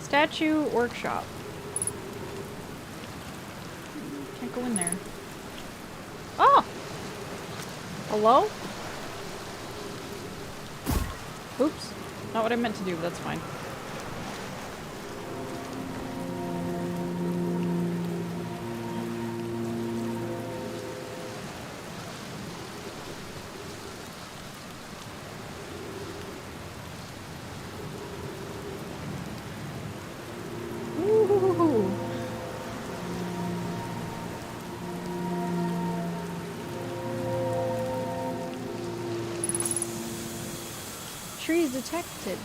Statue workshop. Can't go in there. Oh! Hello? Oops. Not what I meant to do, but that's fine. Ooh. Trees detected.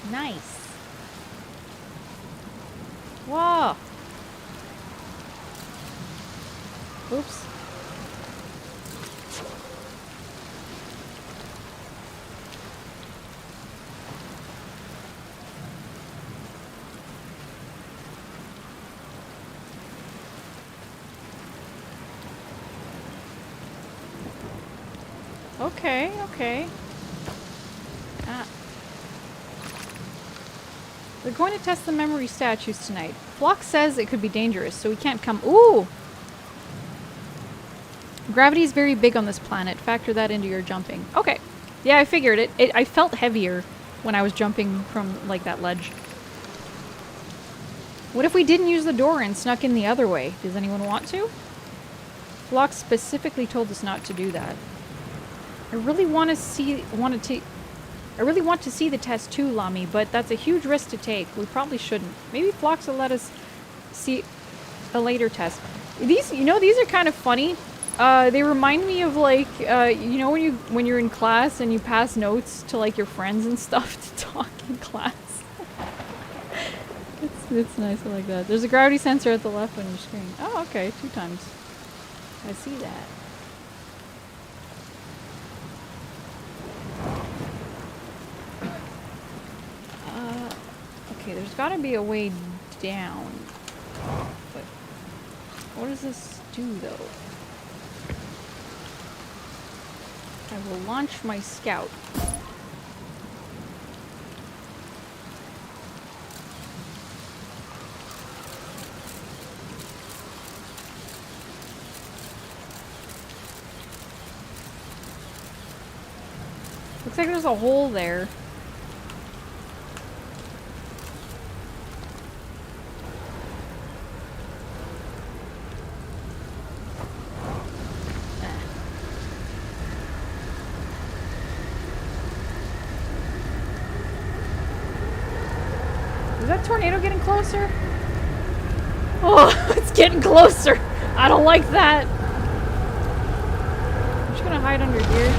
Nice. Whoa. Oops. Okay, okay. We're going to test the memory statues tonight. Flock says it could be dangerous, so we can't come. Ooh! Gravity is very big on this planet. Factor that into your jumping. Okay. Yeah, I figured it. I felt heavier when I was jumping from, like, that ledge. What if we didn't use the door and snuck in the other way? Does anyone want to? Flock specifically told us not to do that. I really want to see the test too, Lami, but that's a huge risk to take. We probably shouldn't. Maybe Phlox will let us see a later test. These, you know, these are kind of funny. They remind me of, like, you know, when you're in class and you pass notes to, like, your friends and stuff to talk in class. It's nice, I like that. There's a gravity sensor at the left on your screen. Oh, okay, 2 times. I see that. Okay, there's gotta be a way down. But what does this do, though? I will launch my scout. Looks like there's a hole there. Is that tornado getting closer? Oh, it's getting closer. I don't like that. I'm just gonna hide under here.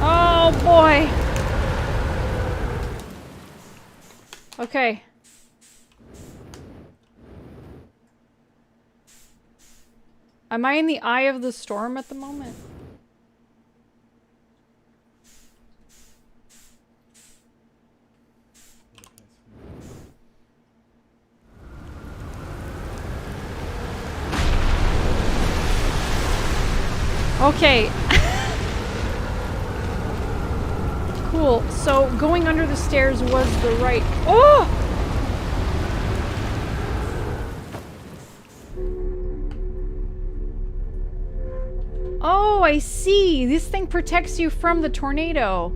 Oh boy. Okay. Am I in the eye of the storm at the moment? Okay. Cool. So going under the stairs was the right. Oh! Oh, I see. This thing protects you from the tornado.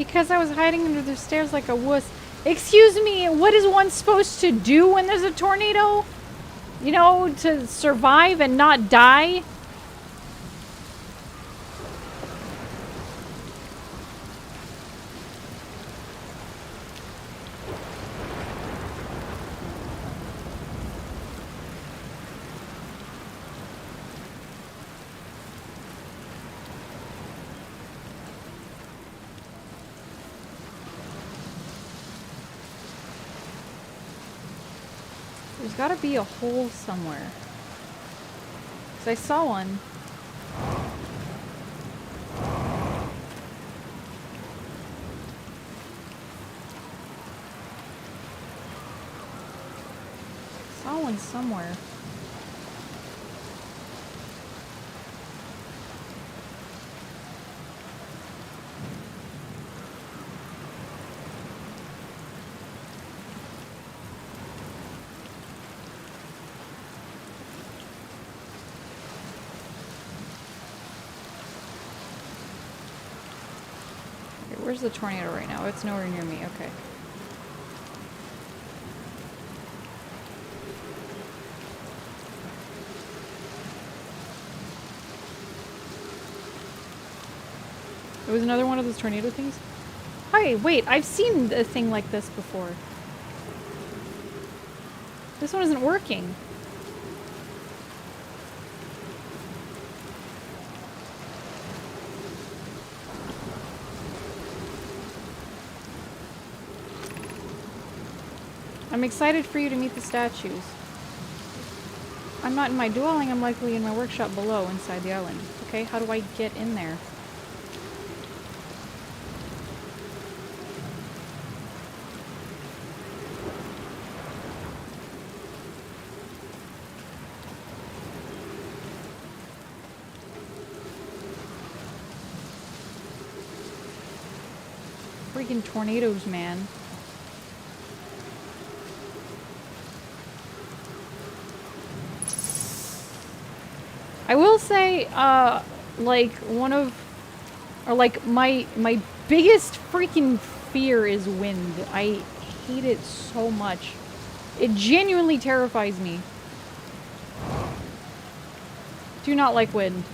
Because I was hiding under the stairs like a wuss. Excuse me, what is one supposed to do when there's a tornado? You know, to survive and not die? There's gotta be a hole somewhere. 'Cause I saw one. Saw one somewhere. Where's the tornado right now? It's nowhere near me. Okay. It was another one of those tornado things? Hi, wait, I've seen a thing like this before. This one isn't working. I'm excited for you to meet the statues. I'm not in my dwelling, I'm likely in my workshop below, inside the island. Okay, how do I get in there? Freaking tornadoes, man. I will say, like, one of, or like, my biggest freaking fear is wind. I hate it so much. It genuinely terrifies me. Do not like wind.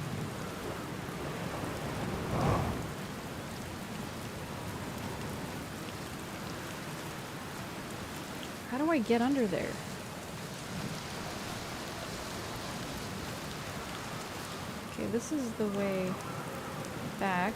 How do I get under there? Okay, this is the way back.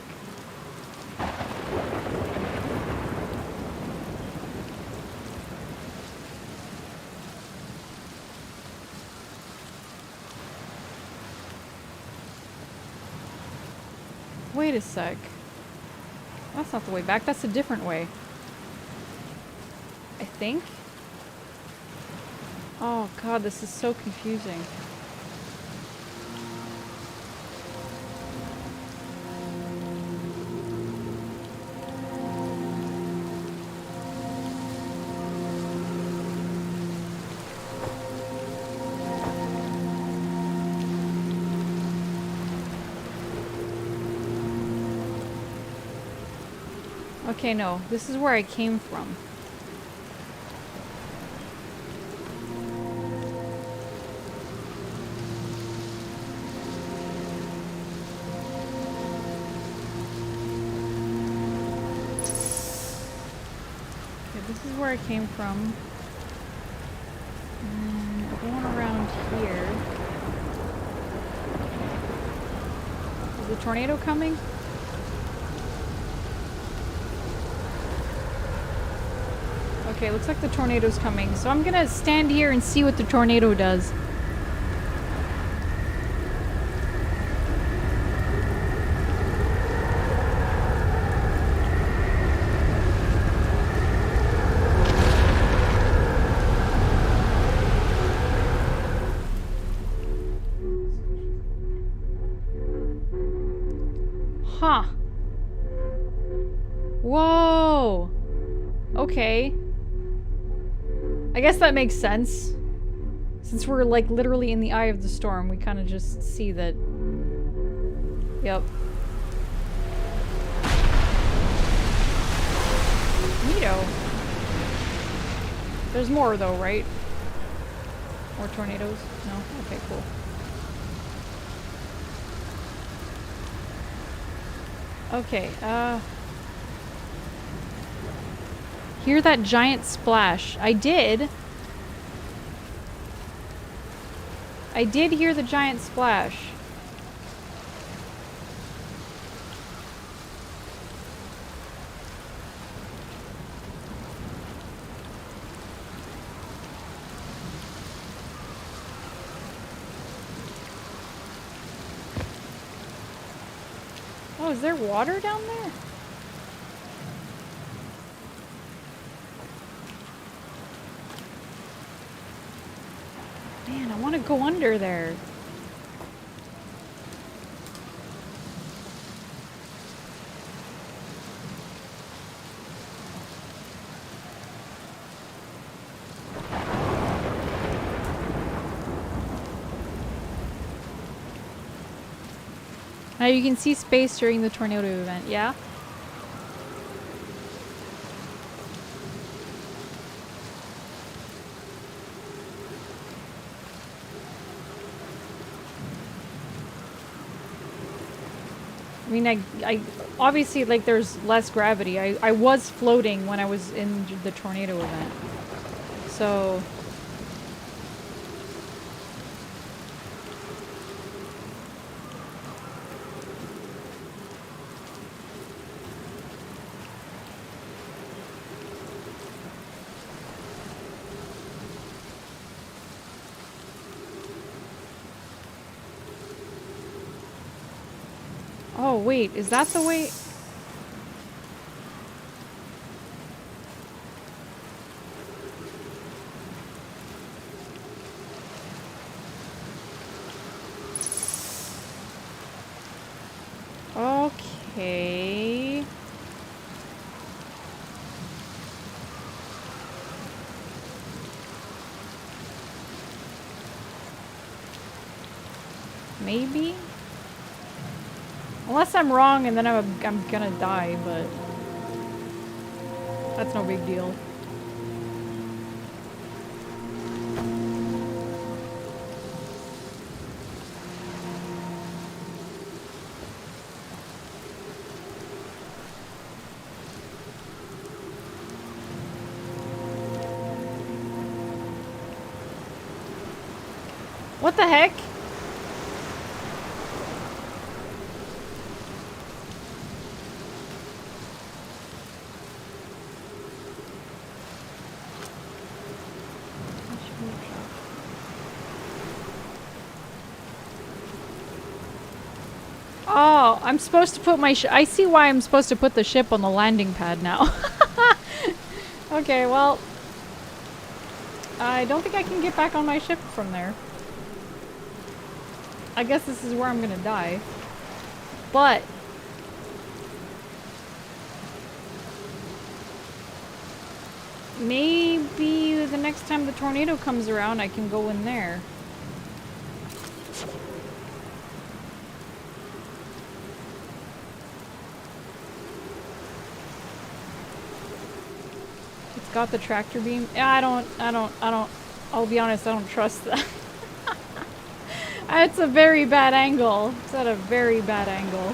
Wait a sec. That's not the way back, that's a different way. I think? Oh god, this is so confusing. Okay, no. This is where I came from. Okay, this is where I came from. Going around here. Is the tornado coming? Okay, looks like the tornado's coming. So I'm gonna stand here and see what the tornado does. Huh. Whoa. Okay. I guess that makes sense. Since we're like literally in the eye of the storm, we kind of just see that. Yep. Neato. There's more though, right? More tornadoes? No? Okay, cool. Okay, hear that giant splash. I did. I did hear the giant splash. Oh, is there water down there? Man, I want to go under there. Now you can see space during the tornado event, yeah? I mean, I obviously, like, there's less gravity. I was floating when I was in the tornado event. So... Oh, wait, is that the way? Okay. Maybe? Unless I'm wrong and then I'm gonna die, but that's no big deal. What the heck? Oh, I'm supposed to put my I see why I'm supposed to put the ship on the landing pad now. Okay, well, I don't think I can get back on my ship from there. I guess this is where I'm gonna die. But maybe the next time the tornado comes around, I can go in there. It's got the tractor beam. I don't, I'll be honest, I don't trust that. It's a very bad angle. It's at a very bad angle.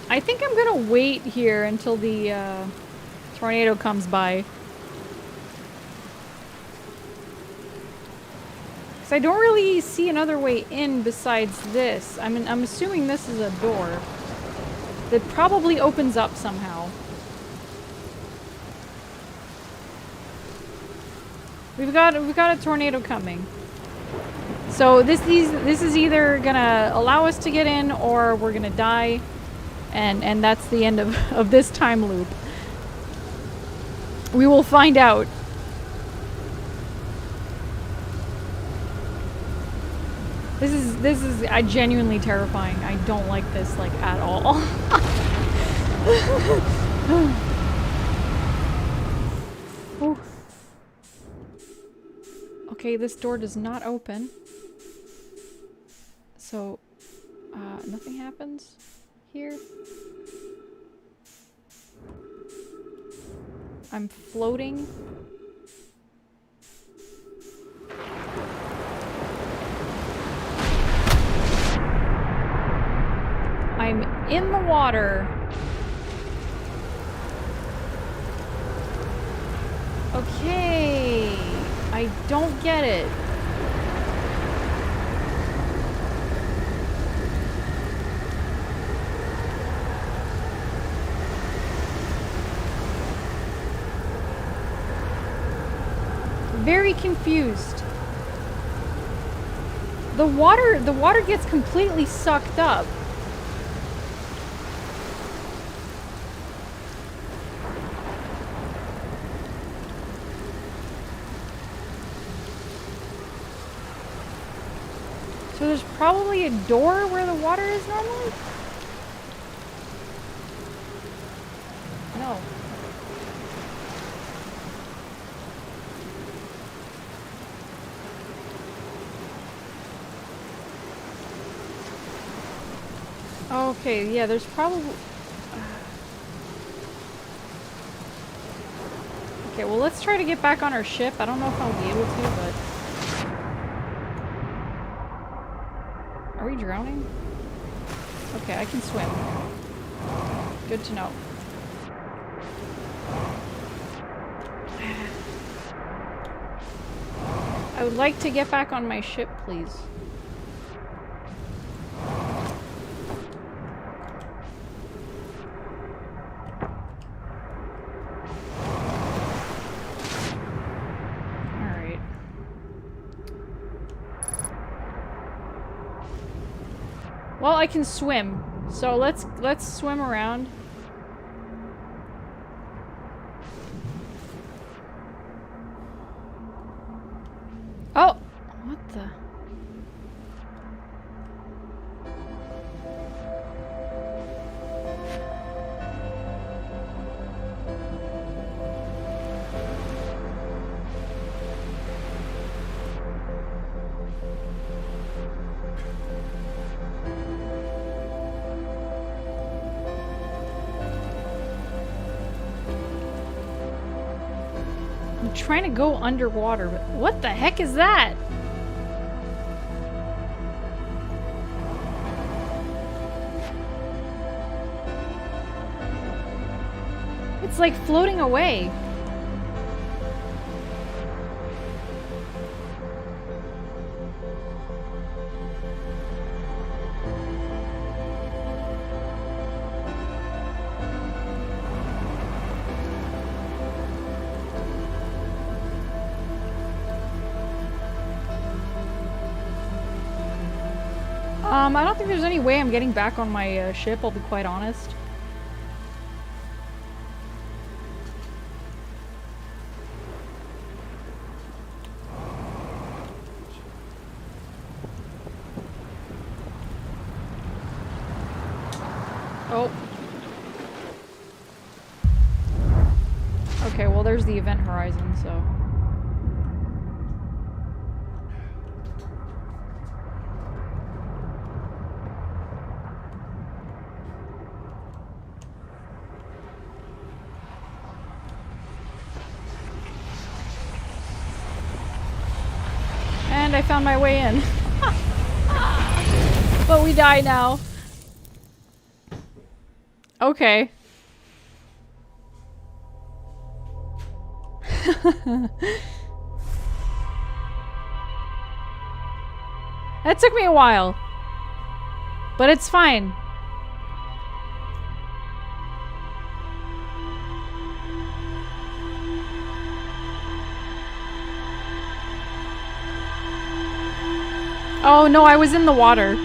I think I'm gonna wait here until the tornado comes by. Because I don't really see another way in besides this. I'm assuming this is a door that probably opens up somehow. We've got a tornado coming. So this is either gonna allow us to get in or we're gonna die. And that's the end of this time loop. We will find out. This is genuinely terrifying. I don't like this, like, at all. Ooh. Okay, this door does not open. So, nothing happens here. I'm floating. I'm in the water. Okay. I don't get it. Very confused. The water gets completely sucked up. So there's probably a door where the water is normally? No. Okay, yeah, there's probably... Okay, well, let's try to get back on our ship. I don't know if I'll be able to, but... Are we drowning? Okay, I can swim. Good to know. I would like to get back on my ship, please. Alright. Well, I can swim. So let's swim around. Oh! What the? I'm trying to go underwater, but what the heck is that? It's like floating away. I don't think there's any way I'm getting back on my ship, I'll be quite honest. Oh. Okay, well there's the event horizon, so... And I found my way in. But we die now. Okay. That took me a while. But it's fine. Oh no, I was in the water.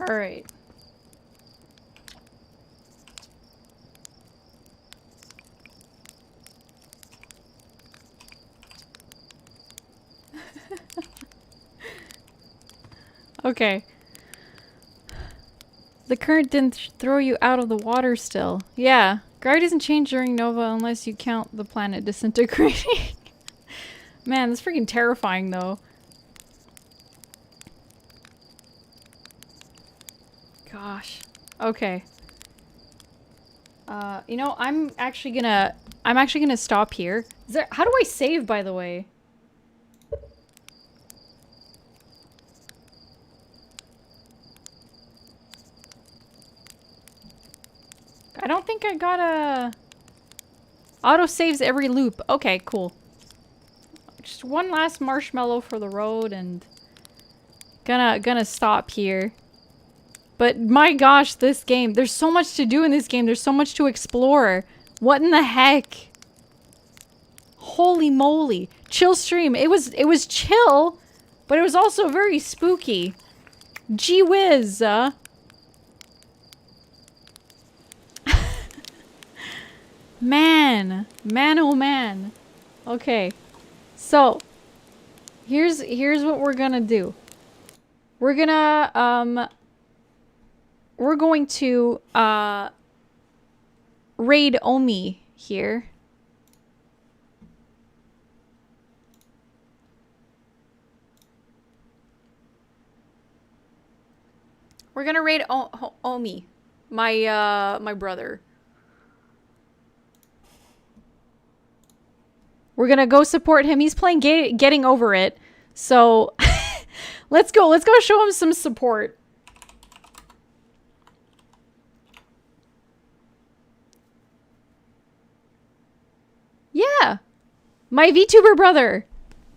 All right. Okay. The current didn't throw you out of the water still. Yeah. Gravity doesn't change during Nova unless you count the planet disintegrating. Man, that's freaking terrifying though. Gosh. Okay. You know, I'm actually gonna stop here. How do I save, by the way? I don't think I got a... Auto saves every loop. Okay, cool. Just one last marshmallow for the road and... Gonna stop here. But my gosh, this game. There's so much to do in this game. There's so much to explore. What in the heck? Holy moly. Chill stream. It was chill, but it was also very spooky. Gee whiz. Man. Man, oh man. Okay. So, here's what we're gonna do. We're gonna, we're going to, raid Omi here. We're gonna raid Omi, my brother. We're gonna go support him. He's playing Getting Over It. So, let's go show him some support. Yeah. My VTuber brother.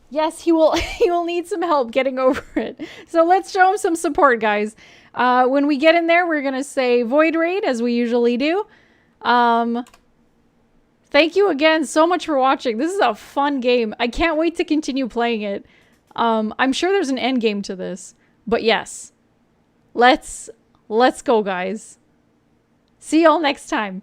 Yes, he will he will need some help getting over it. So let's show him some support, guys. When we get in there, we're gonna say Void Raid, as we usually do. Thank you again so much for watching. This is a fun game. I can't wait to continue playing it. I'm sure there's an end game to this. But yes. Let's go, guys. See y'all next time.